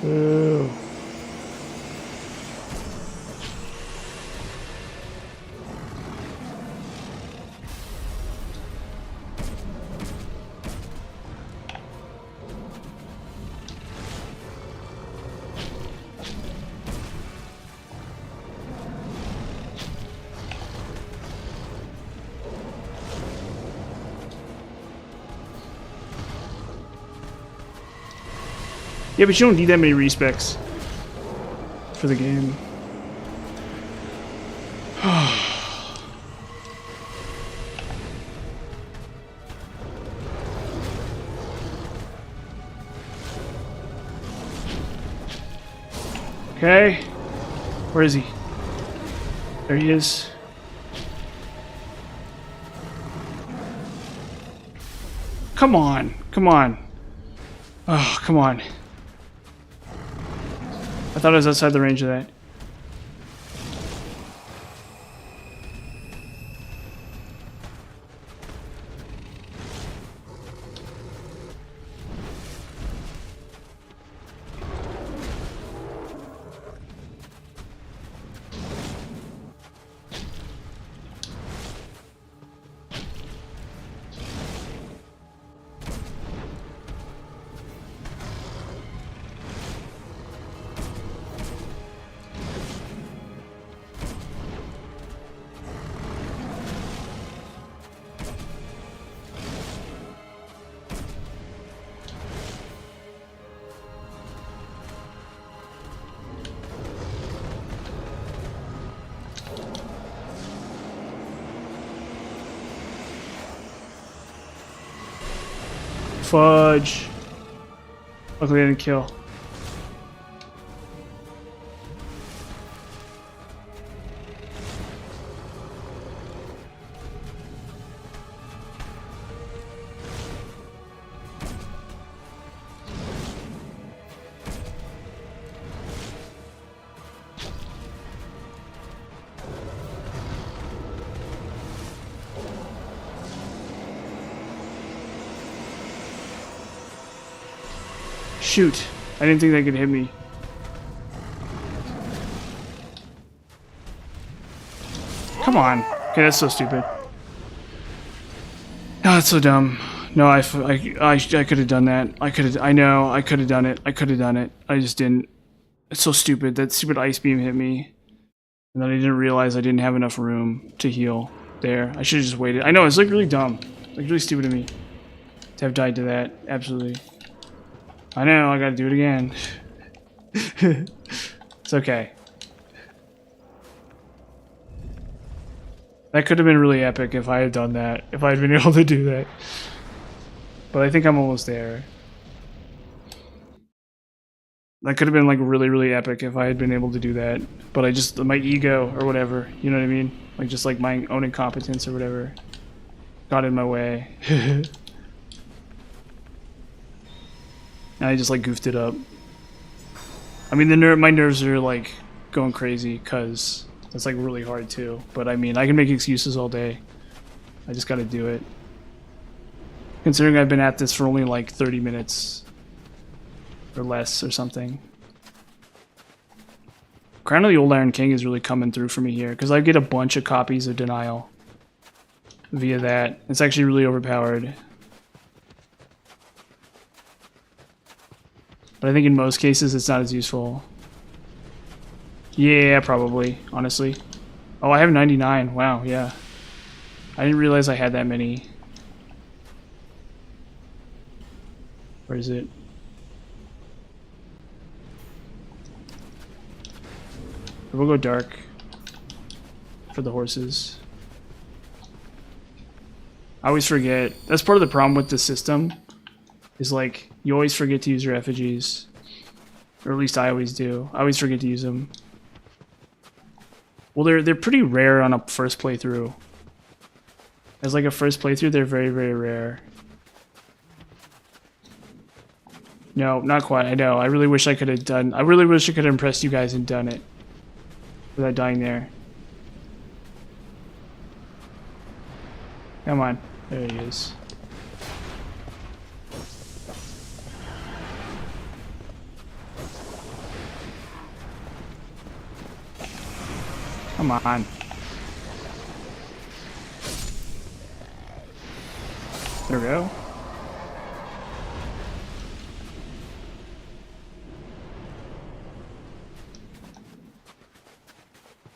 Ooh. Yeah, but you don't need that many respecs for the game. Okay. Where is he? There he is. Come on. Come on. Oh, come on. I thought I was outside the range of that. Fudge. Luckily I didn't kill. Shoot. I didn't think that could hit me. Come on. Okay, that's so stupid. Oh, that's so dumb. No, I could have done that. I know, I could have done it. I could have done it. I just didn't. It's so stupid. That stupid ice beam hit me. And then I didn't realize I didn't have enough room to heal there. I should have just waited. I know, it's like really dumb. Like really stupid of me to have died to that. Absolutely. I know, I gotta do it again. It's okay. That could have been really epic if I had done that. If I had been able to do that. But I think I'm almost there. That could have been like really, really epic if I had been able to do that. But I just, my ego or whatever, you know what I mean? Like just like my own incompetence or whatever got in my way. And I just like goofed it up. I mean, my nerves are like going crazy because it's like really hard too. But I mean, I can make excuses all day. I just gotta do it. Considering I've been at this for only like 30 minutes or less or something. Crown of the Old Iron King is really coming through for me here because I get a bunch of copies of Denial via that. It's actually really overpowered. But I think in most cases it's not as useful. Yeah, probably, honestly. Oh, I have 99. Wow, yeah. I didn't realize I had that many. Where is it? We'll go dark for the horses. I always forget. That's part of the problem with the system. Is like, you always forget to use your effigies. Or at least I always do. I always forget to use them. Well, they're pretty rare on a first playthrough. As like a first playthrough, they're very, very rare. No, not quite. I know. I really wish I could have done... I really wish I could have impressed you guys and done it. Without dying there. Come on. There he is. Come on. There we go.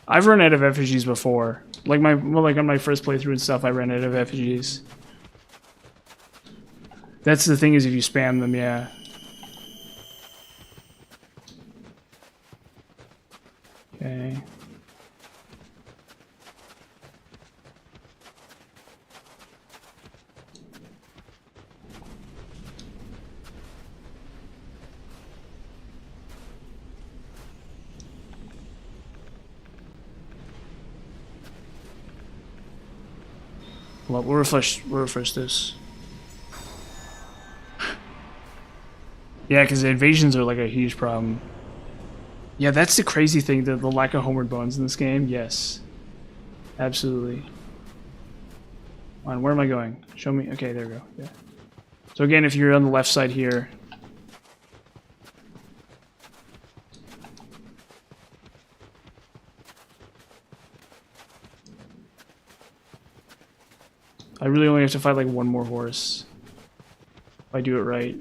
I've run out of effigies before. Like on my first playthrough and stuff, I ran out of effigies. That's the thing, is if you spam them, yeah. Okay. Well, we'll refresh this. Yeah, because the invasions are like a huge problem. Yeah, that's the crazy thing, the lack of homeward bones in this game. Yes. Absolutely. Come on, where am I going? Show me. Okay, there we go. Yeah. So again, if you're on the left side here... I really only have to fight like one more horse. If I do it right.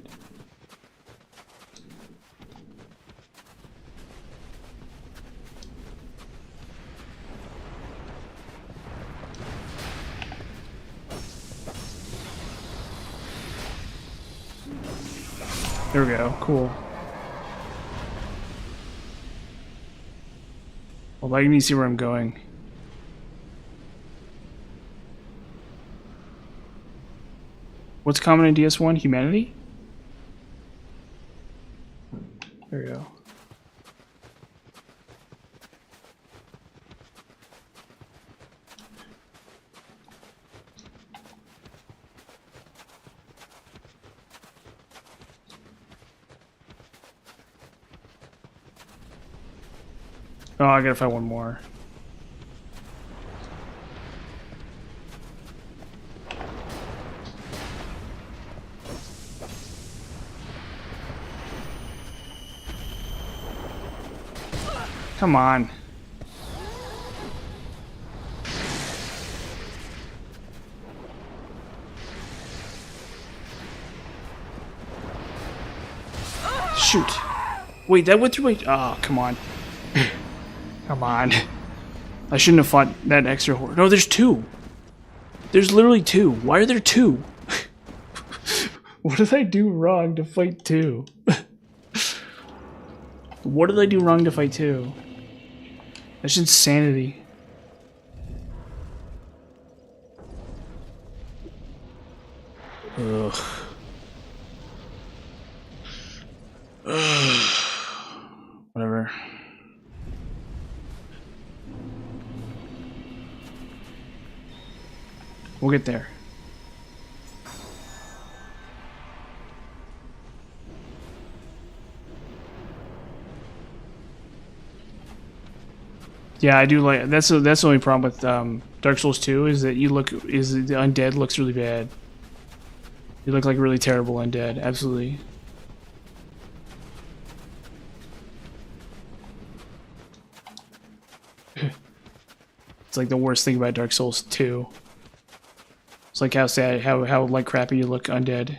There we go. Cool. Well, I need to see where I'm going. What's common in DS1? Humanity? There we go. Oh, I gotta find one more. Come on. Shoot. Wait, that went through my... Oh, come on. Come on. I shouldn't have fought that extra horse. No, there's two. There's literally two. Why are there two? What did I do wrong to fight two? What did I do wrong to fight two? That's insanity. Ugh. Whatever. We'll get there. Yeah, I do like that's the only problem with Dark Souls 2 is that the undead looks really bad. You look like a really terrible undead, absolutely. It's like the worst thing about Dark Souls 2. It's like how sad, how like crappy you look undead.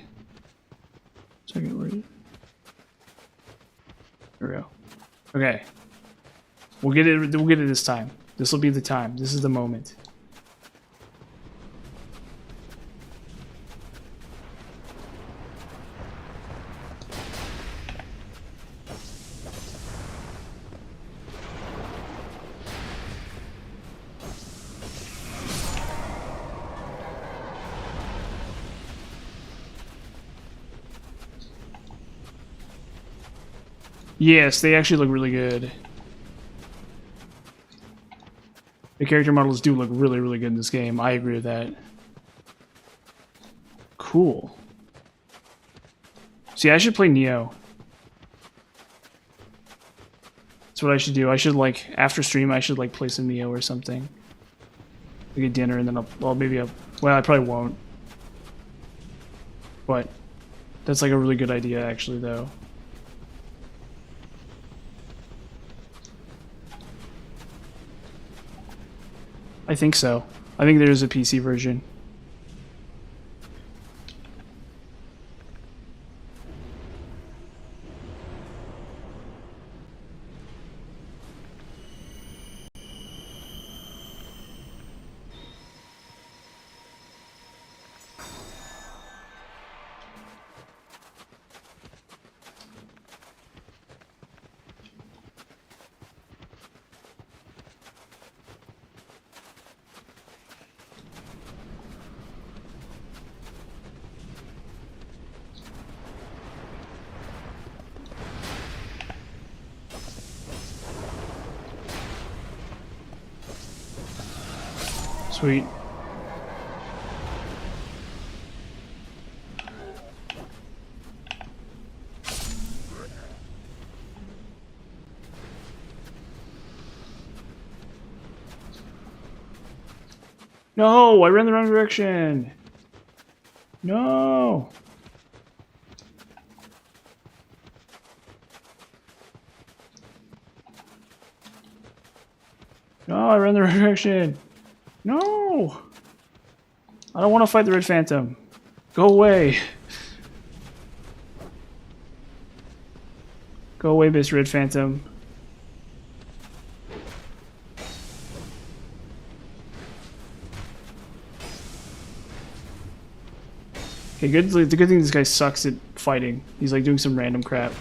Second word. There we go. Okay. We'll get it this time. This will be the time. This is the moment. Yes, they actually look really good. The character models do look really, really good in this game. I agree with that. Cool. See, I should play Neo. That's what I should do. I should, like, after stream, I should, like, play some Neo or something. Like a dinner, and then well, maybe well, I probably won't. But that's, like, a really good idea, actually, though. I think so. I think there is a PC version. Sweet. No, I ran the wrong direction. No. No, I ran the wrong direction. No. I don't want to fight the Red Phantom. Go away. Go away, Miss Red Phantom. Okay, good. The good thing this guy sucks at fighting. He's like doing some random crap.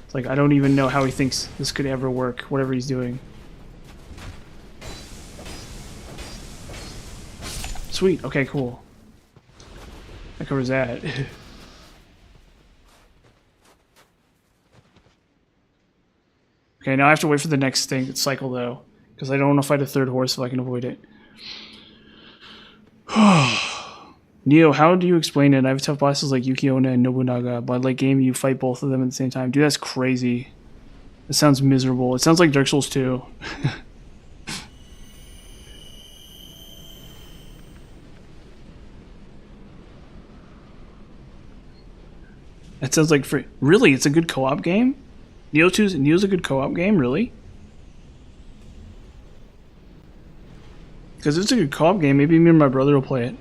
It's like I don't even know how he thinks this could ever work. Whatever he's doing. Sweet. Okay, cool. That covers that. Okay, now I have to wait for the next thing cycle though, because I don't want to fight a third horse if I can avoid it. Neo, how do you explain it? I have tough bosses like Yuki Onna and Nobunaga, but late game you fight both of them at the same time. Dude, that's crazy. It sounds miserable. It sounds like Dark Souls 2. That sounds like free. Really? It's a good co-op game? Neo's a good co-op game, really? Because it's a good co-op game, maybe me and my brother will play it.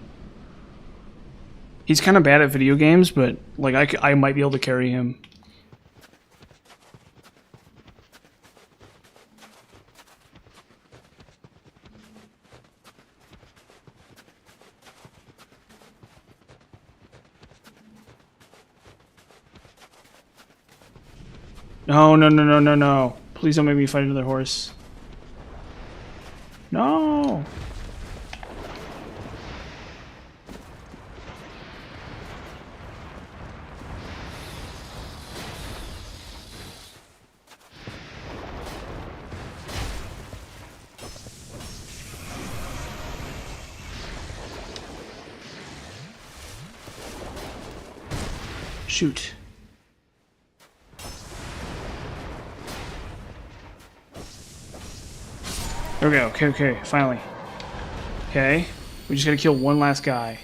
He's kind of bad at video games, but like I might be able to carry him. No, no, no, no, no, no. Please don't make me fight another horse. No! Shoot. There we go. Okay, okay, finally. Okay. We just gotta kill one last guy.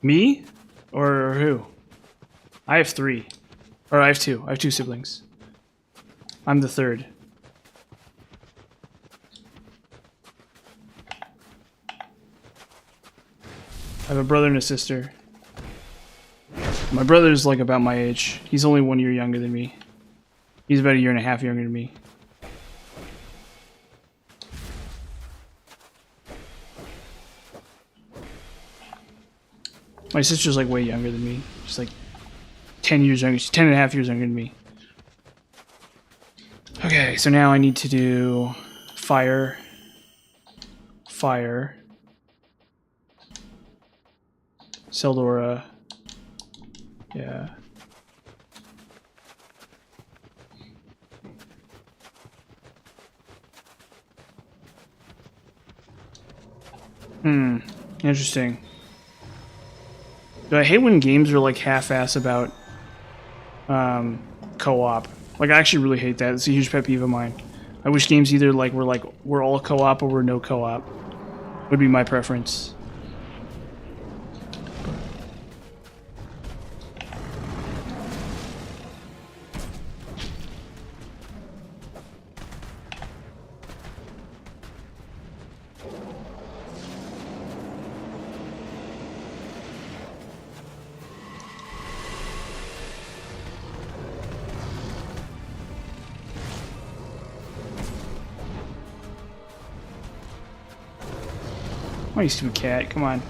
Me? Or who? I have 3. Or I have 2. I have 2 siblings. I'm the 3rd. I have a brother and a sister. My brother's like about my age. He's only 1 year younger than me. He's about 1.5 years younger than me. My sister's like way younger than me. She's like 10 years younger. She's 10.5 years younger than me. Okay, so now I need to do fire. Fire. Seldora. Yeah. Interesting. I hate when games are like half-ass about co-op. Like I actually really hate that. It's a huge pet peeve of mine. I wish games either like we're all co-op or we're no co-op. Would be my preference. Oh, you stupid cat. Come on.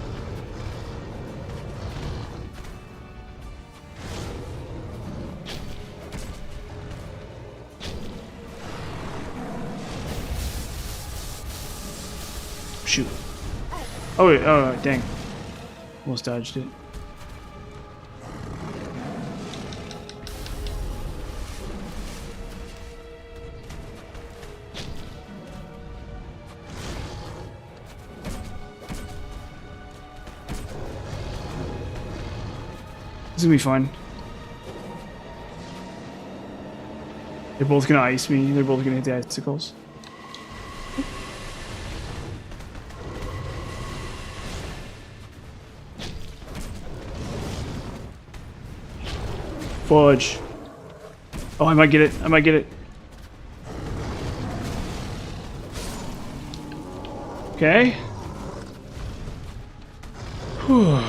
Shoot. Oh, wait, oh, dang. Almost dodged it. This is gonna be fun. They're both gonna ice me. They're both gonna hit the icicles. Fudge. Oh, I might get it. I might get it. Okay. Whew.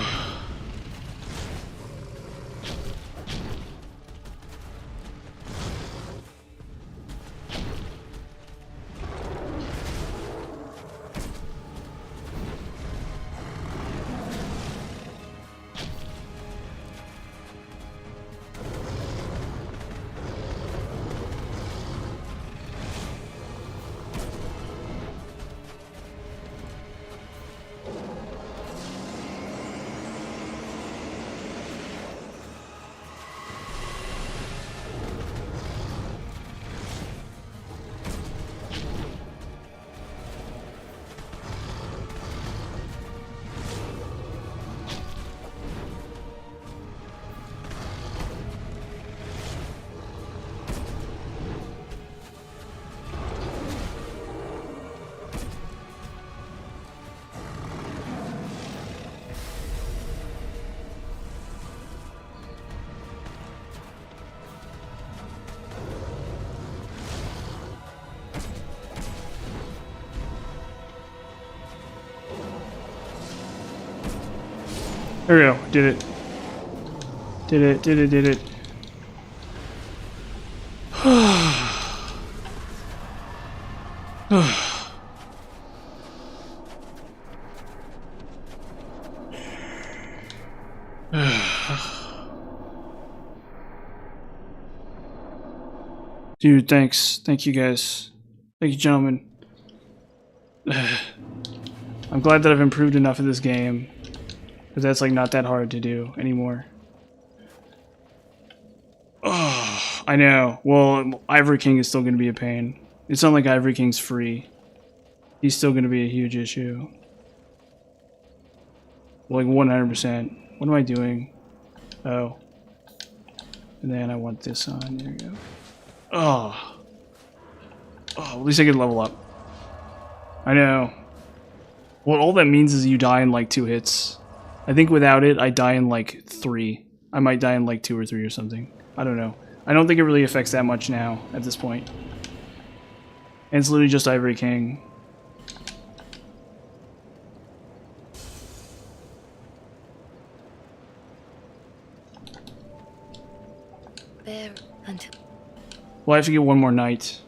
There we go. Did it. Did it, did it, did it. Dude, thanks. Thank you guys. Thank you, gentlemen. I'm glad that I've improved enough in this game. Because that's like not that hard to do anymore. Oh, I know. Well, Ivory King is still going to be a pain. It's not like Ivory King's free. He's still going to be a huge issue. Like 100%. What am I doing? Oh. And then I want this on. There we go. Oh. Oh, at least I can level up. I know. Well, all that means is you die in like 2 hits. I think without it, I die in like 3. I might die in like 2 or 3 or something. I don't know. I don't think it really affects that much now at this point. And it's literally just Ivory King. Bear until. Well, I have to get 1 more night,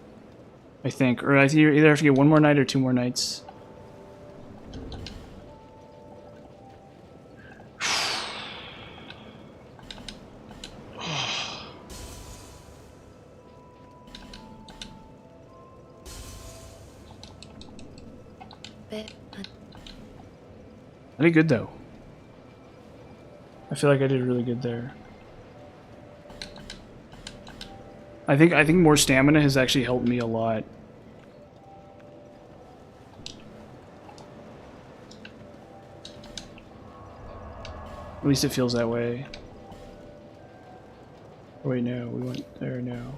I think. Or I either have to get 1 more night or 2 more nights. I did good though. I feel like I did really good there. I think more stamina has actually helped me a lot. At least it feels that way. Oh, wait, no, we went there now.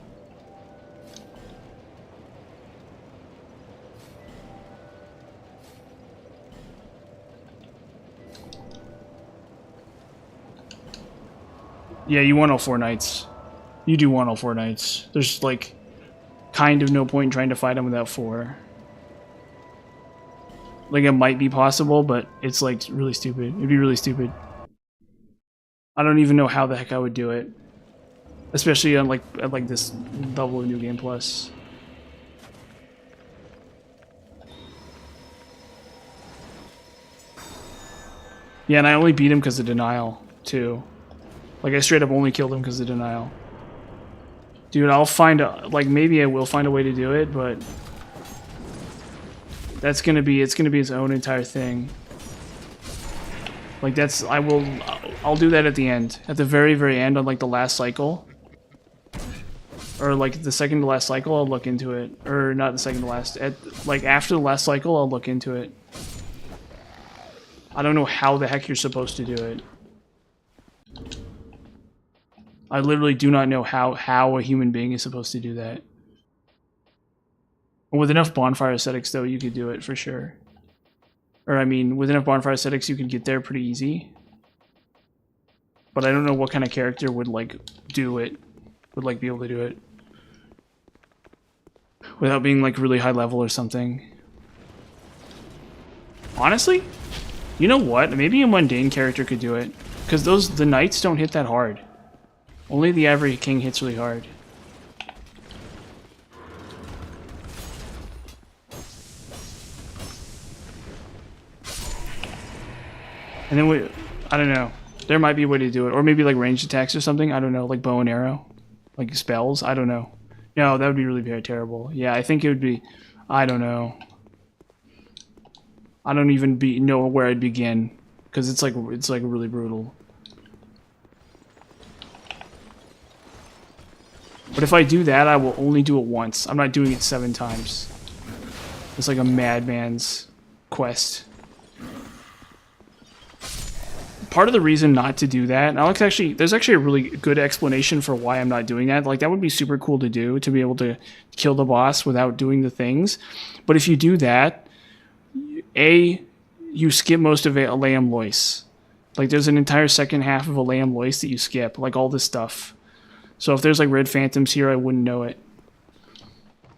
Yeah, you want all 4 knights. You do want all 4 knights. There's, like, kind of no point in trying to fight them without 4. Like, it might be possible, but it's, like, really stupid. It'd be really stupid. I don't even know how the heck I would do it. Especially on, like, at, like, this level of New Game Plus. Yeah, and I only beat him because of denial, too. Like, I straight up only killed him because of denial. Dude, I'll find a, like, maybe I will find a way to do it, but that's gonna be, it's gonna be its own entire thing. Like, that's, I'll do that at the end. At the very, very end on, like, the last cycle. Or, like, the second to last cycle, I'll look into it. Or, not the second to last. Like, after the last cycle, I'll look into it. I don't know how the heck you're supposed to do it. I literally do not know how a human being is supposed to do that. With enough bonfire aesthetics, though, you could do it for sure. Or, I mean, with enough bonfire aesthetics, you could get there pretty easy. But I don't know what kind of character would, like, do it. Would, like, be able to do it. Without being, like, really high level or something. Honestly? You know what? Maybe a mundane character could do it. Because the knights don't hit that hard. Only the Ivory King hits really hard. And then I don't know. There might be a way to do it. Or maybe like ranged attacks or something. I don't know. Like bow and arrow. Like spells. I don't know. No, that would be really very terrible. Yeah, I think it would be... I don't know. I don't even know where I'd begin. Because it's like really brutal. But if I do that, I will only do it once. I'm not doing it 7 times. It's like a madman's quest. Part of the reason not to do that, Alex, actually, there's actually a really good explanation for why I'm not doing that. Like, that would be super cool to do, to be able to kill the boss without doing the things. But if you do that, you skip most of Aleum Lois. Like, there's an entire second half of Aleum Lois that you skip, like all this stuff. So if there's like red phantoms here, I wouldn't know it.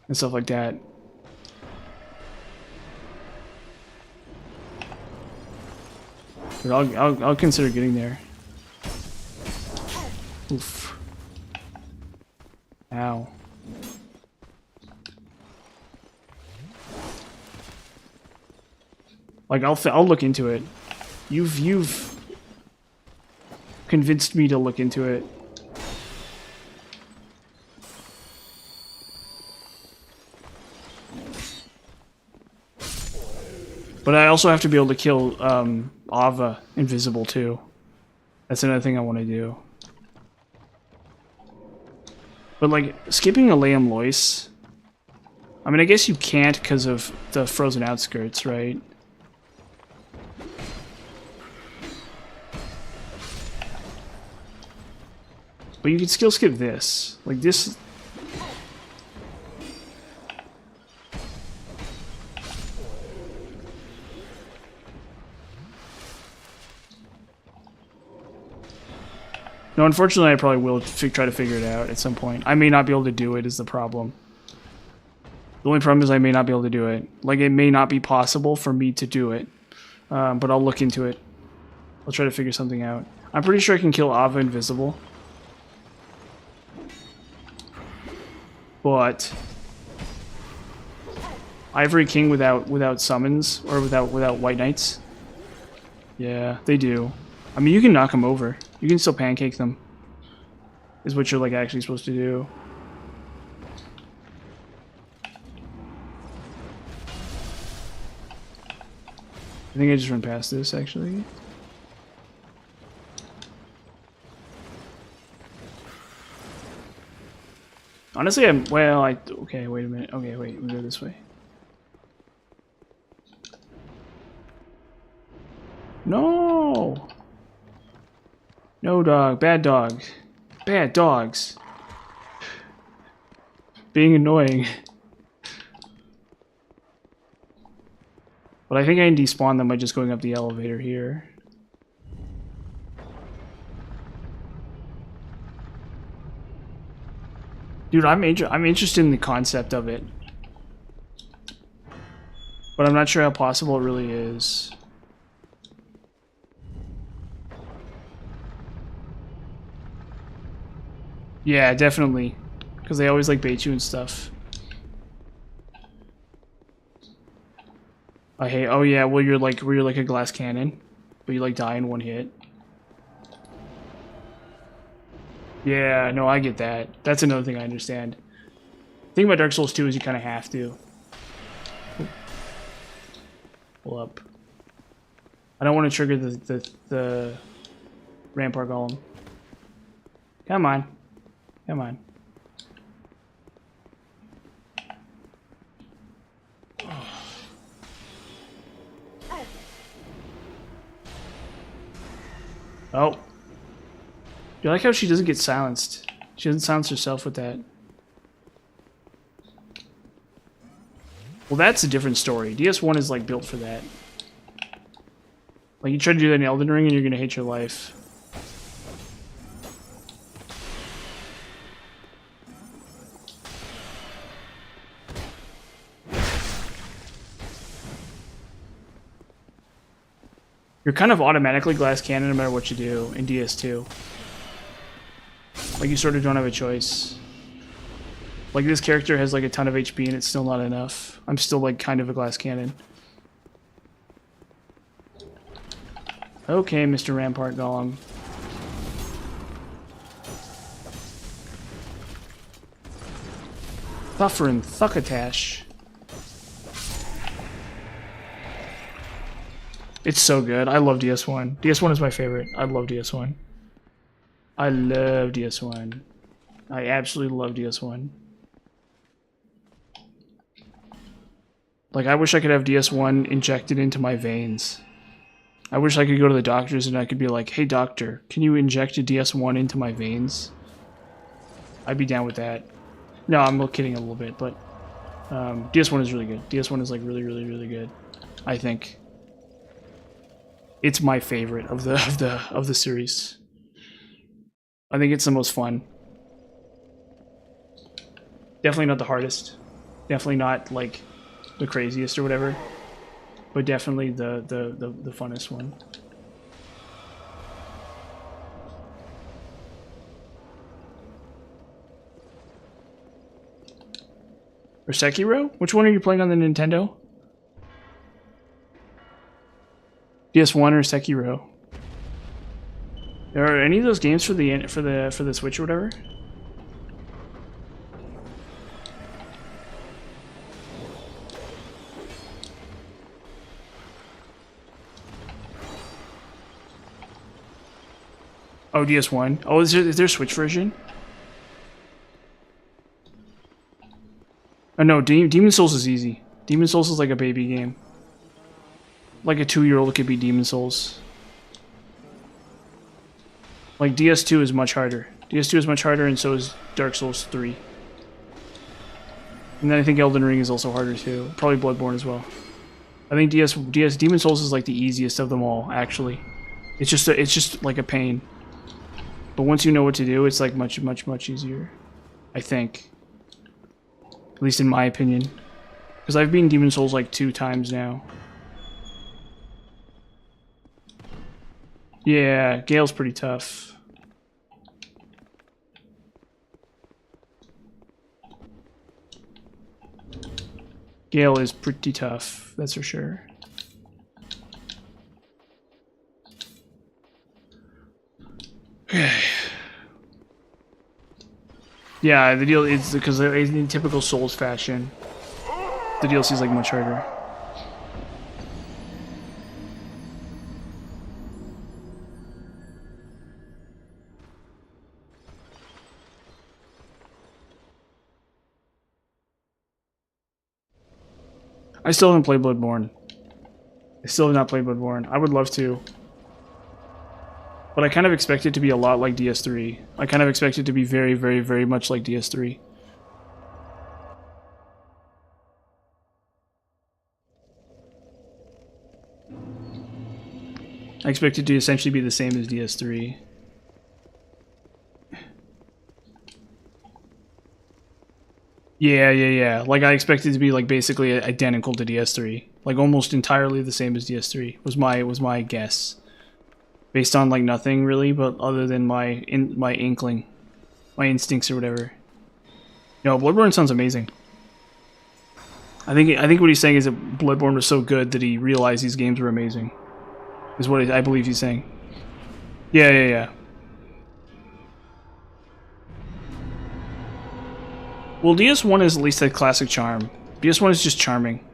And stuff like that. But I'll consider getting there. Oof. Ow. Like I'll look into it. You've convinced me to look into it. But I also have to be able to kill Ava invisible too. That's another thing I want to do. But like skipping Aleum Lois, I mean I guess you can't because of the frozen outskirts, right? But you could still skip this. Like this. No, unfortunately, I probably will try to figure it out at some point. I may not be able to do it is the problem. The only problem is I may not be able to do it. Like, it may not be possible for me to do it. But I'll look into it. I'll try to figure something out. I'm pretty sure I can kill Ava invisible. But Ivory King without summons or without white knights. Yeah, they do. I mean, you can knock them over. You can still pancake them. Is what you're like actually supposed to do. I think I just ran past this actually. Honestly, okay, wait a minute. Okay, wait, we go this way. No! No dog. Bad dog. Bad dogs. Being annoying. But I think I can despawn them by just going up the elevator here. Dude, I'm interested in the concept of it. But I'm not sure how possible it really is. Yeah, definitely. Because they always like bait you and stuff. I hate. Oh yeah, well you're like a glass cannon, but you like die in one hit. Yeah, no, I get that. That's another thing I understand. The thing about Dark Souls 2 is you kind of have to. Pull up. I don't want to trigger the Rampart Golem. Come on. Come on. Oh. Do you like how she doesn't get silenced? She doesn't silence herself with that. Well, that's a different story. DS1 is like built for that. Like you try to do that in Elden Ring and you're gonna hate your life. You're kind of automatically glass cannon no matter what you do in DS2. Like you sort of don't have a choice. Like this character has like a ton of HP and it's still not enough. I'm still like kind of a glass cannon. Okay, Mr. Rampart Golem. Thufferin Thuckatash. It's so good. I love DS1. DS1 is my favorite. I love DS1. I love DS1. I absolutely love DS1. Like, I wish I could have DS1 injected into my veins. I wish I could go to the doctors and I could be like, hey doctor, can you inject a DS1 into my veins? I'd be down with that. No, I'm kidding a little bit, but DS1 is really good. DS1 is like really, really, really good. I think. It's my favorite of the series. I think it's the most fun. Definitely not the hardest. Definitely not like the craziest or whatever. But definitely the funnest one. Or Sekiro? Which one are you playing on the Nintendo? PS1 or Sekiro? Are any of those games for the Switch or whatever? Oh, DS1. Oh, is there a Switch version? Oh no, Demon Souls is easy. Demon Souls is like a baby game. Like a 2-year-old could beat Demon Souls. Like DS2 is much harder. DS2 is much harder, and so is Dark Souls 3. And then I think Elden Ring is also harder too. Probably Bloodborne as well. I think Demon Souls is like the easiest of them all. Actually, it's just like a pain. But once you know what to do, it's like much easier. I think. At least in my opinion. Because I've beaten Demon Souls like 2 times now. Yeah, Gale's pretty tough. Gale is pretty tough, that's for sure. Yeah, the deal is because in typical Souls fashion, the DLC is like much harder. I still haven't played Bloodborne. I still have not played Bloodborne. I would love to. But I kind of expect it to be a lot like DS3. I kind of expect it to be very, very, very much like DS3. I expect it to essentially be the same as DS3. Yeah. Like, I expect it to be, like, basically identical to DS3. Like, almost entirely the same as DS3 was my guess. Based on, like, nothing, really, but other than my inkling. My instincts or whatever. No, Bloodborne sounds amazing. I think what he's saying is that Bloodborne was so good that he realized these games were amazing. Is what I believe he's saying. Yeah. Well, DS1 is at least a classic charm. DS1 is just charming.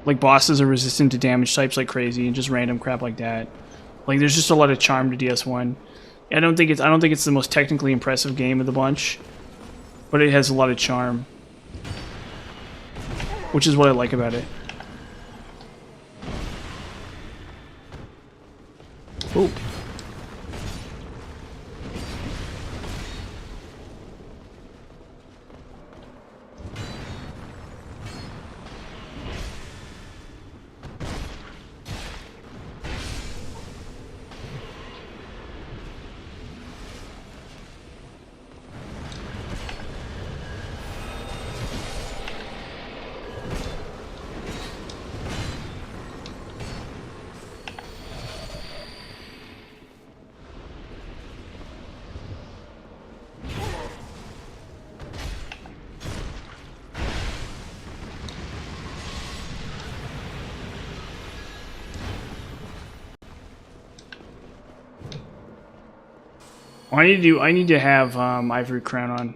Like, bosses are resistant to damage types like crazy and just random crap like that. Like, there's just a lot of charm to DS1. I don't think it's the most technically impressive game of the bunch, but it has a lot of charm, which is what I like about it. Oh. I need to have Ivory Crown on.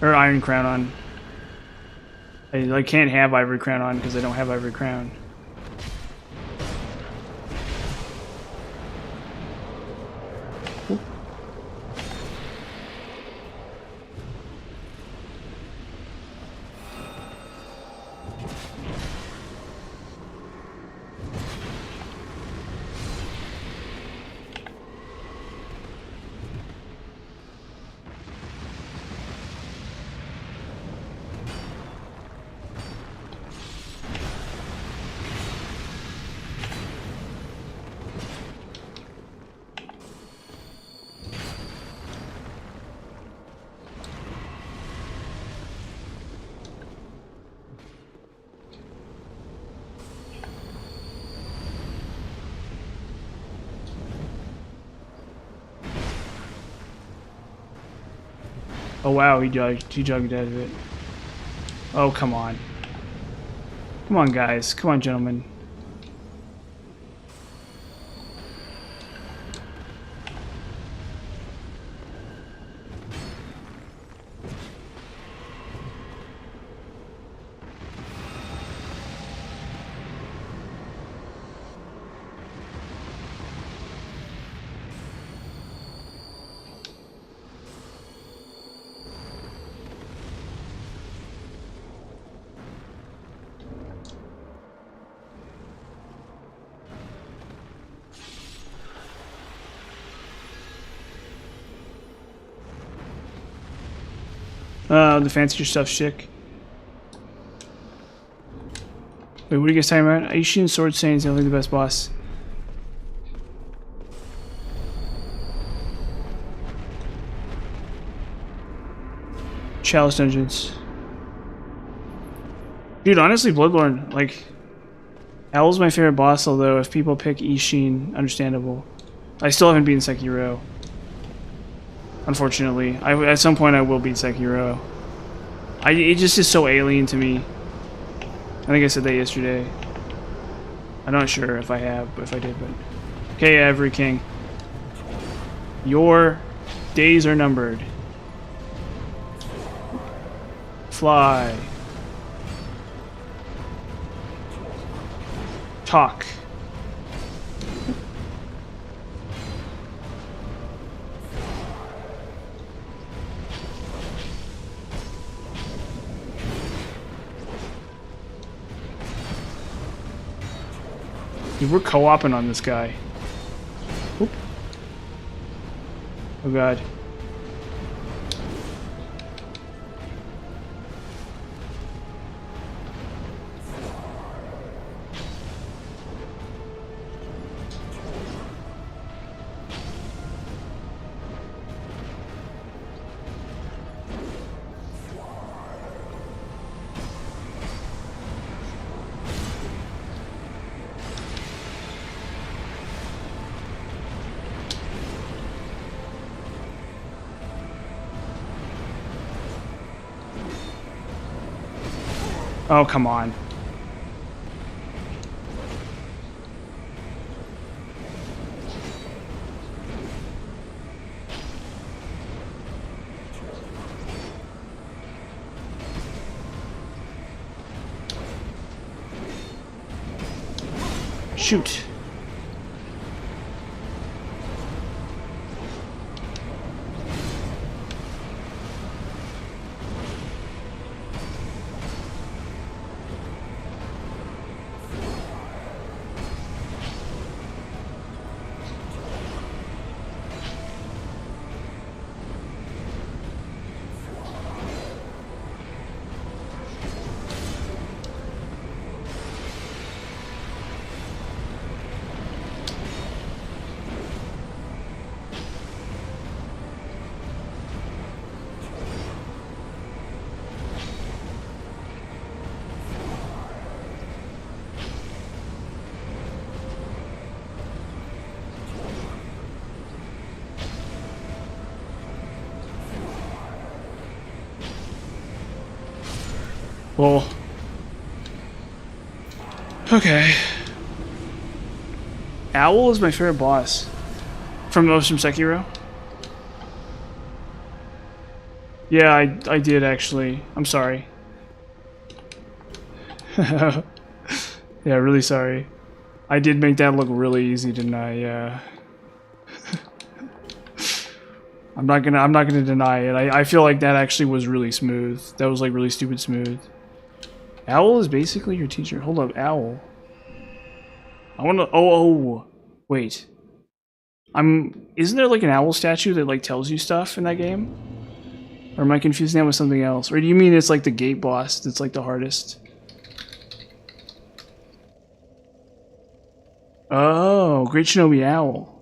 Or Iron Crown on. I can't have Ivory Crown on because I don't have Ivory Crown. Ooh. Oh wow, he jugged out of it. Oh, come on. Come on, guys. Come on, gentlemen. The fancier stuff, chick. Wait, what are you guys talking about? Aishin Sword Saint is definitely the best boss. Chalice Dungeons. Dude, honestly, Bloodborne, like, Owl's my favorite boss, although if people pick Ishin, understandable. I still haven't beaten Sekiro. Unfortunately. At some point I will beat Sekiro. It just is so alien to me. I think I said that yesterday. I'm not sure if I have, but if I did, but... Okay, Every King. Your days are numbered. Fly. Talk. Dude, we're co-oping on this guy. Oop. Oh god. Oh, come on. Shoot. Well. Okay. Owl is my favorite boss. From Sekiro? Yeah, I did actually. I'm sorry. Yeah, really sorry. I did make that look really easy, didn't I? Yeah. I'm not gonna deny it. I feel like that actually was really smooth. That was like really stupid smooth. Owl is basically your teacher. Hold up, Owl. I wanna oh wait. Isn't there like an owl statue that like tells you stuff in that game? Or am I confusing that with something else? Or do you mean it's like the gate boss that's like the hardest? Oh, Great Shinobi Owl.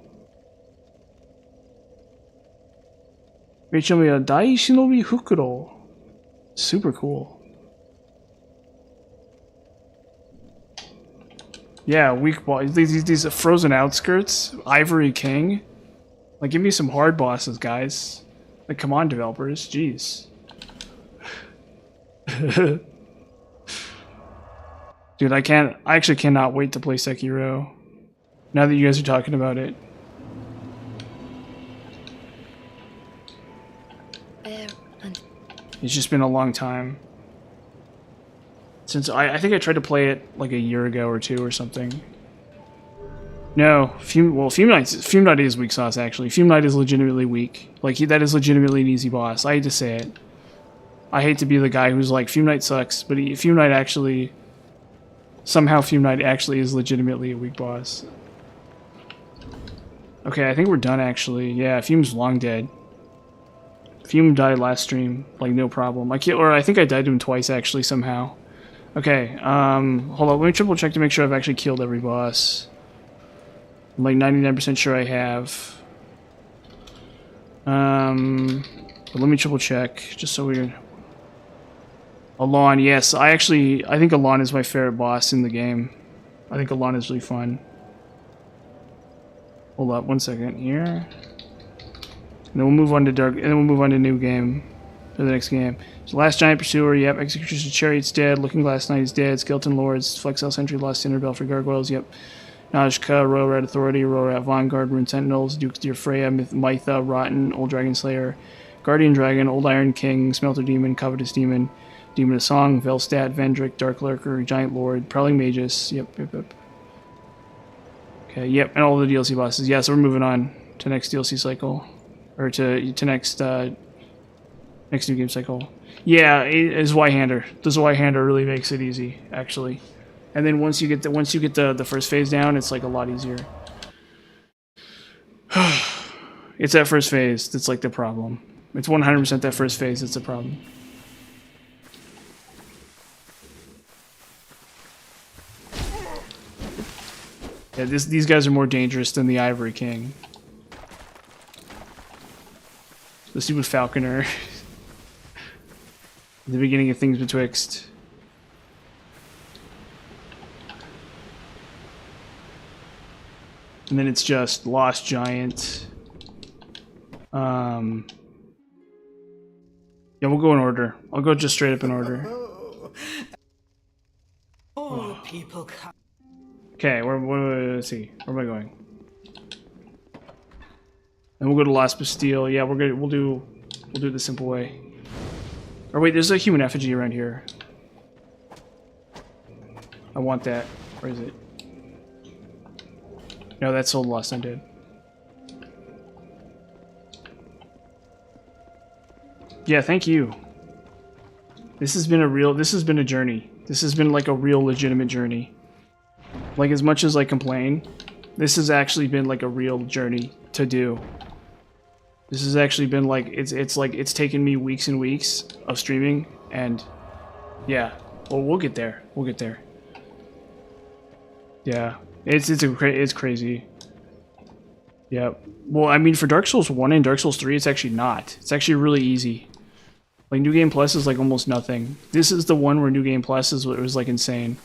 Great Shinobi Dai Shinobi Hukuro. Super cool. Yeah, weak boss. These frozen outskirts. Ivory King. Like, give me some hard bosses, guys. Like, come on, developers. Jeez. Dude, I actually cannot wait to play Sekiro. Now that you guys are talking about it. It's just been a long time. Since I think I tried to play it like a year ago or two or something. No, Fume Knight is weak sauce actually. Fume Knight is legitimately weak. Like that is legitimately an easy boss. I hate to say it. I hate to be the guy who's like Fume Knight sucks, but Fume Knight actually is legitimately a weak boss. Okay, I think we're done actually. Yeah, Fume's long dead. Fume died last stream, like no problem. I think I died to him twice actually somehow. Okay, hold on, let me triple check to make sure I've actually killed every boss. I'm like 99% sure I have. But let me triple check, just so we're... Alon, yes, I think Alon is my favorite boss in the game. I think Alon is really fun. Hold up, 1 second here. And then we'll move on to new game. For the next game. So Last Giant Pursuer, yep. Executioner's Chariot's dead. Looking Glass Knight is dead. Skeleton Lords, Flexel Sentry, Lost Cinder, Belfry Gargoyles, yep. Najka, Royal Rat Authority, Royal Rat Vanguard, Rune Sentinels, Duke's Deer Freya, Mytha, Rotten, Old Dragon Slayer, Guardian Dragon, Old Iron King, Smelter Demon, Covetous Demon, Demon of Song, Velstat, Vendrick, Dark Lurker, Giant Lord, Prowling Magus, yep. Okay, yep, and all the DLC bosses. Yeah, so we're moving on to next DLC cycle. Or to next new game cycle. Yeah, it's Y-hander. The Y-hander really makes it easy, actually. And then once you get the first phase down, it's like a lot easier. It's that first phase that's like the problem. It's 100% that first phase that's the problem. Yeah, these guys are more dangerous than the Ivory King. The stupid Falconer. The beginning of Things Betwixt. And then it's just Lost Giant. Yeah, we'll go in order. I'll go just straight up in order. All people come. Okay, let's see. Where am I going? And we'll go to Lost Bastille. Yeah, we'll do it the simple way. Or wait, there's a human effigy around here. I want that. Where is it? No, that's Old Lost Undead. Yeah, thank you. This has been a journey. This has been like a real legitimate journey. Like, as much as I complain, this has actually been like a real journey to do. This has actually been like, it's taken me weeks and weeks of streaming, and yeah, well, we'll get there. We'll get there. Yeah, it's crazy. Yeah. Well, I mean, for Dark Souls 1 and Dark Souls 3, it's actually not. It's actually really easy. Like, New Game Plus is like almost nothing. This is the one where New Game Plus is what was like insane.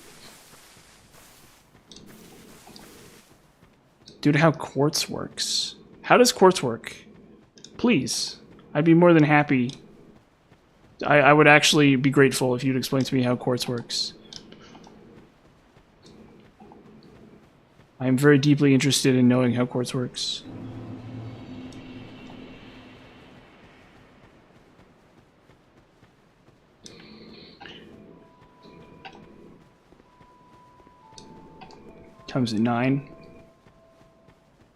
Dude, how quartz works. How does quartz work? Please. I'd be more than happy. I would actually be grateful if you'd explain to me how quartz works. I am very deeply interested in knowing how quartz works. Time's at 9.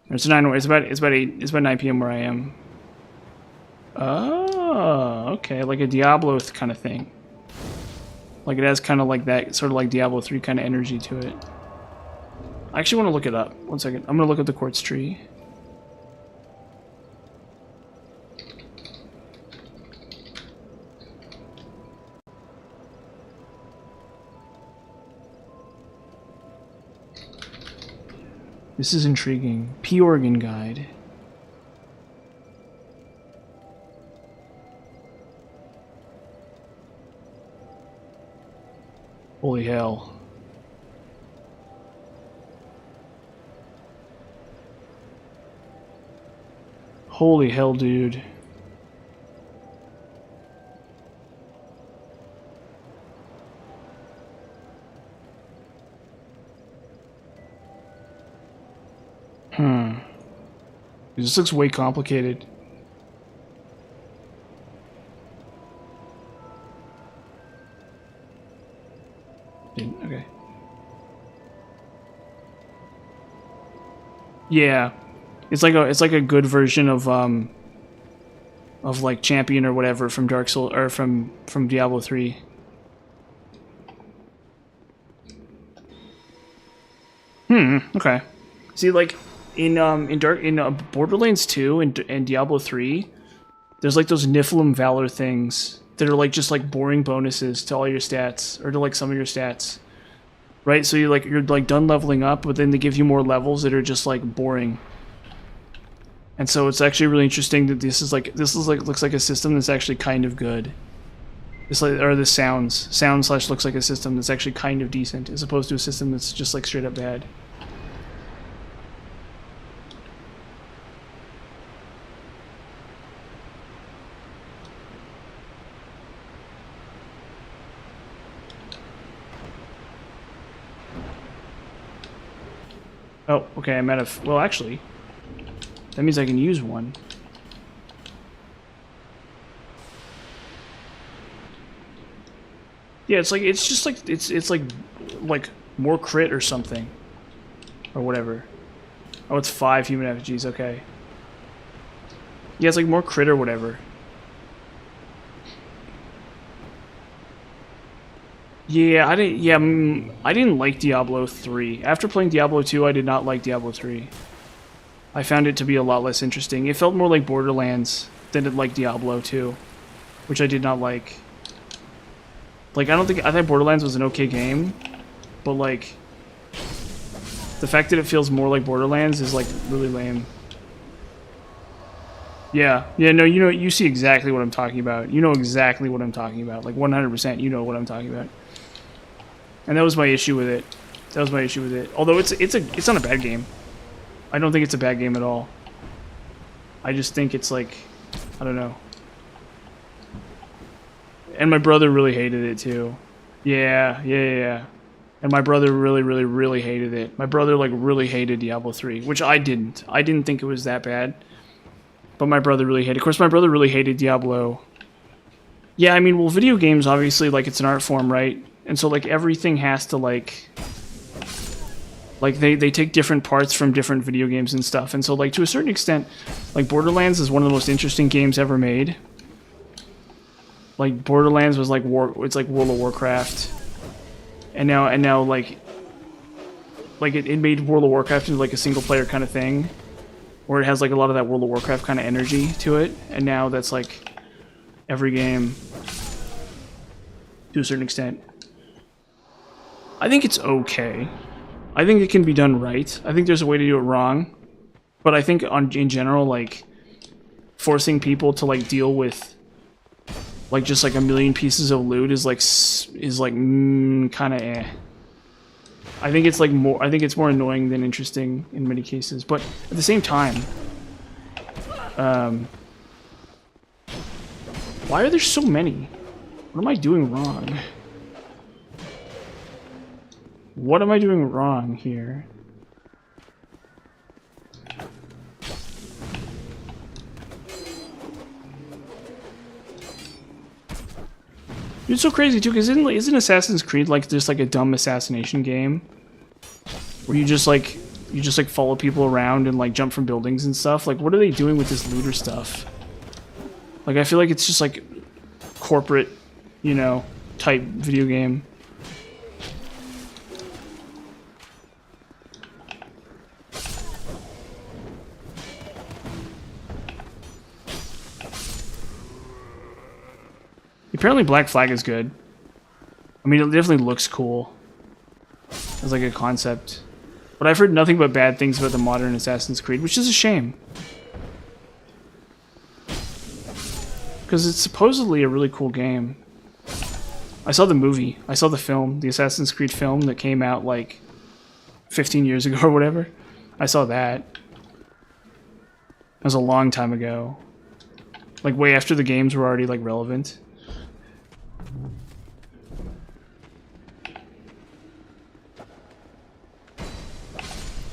It's 9. It's about 8. It's about 9 p.m. where I am. Oh, okay, like a Diablo kind of thing. Like, it has kind of like that, sort of like Diablo 3 kind of energy to it. I actually want to look it up. 1 second. I'm gonna look at the quartz tree. This is intriguing. P-Organ Guide. Holy hell. Holy hell, dude. This looks way complicated. Okay. Yeah. It's like a good version of like Champion or whatever from Dark Souls or from Diablo 3. Okay. See, like in Borderlands 2 and Diablo 3, there's like those Niflheim Valor things that are like just like boring bonuses to all your stats or to like some of your stats. Right? So you're like done leveling up, but then they give you more levels that are just like boring. And so it's actually really interesting that this is like looks like a system that's actually kind of good. This like, or the sound / looks like a system that's actually kind of decent as opposed to a system that's just like straight up bad. Oh, okay, I'm out of... Well, actually, that means I can use one. Yeah, it's just like it's like more crit or something, or whatever. Oh, it's 5 human effigies. Okay. Yeah, it's like more crit or whatever. Yeah, I didn't. Yeah, I didn't like Diablo 3. After playing Diablo 2, I did not like Diablo 3. I found it to be a lot less interesting. It felt more like Borderlands than it like Diablo 2, which I did not like. Like, I thought Borderlands was an okay game, but like, the fact that it feels more like Borderlands is like really lame. Yeah, no, you see exactly what I'm talking about. You know exactly what I'm talking about. Like 100%, you know what I'm talking about. And that was my issue with it. Although it's not a bad game. I don't think it's a bad game at all. I just think it's like, I don't know. And my brother really hated it too. Yeah. And my brother really hated it. My brother like really hated Diablo 3, which I didn't. I didn't think it was that bad. But my brother really hated it. Of course, my brother really hated Diablo. Yeah, I mean, well, video games, obviously, like, it's an art form, right? And so, like, everything has to, like, they take different parts from different video games and stuff. And so, like, to a certain extent, like, Borderlands is one of the most interesting games ever made. Like, Borderlands was, like, it's like World of Warcraft. And now, like it made World of Warcraft into, like, a single-player kind of thing. Where it has, like, a lot of that World of Warcraft kind of energy to it. And now that's, like, every game. To a certain extent. I think it's okay. I think it can be done right. I think there's a way to do it wrong. But I think in general, like, forcing people to, like, deal with, like, just, like, a million pieces of loot is kind of eh. I think it's, like, I think it's more annoying than interesting in many cases. But at the same time, why are there so many? What am I doing wrong? What am I doing wrong here? It's so crazy too, because isn't Assassin's Creed like just like a dumb assassination game? Where you just like follow people around and like jump from buildings and stuff? Like, what are they doing with this looter stuff? Like, I feel like it's just like corporate, you know, type video game. Apparently Black Flag is good. I mean, it definitely looks cool as like a concept. But I've heard nothing but bad things about the modern Assassin's Creed, which is a shame. Because it's supposedly a really cool game. I saw the movie. I saw the film, the Assassin's Creed film that came out like 15 years ago or whatever. I saw that. That was a long time ago. Like way after the games were already like relevant.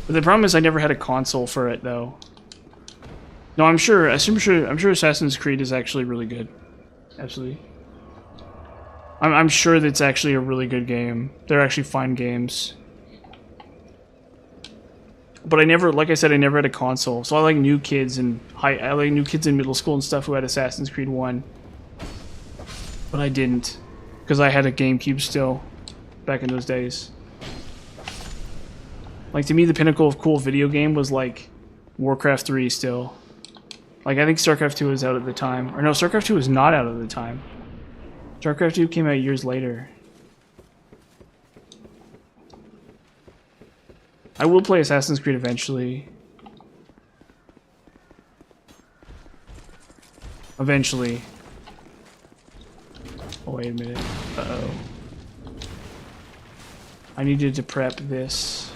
But the problem is I never had a console for it though. No, I'm sure Assassin's Creed is actually really good. Absolutely. I'm sure that's actually a really good game. They're actually fine games. But I never, like I said, I never had a console. So I like new kids in middle school and stuff who had Assassin's Creed 1. But I didn't. Because I had a GameCube still. Back in those days. Like, to me, the pinnacle of cool video game was, like, Warcraft 3 still. Like, I think StarCraft 2 was out at the time. Or no, StarCraft 2 was not out at the time. StarCraft 2 came out years later. I will play Assassin's Creed eventually. Eventually. Oh, wait a minute. Uh-oh. I needed to prep this.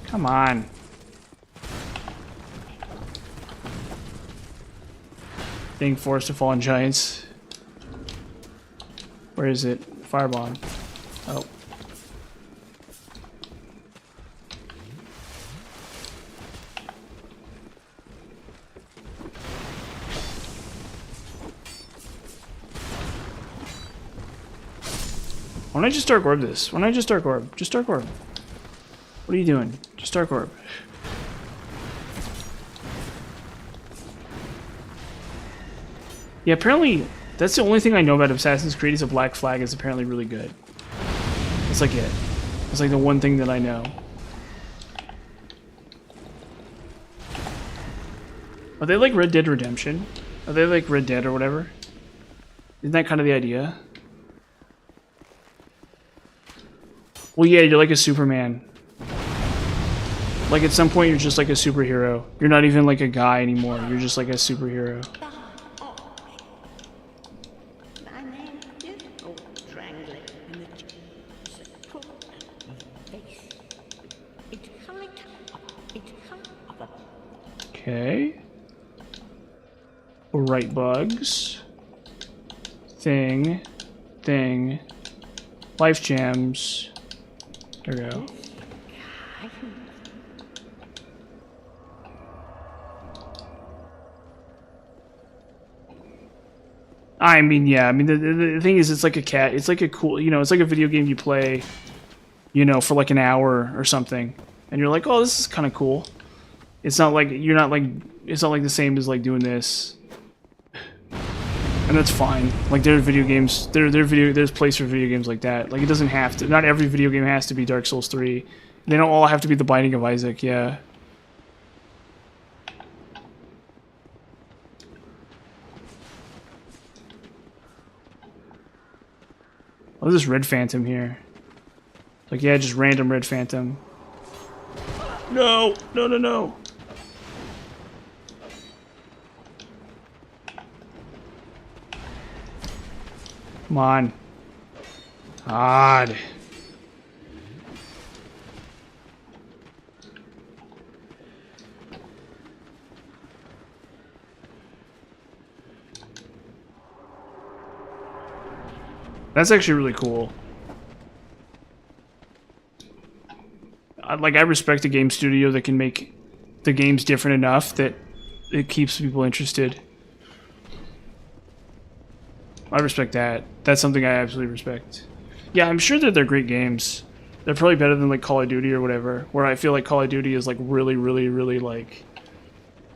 Come on. Being forced to fall on giants. Where is it? Firebomb. Oh. Why don't I just Dark Orb this? Why don't I just Dark Orb? Just Dark Orb. What are you doing? Just Dark Orb. Yeah, apparently That's the only thing I know about Assassin's Creed is a Black Flag is apparently really good. That's like it. It's like the one thing that I know. Are they like Red Dead Redemption? Are they like Red Dead or whatever? Isn't that kind of the idea? Well, yeah, you're like a Superman. Like at some point you're just like a superhero. You're not even like a guy anymore. You're just like a superhero. Okay. Right bugs. Thing. Life gems. There we go. I mean, yeah. I mean, the thing is, it's like a cat. It's like a cool, you know, it's like a video game you play, you know, for like an hour or something, and you're like, oh, this is kind of cool. It's not like you're not like it's not like the same as like doing this, and that's fine. Like there are video games, there's place for video games like that. Like it doesn't have to. Not every video game has to be Dark Souls 3. They don't all have to be The Binding of Isaac. Yeah. Oh, this Red Phantom here. Like, yeah, just random Red Phantom. No! No, no, no! Come on. God. That's actually really cool. I respect a game studio that can make the games different enough that it keeps people interested. I respect that. That's something I absolutely respect. Yeah, I'm sure that they're great games. They're probably better than like Call of Duty or whatever, where I feel like Call of Duty is like really, really, really like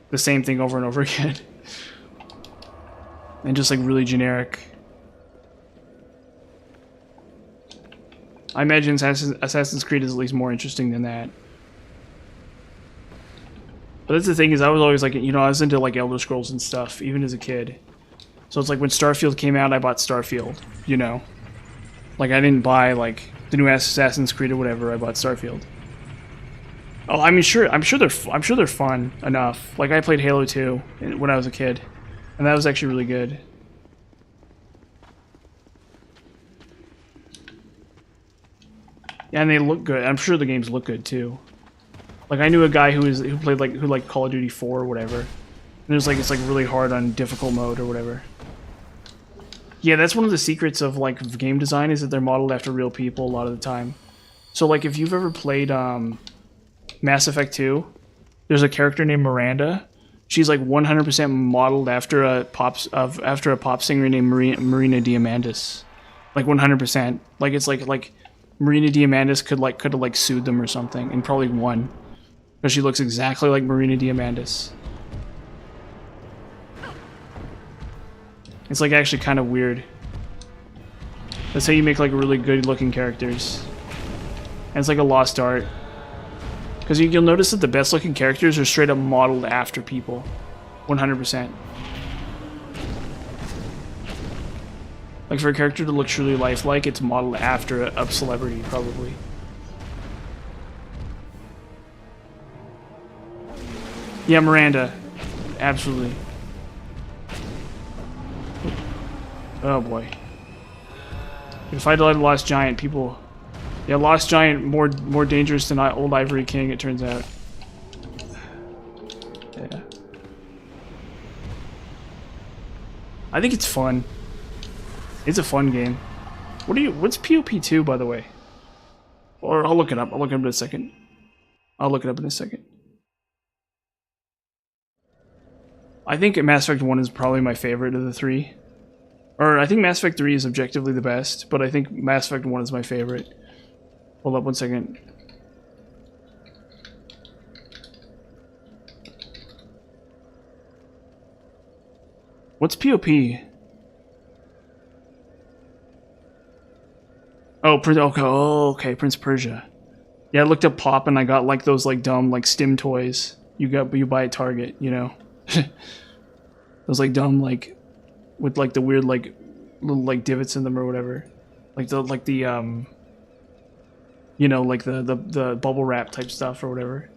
the same thing over and over again. And just like really generic. I imagine Assassin's Creed is at least more interesting than that. But that's the thing is I was always like, you know, I was into like Elder Scrolls and stuff, even as a kid. So it's like when Starfield came out, I bought Starfield, you know? Like I didn't buy like the new Assassin's Creed or whatever, I bought Starfield. Oh, I mean I'm sure they're fun enough. Like I played Halo 2 when I was a kid, and that was actually really good. Yeah, and they look good. I'm sure the games look good too. Like I knew a guy who liked Call of Duty 4 or whatever. And there's like it's like really hard on difficult mode or whatever. Yeah, that's one of the secrets of like game design is that they're modeled after real people a lot of the time. So like if you've ever played Mass Effect 2, there's a character named Miranda. She's like 100% modeled after a pop singer named Marina Diamandis. Like 100%. Like it's like Marina Diamandis could have sued them or something and probably won. Because she looks exactly like Marina Diamandis. It's like actually kind of weird. That's how you make like really good looking characters. And it's like a lost art. Because you'll notice that the best looking characters are straight up modeled after people. 100%. Like for a character to look truly lifelike, it's modeled after a celebrity, probably. Yeah, Miranda. Absolutely. Oh boy. If I died Lost Giant, people... Yeah, Lost Giant more dangerous than Old Ivory King, it turns out. Yeah. I think it's fun. It's a fun game. What's POP2, by the way? Or I'll look it up. I'll look it up in a second. I think Mass Effect 1 is probably my favorite of the three. Or I think Mass Effect 3 is objectively the best, but I think Mass Effect 1 is my favorite. Hold up one second. What's POP? Oh, okay, okay, Prince of Persia. Yeah, I looked up Pop and I got like those like dumb like Stim toys you buy at Target, you know. Those like dumb like with like the weird like little like divots in them or whatever. Like the you know, like the bubble wrap type stuff or whatever.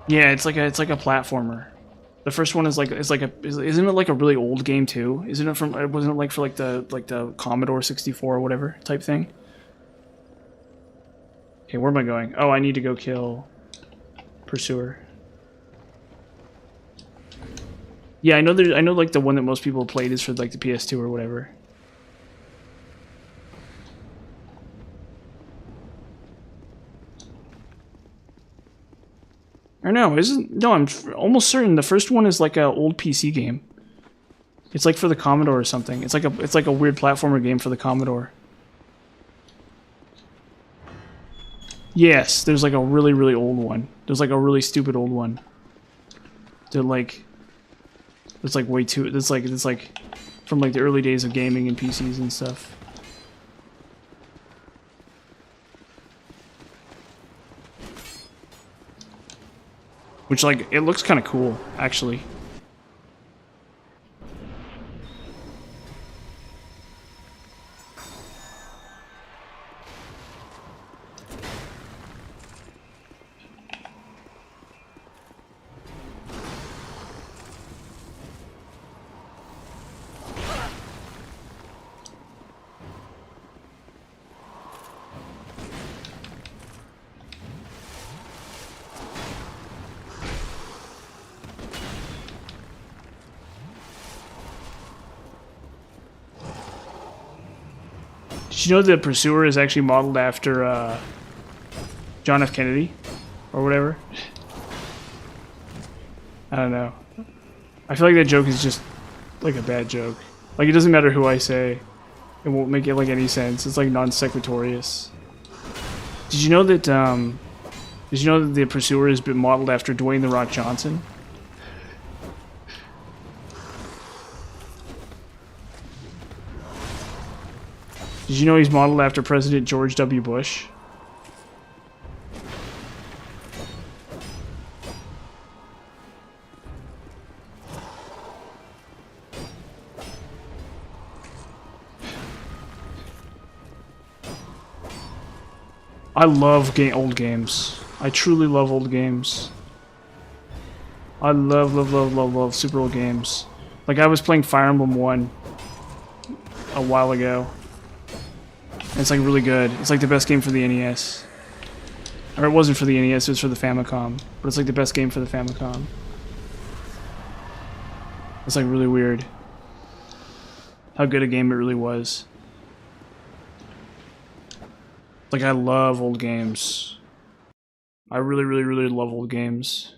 Yeah, it's like a platformer. The first one isn't it like a really old game too? Isn't it from wasn't it like for like the Commodore 64 or whatever type thing? Okay, where am I going? Oh, I need to go kill Pursuer. Yeah, I know like the one that most people played is for like the PS2 or whatever. Or no, I'm almost certain the first one is like a old PC game. It's like for the Commodore or something. It's like a weird platformer game for the Commodore. Yes, there's like a really, really old one. There's like a really stupid old one. They're like, it's like way too. It's like from like the early days of gaming and PCs and stuff. Which like it looks kind of cool, actually. Did you know the Pursuer is actually modeled after John F. Kennedy? Or whatever? I don't know. I feel like that joke is just like a bad joke. Like it doesn't matter who I say. It won't make it like any sense. It's like non-sequitorious. Did you know that the Pursuer has been modeled after Dwayne "The Rock" Johnson? Did you know he's modeled after President George W. Bush? I love old games. I truly love old games. I love super old games. Like I was playing Fire Emblem 1 a while ago. It's like really good. It's like the best game for the NES. Or it wasn't for the NES, it was for the Famicom. But it's like the best game for the Famicom. It's like really weird how good a game it really was. Like I love old games. I really love old games.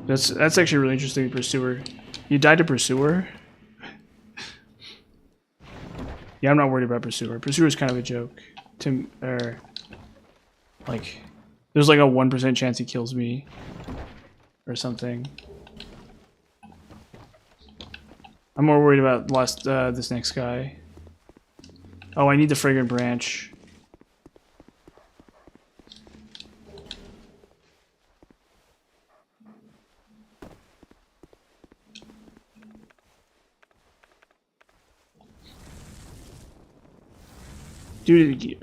That's actually really interesting, Pursuer. You died to Pursuer? Yeah, I'm not worried about Pursuer. Pursuer is kind of a joke. Like, there's like a 1% chance he kills me. Or something. I'm more worried about this next guy. Oh, I need the Fragrant Branch. Dude,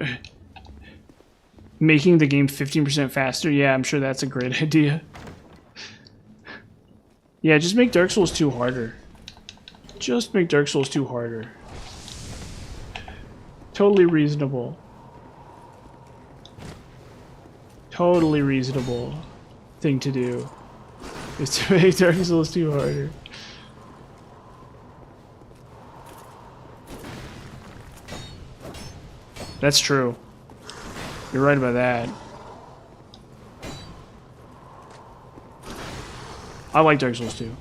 making the game 15% faster? Yeah, I'm sure that's a great idea. Yeah, just make Dark Souls 2 harder. Just make Dark Souls 2 harder. Totally reasonable. Totally reasonable thing to do. Is to make Dark Souls 2 harder. That's true. You're right about that. I like Dark Souls 2.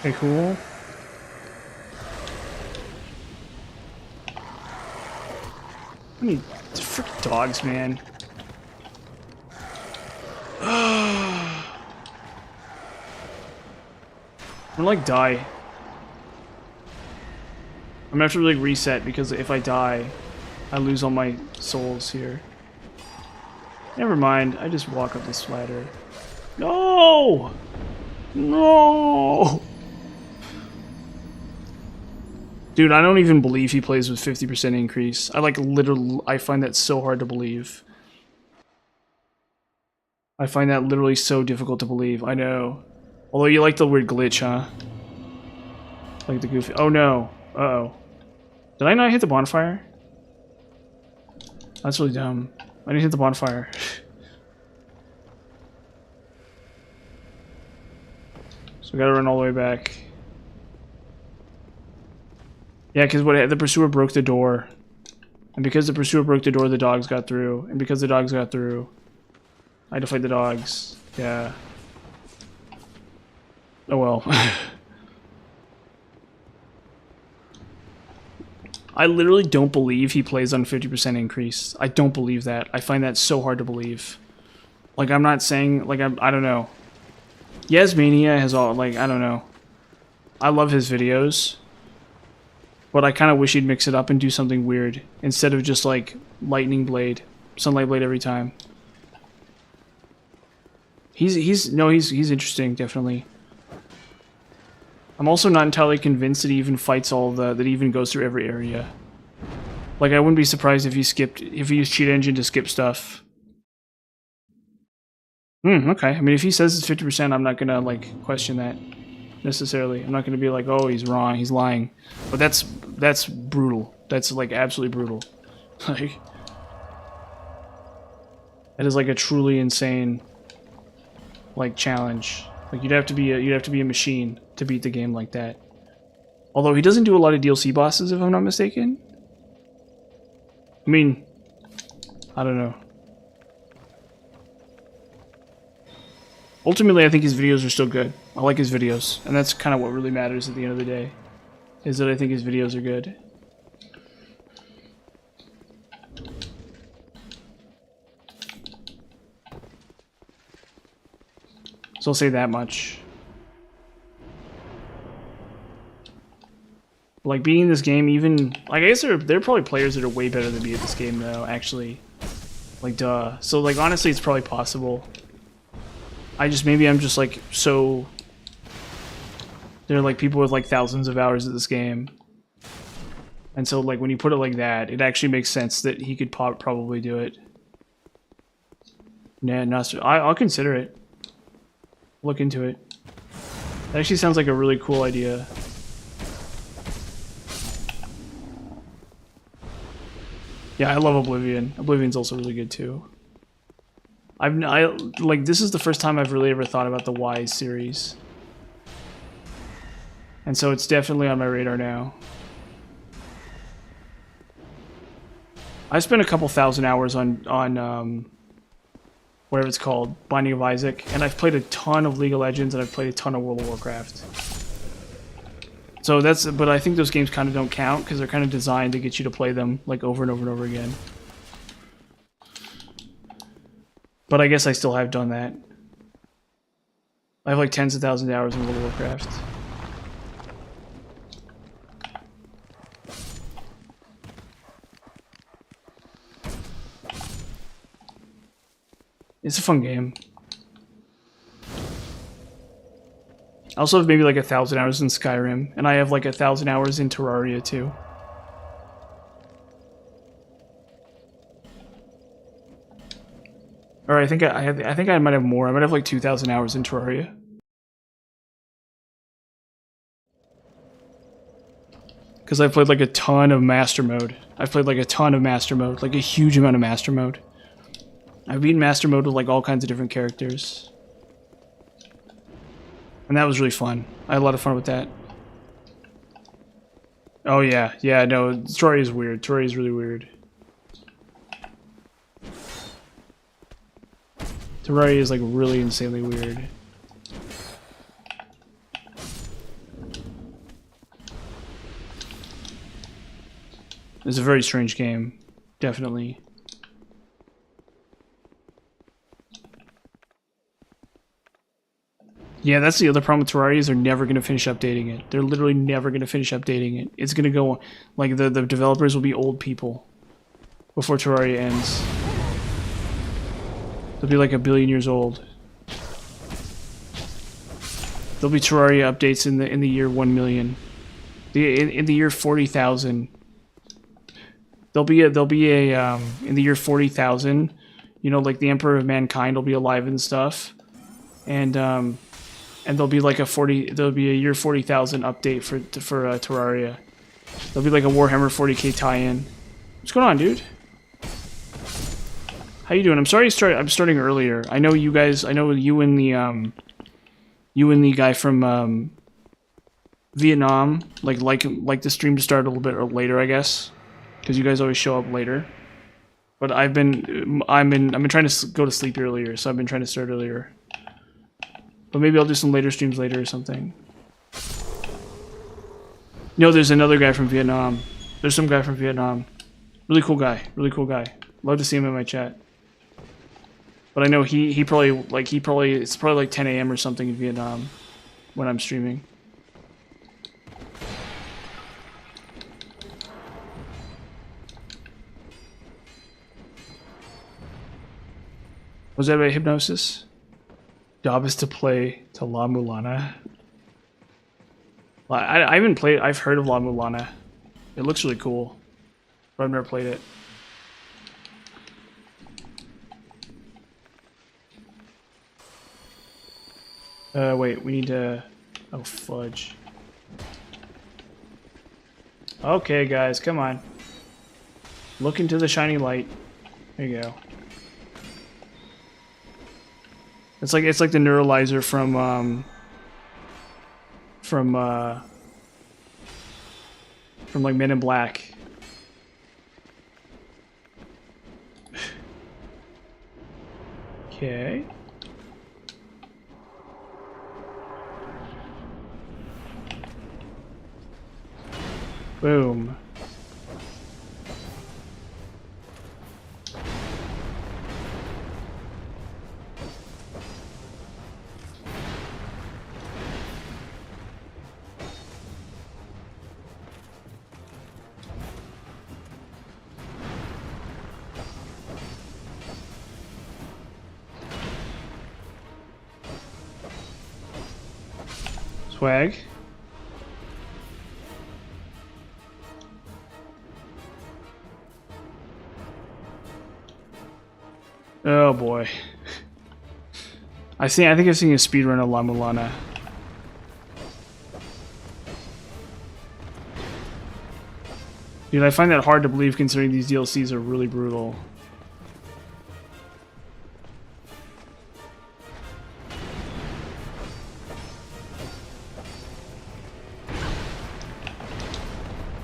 Okay, cool. I mean, freaking dogs, man. I'm gonna like die. I'm gonna have to like reset because if I die, I lose all my souls here. Never mind, I just walk up this ladder. No! No! Dude, I don't even believe he plays with 50% increase. I like literally, I find that so hard to believe. I find that literally so difficult to believe. I know. Although you like the weird glitch, huh? Like the goofy. Oh no. Uh-oh. Did I not hit the bonfire? That's really dumb. I didn't hit the bonfire. So we gotta run all the way back. Yeah, because the pursuer broke the door. And because the pursuer broke the door, the dogs got through. And because the dogs got through, I had to fight the dogs. Yeah. Oh well. I literally don't believe he plays on 50% increase. I don't believe that. I find that so hard to believe. Like, I'm not saying, like, I don't know. Yasmania has all, like, I don't know. I love his videos. But I kind of wish he'd mix it up and do something weird. Instead of just, like, Lightning Blade. Sunlight Blade every time. He's interesting, definitely. I'm also not entirely convinced that he even fights that he even goes through every area. Like, I wouldn't be surprised if he used Cheat Engine to skip stuff. Okay. I mean, if he says it's 50%, I'm not gonna, like, question that, necessarily. I'm not gonna be like, oh, he's wrong, he's lying. But that's brutal. That's, like, absolutely brutal. Like, that is, like, a truly insane, like, challenge. Like, you'd have to be a machine to beat the game like that. Although he doesn't do a lot of DLC bosses, if I'm not mistaken. I mean, I don't know. Ultimately, I think his videos are still good. I like his videos, and that's kind of what really matters at the end of the day, is that I think his videos are good. So I'll say that much. Like, beating this game, even... Like, I guess there are probably players that are way better than me at this game, though, actually. Like, duh. So, like, honestly, it's probably possible. Maybe I'm just, like, so... There are, like, people with, like, thousands of hours of this game. And so, like, when you put it like that, it actually makes sense that he could probably do it. Nah, I'll consider it. Look into it. That actually sounds like a really cool idea. Yeah, I love Oblivion. Oblivion's also really good too. Like, this is the first time I've really ever thought about the Wise series. And so it's definitely on my radar now. I spent a couple thousand hours on whatever it's called, Binding of Isaac, and I've played a ton of League of Legends and I've played a ton of World of Warcraft. So but I think those games kind of don't count because they're kind of designed to get you to play them like over and over and over again. But I guess I still have done that. I have like tens of thousands of hours in World of Warcraft. It's a fun game. I also have maybe like 1,000 hours in Skyrim, and I have like 1,000 hours in Terraria too. Or I think I might have more. I might have like 2,000 hours in Terraria. Because I've played like a ton of Master Mode. I've played like a ton of Master Mode, like a huge amount of Master Mode. I've beaten Master Mode with like all kinds of different characters. And that was really fun. I had a lot of fun with that. Oh yeah, yeah, no, Terraria is weird. Terraria is really weird. Terraria is like really insanely weird. It's a very strange game. Definitely. Yeah, that's the other problem with Terraria is they're never going to finish updating it. They're literally never going to finish updating it. It's going to go... Like, the developers will be old people before Terraria ends. They'll be like 1 billion years old. There'll be Terraria updates in the year 1 million. In the year 40,000. There'll be a in the year 40,000, you know, like the Emperor of Mankind will be alive and stuff. And there'll be like there'll be a year 40,000 update for Terraria. There'll be like a Warhammer 40k tie-in. What's going on, dude? How you doing? I'm sorry I'm starting earlier. I know you guys, I know you and the guy from Vietnam like the stream to start a little bit later, I guess, because you guys always show up later. But I've been trying to go to sleep earlier, so I've been trying to start earlier. But maybe I'll do some later streams later or something. No, there's another guy from Vietnam. There's some guy from Vietnam. Really cool guy. Really cool guy. Love to see him in my chat. But I know it's probably like 10 a.m. or something in Vietnam when I'm streaming. Was that about Hypnosis? Job is to play to La Mulana. I haven't played. I've heard of La Mulana. It looks really cool, but I've never played it. Wait, we need to... Oh, fudge. Okay, guys, come on. Look into the shiny light. There you go. It's like the neuralizer from like Men in Black. Okay. Boom. Swag. Oh boy. I think I've seen a speedrun of La Mulana. Dude, I find that hard to believe considering these DLCs are really brutal.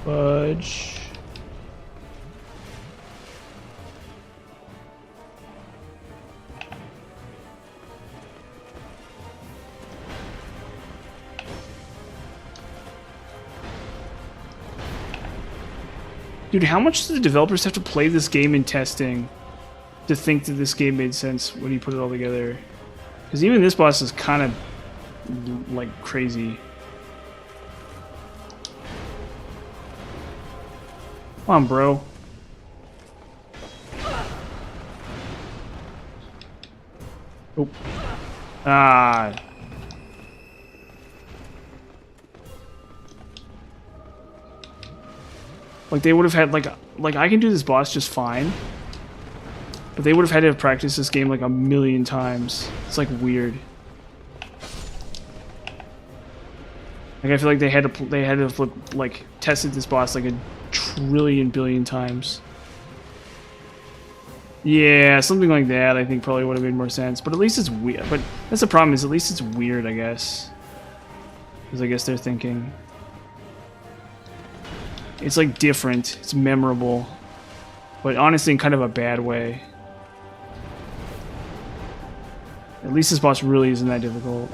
Fudge. Dude, how much do the developers have to play this game in testing to think that this game made sense when you put it all together? Because even this boss is kind of like crazy. Come on, bro. Oh. Ah. Like they would have had like I can do this boss just fine. But they would have had to have practiced this game like 1,000,000 times. It's like weird. Like I feel like they had to have like tested this boss like 1,000,000,000,000,000 times. Yeah, something like that I think probably would have made more sense. But at least it's weird. But that's the problem, is at least it's weird, I guess. Because I guess they're thinking it's like different, it's memorable. But honestly in kind of a bad way. At least this boss really isn't that difficult.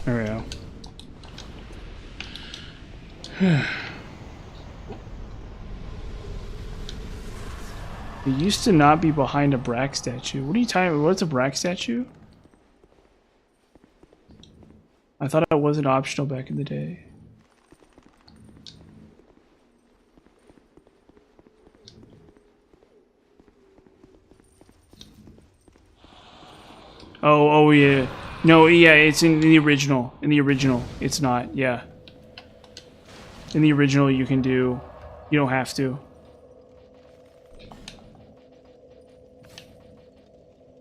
There we go. It used to not be behind a Brack statue. What are you talking about? What's a Brack statue? I thought it wasn't optional back in the day. Oh yeah. No, yeah, it's in the original. In the original, it's not. Yeah. In the original, you can do. You don't have to.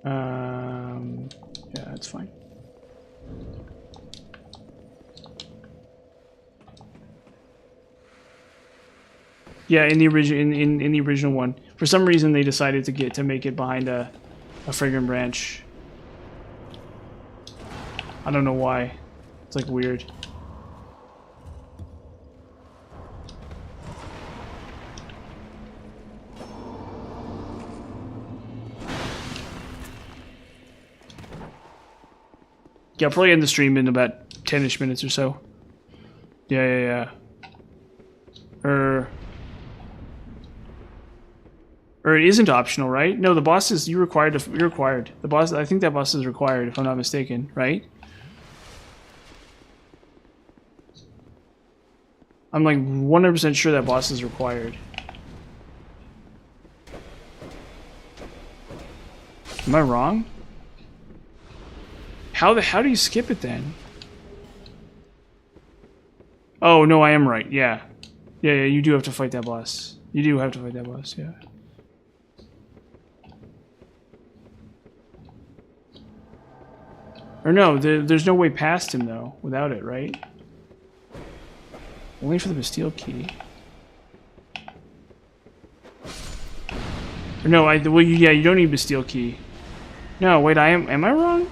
Yeah, that's fine. Yeah, in the original, in the original one, for some reason they decided to make it behind a fragrant branch. I don't know why. It's like weird. Yeah, I'll probably end the stream in about 10-ish minutes or so. Yeah. Or it isn't optional, right? No, the boss is you're required. The boss, I think that boss is required, if I'm not mistaken, right? I'm like 100% sure that boss is required. Am I wrong? How do you skip it then? Oh no, I am right. Yeah, you do have to fight that boss. You do have to fight that boss. Yeah. Or no, there's no way past him though without it, right? Only for the Bastille key. Or no, well, yeah, you don't need Bastille key. No, wait, am I wrong?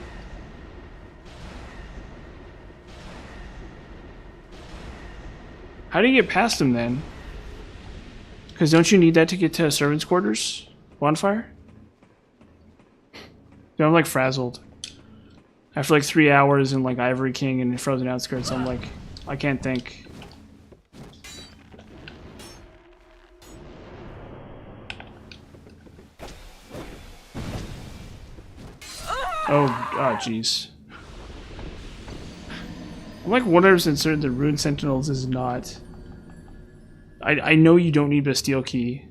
How do you get past him then? Because don't you need that to get to servants' quarters? Bonfire? Dude, I'm like frazzled. After like 3 hours in like Ivory King and Frozen Outskirts, I'm like, I can't think. Oh, jeez. I'm like 100% certain that Rune Sentinels is not. I know you don't need Bastille key.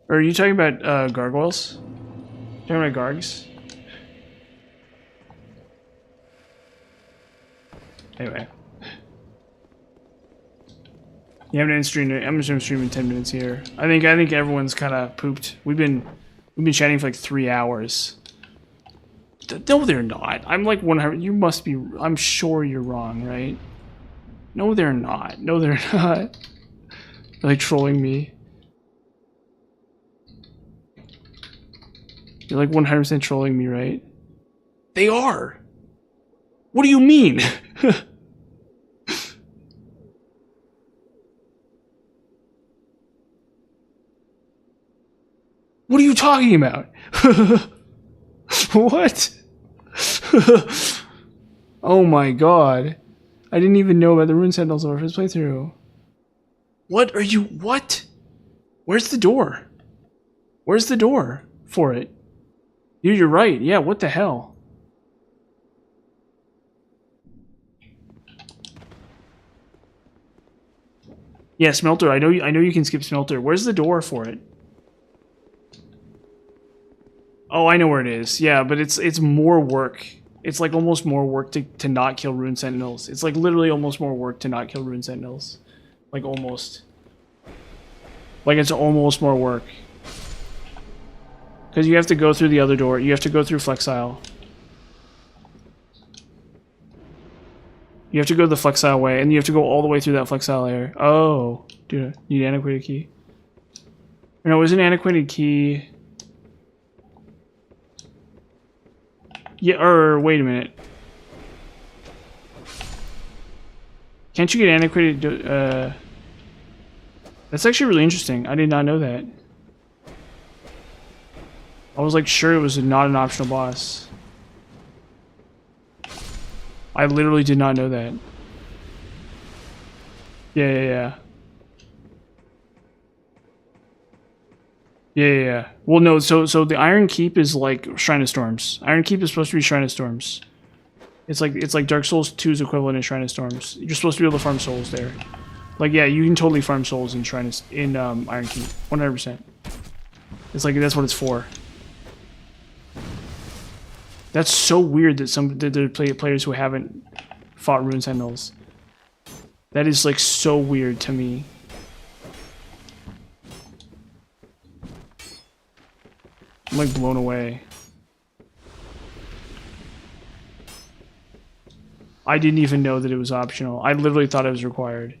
Or are you talking about gargoyles? Talking about gargs? Anyway. Yeah, I'm gonna stream in 10 minutes here. I think everyone's kind of pooped. We've been chatting for like 3 hours. No, they're not. I'm like 100. You must be. I'm sure you're wrong, right? No, they're not. No, they're not. They're like trolling me. You're like 100% trolling me, right? They are. What do you mean? What are you talking about? What? Oh my god. I didn't even know about the Rune Sentinels over his playthrough. What are you... What? Where's the door? Where's the door for it? Dude, you're right. Yeah, what the hell? Yeah, Smelter. I know you can skip Smelter. Where's the door for it? Oh, I know where it is. Yeah, but it's more work. It's like almost more work to not kill Rune Sentinels. It's like literally almost more work to not kill Rune Sentinels. Like almost. Like it's almost more work. Because you have to go through the other door. You have to go through Flexile. You have to go the Flexile way, and you have to go all the way through that Flexile area. Oh, dude, need an antiquated key. No, it was an antiquated key. Yeah, or wait a minute. Can't you get antiquated? That's actually really interesting. I did not know that. I was like sure it was not an optional boss. I literally did not know that. Yeah. Yeah. Well, no, so the Iron Keep is like Shrine of Storms. Iron Keep is supposed to be Shrine of Storms. It's like Dark Souls 2's equivalent of Shrine of Storms. You're supposed to be able to farm souls there. Like, yeah, you can totally farm souls in Iron Keep, 100%. It's like that's what it's for. That's so weird that there are players who haven't fought Rune Sentinels. That is like so weird to me. I'm like blown away. I didn't even know that it was optional. I literally thought it was required.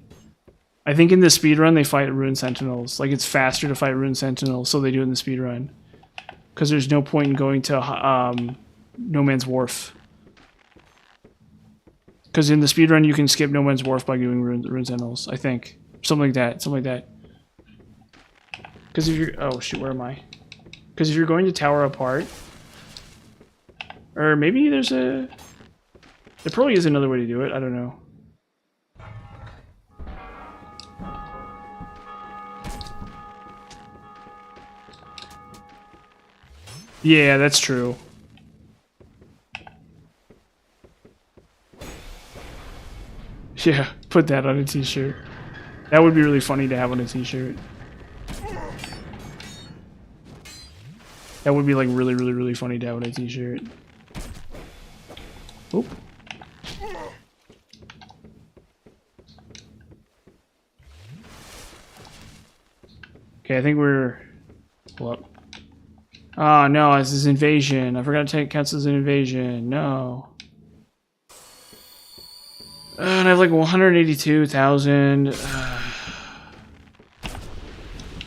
I think in the speedrun they fight Rune Sentinels. Like it's faster to fight Rune Sentinels, so they do it in the speedrun. Because there's no point in going to No Man's Wharf. Because in the speedrun you can skip No Man's Wharf by doing Rune Sentinels, I think. Something like that. Because if you're... Oh shoot, where am I? Because if you're going to Tower Apart... Or maybe there's a... There probably is another way to do it, I don't know. Yeah, that's true. Yeah, put that on a t-shirt. That would be really funny to have on a t-shirt. That would be like really funny to have on a t-shirt. Oop. Okay, I think we're... Pull up. Oh no, this is invasion. I forgot to take counts as an invasion. No. And I have like 182,000.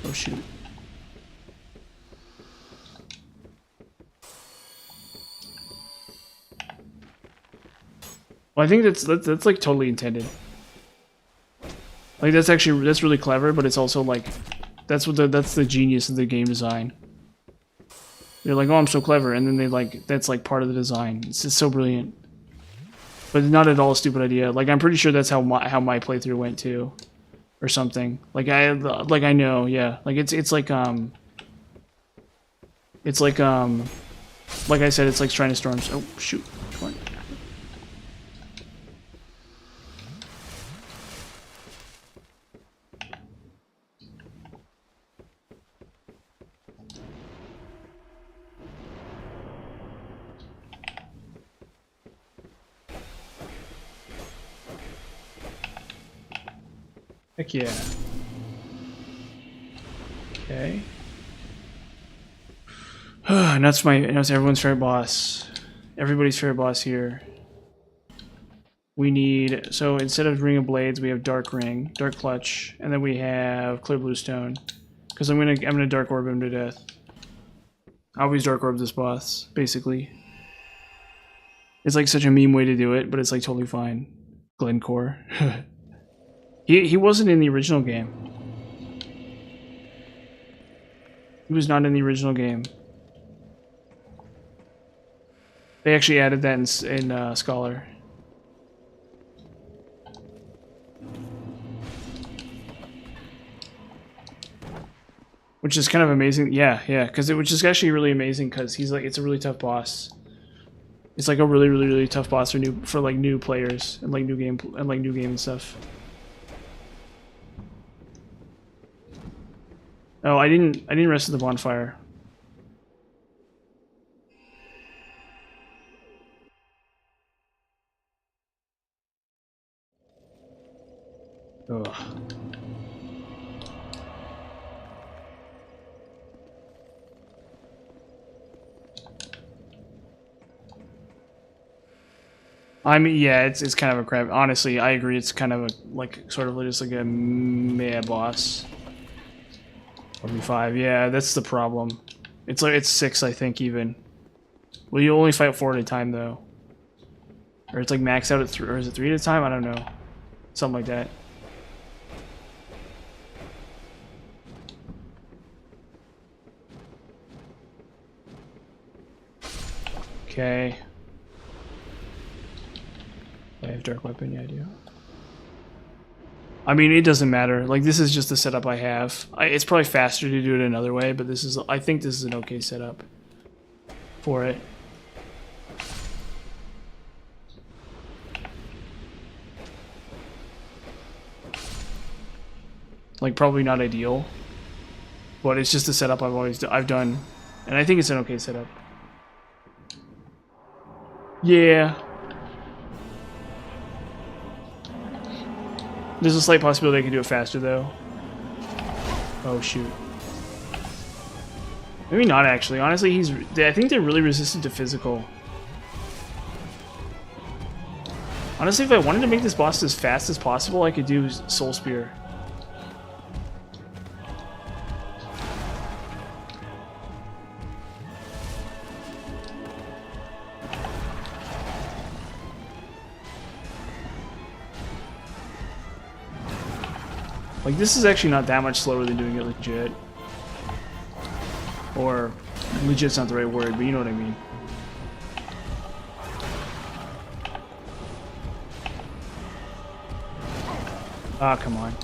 Oh shoot. Well, I think that's like totally intended. Like that's really clever, but it's also like that's the genius of the game design. They're like, oh, I'm so clever, and then they like that's like part of the design. It's just so brilliant, but not at all a stupid idea. Like I'm pretty sure that's how my playthrough went too, or something. Like I know, yeah. Like it's like I said, it's like Shrine of Storms. Oh shoot, come on. Heck yeah. Okay. And that's everyone's favorite boss. Everybody's favorite boss here. We need, so instead of Ring of Blades, we have Dark Ring, Dark Clutch, and then we have Clear Bluestone. Because I'm gonna Dark Orb him to death. I always Dark Orb this boss, basically. It's like such a meme way to do it, but it's like totally fine. Glencore. He wasn't in the original game. He was not in the original game. They actually added that in Scholar. Which is kind of amazing. Yeah, because which is actually really amazing because he's like, it's a really tough boss. It's like a really tough boss for like new players and like new game and stuff. Oh, I didn't rest at the bonfire. Ugh. I mean, yeah, it's kind of a crap. Honestly, I agree. It's kind of a like sort of just like a meh boss. 45, yeah, that's the problem. It's like it's 6, I think, even. Well, you only fight 4 at a time though, or it's like maxed out at 3, or is it 3 at a time? I don't know, something like that. Okay. I have dark weapon, yeah I do. I mean, it doesn't matter. Like, this is just the setup I have. It's probably faster to do it another way, but this is, I think this is an okay setup for it. Like, probably not ideal, but it's just a setup I've done, and I think it's an okay setup. Yeah. There's a slight possibility I can do it faster, though. Oh, shoot. Maybe not, actually. Honestly, I think they're really resistant to physical. Honestly, if I wanted to make this boss as fast as possible, I could do Soul Spear. Like, this is actually not that much slower than doing it legit. Or, legit's not the right word, but you know what I mean. Ah, come on.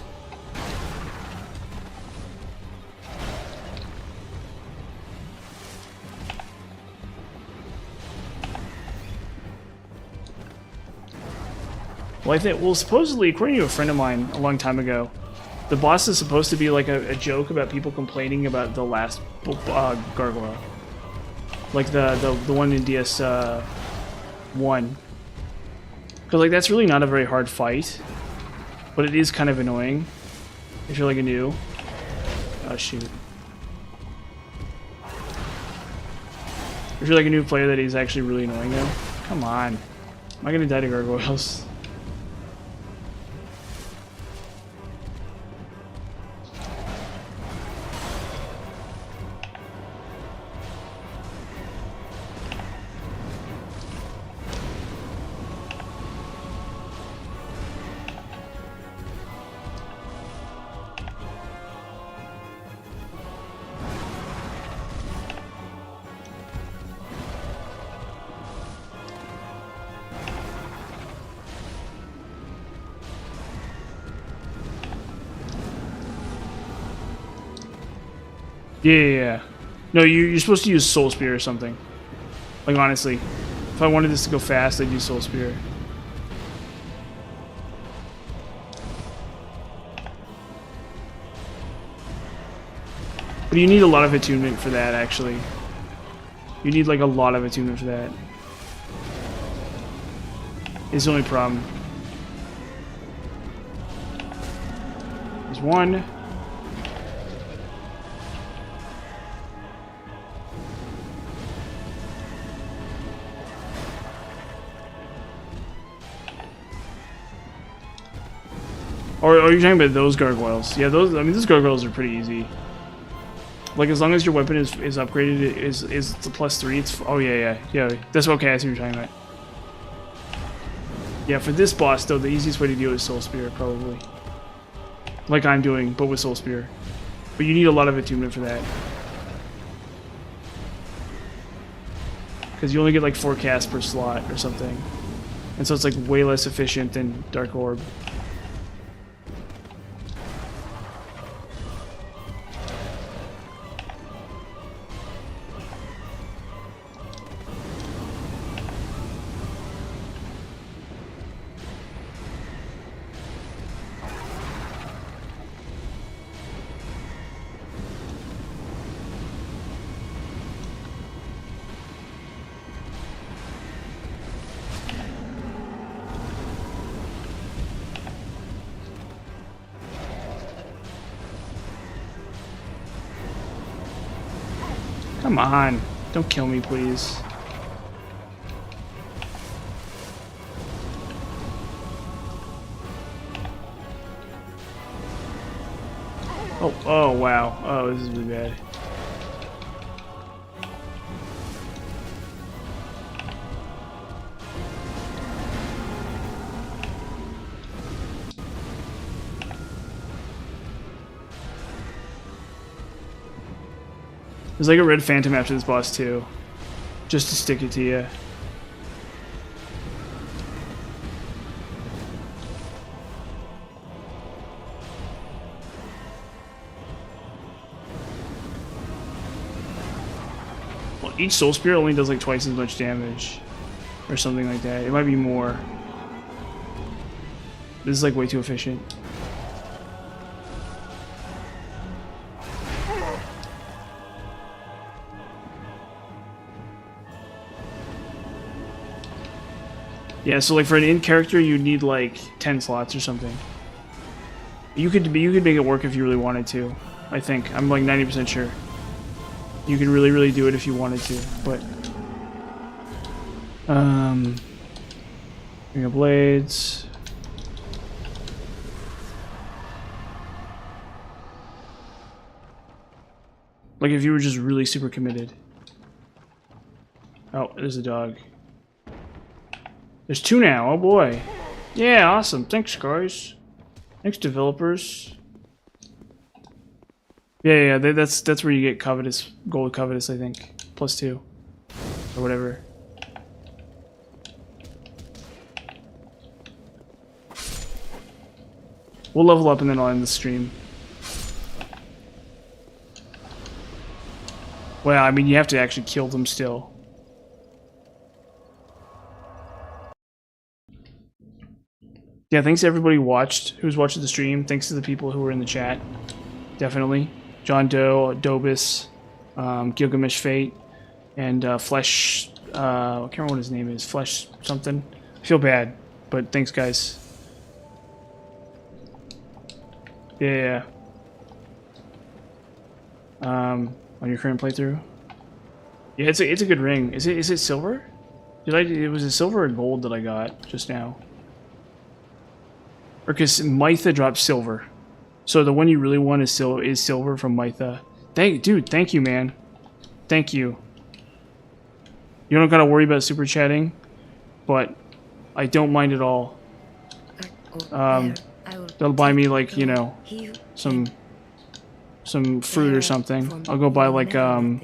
Well, supposedly, according to a friend of mine a long time ago, the boss is supposed to be like a joke about people complaining about the last gargoyle, like the one in DS 1, because like that's really not a very hard fight, but it is kind of annoying if you're like a new. Oh shoot! If you're like a new player, that is actually really annoying though. Come on, am I gonna die to gargoyles? Yeah. No, you're supposed to use Soul Spear or something. Like, honestly. If I wanted this to go fast, I'd use Soul Spear. But you need a lot of attunement for that, actually. You need, like, a lot of attunement for that. It's the only problem. There's one. Or are you talking about those gargoyles? Yeah, those. I mean, those gargoyles are pretty easy. Like, as long as your weapon is upgraded, is the +3. It's oh yeah. That's okay. I see what you're talking about. Yeah, for this boss though, the easiest way to deal with Soul Spear probably. Like I'm doing, but with Soul Spear. But you need a lot of attunement for that. Because you only get like 4 casts per slot or something. And so it's like way less efficient than Dark Orb. Come on. Don't kill me, please. Oh, wow. Oh, this is really bad. There's like a red phantom after this boss too. Just to stick it to you. each soul spear only does like twice as much damage, or something like that. It might be more. This is like way too efficient. Yeah, so like for an in character, you need like 10 slots or something. You could make it work if you really wanted to. I think I'm like 90% sure. You could really do it if you wanted to, but Ring of Blades. Like if you were just really super committed. Oh, there's a dog. There's 2 now. Oh boy. Yeah, awesome. Thanks, guys. Thanks, developers. Yeah, that's where you get Covetous, Gold Covetous, I think. +2. Or whatever. We'll level up and then I'll end the stream. Well, I mean, you have to actually kill them still. Yeah, thanks to everybody who's watching the stream. Thanks to the people who were in the chat. Definitely. John Doe, Dobus, Gilgamesh Fate, and Flesh. I can't remember what his name is. Flesh something. I feel bad, but thanks, guys. Yeah. On your current playthrough. Yeah, it's a good ring. Is it silver? It was a silver or gold that I got just now. Or because Mytha dropped silver. So the one you really want is silver from Mytha. Dude, thank you, man. Thank you. You don't gotta worry about super chatting, but I don't mind at all. They'll buy me like, you know, some fruit or something. I'll go buy like I'll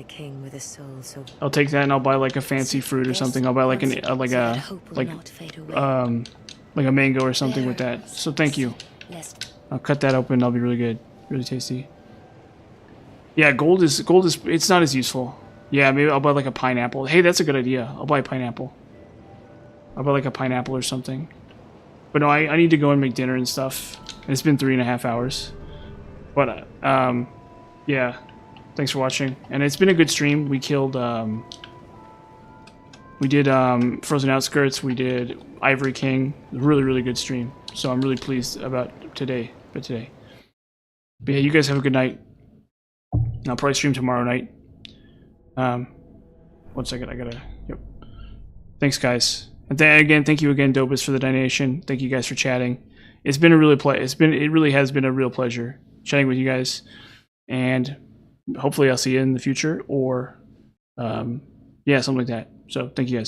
take that and I'll buy like a fancy fruit or something. I'll buy like like a mango or something with that. So thank you. I'll cut that open. That'll be really good, really tasty. Yeah, gold is it's not as useful. Yeah, maybe I'll buy like a pineapple. Hey, that's a good idea. I'll buy a pineapple. I'll buy like a pineapple or something. But no, I need to go and make dinner and stuff. And it's been 3.5 hours. But yeah, thanks for watching. And it's been a good stream. We killed we did Frozen Outskirts. We did Ivory King. Really good stream. So I'm really pleased about today. But yeah, you guys have a good night. I'll probably stream tomorrow night. 1 second, I gotta. Yep. Thanks, guys. And again, thank you again, Dobus, for the donation. Thank you guys for chatting. It's been a really it really has been a real pleasure chatting with you guys. And hopefully I'll see you in the future, or yeah, something like that. So thank you guys.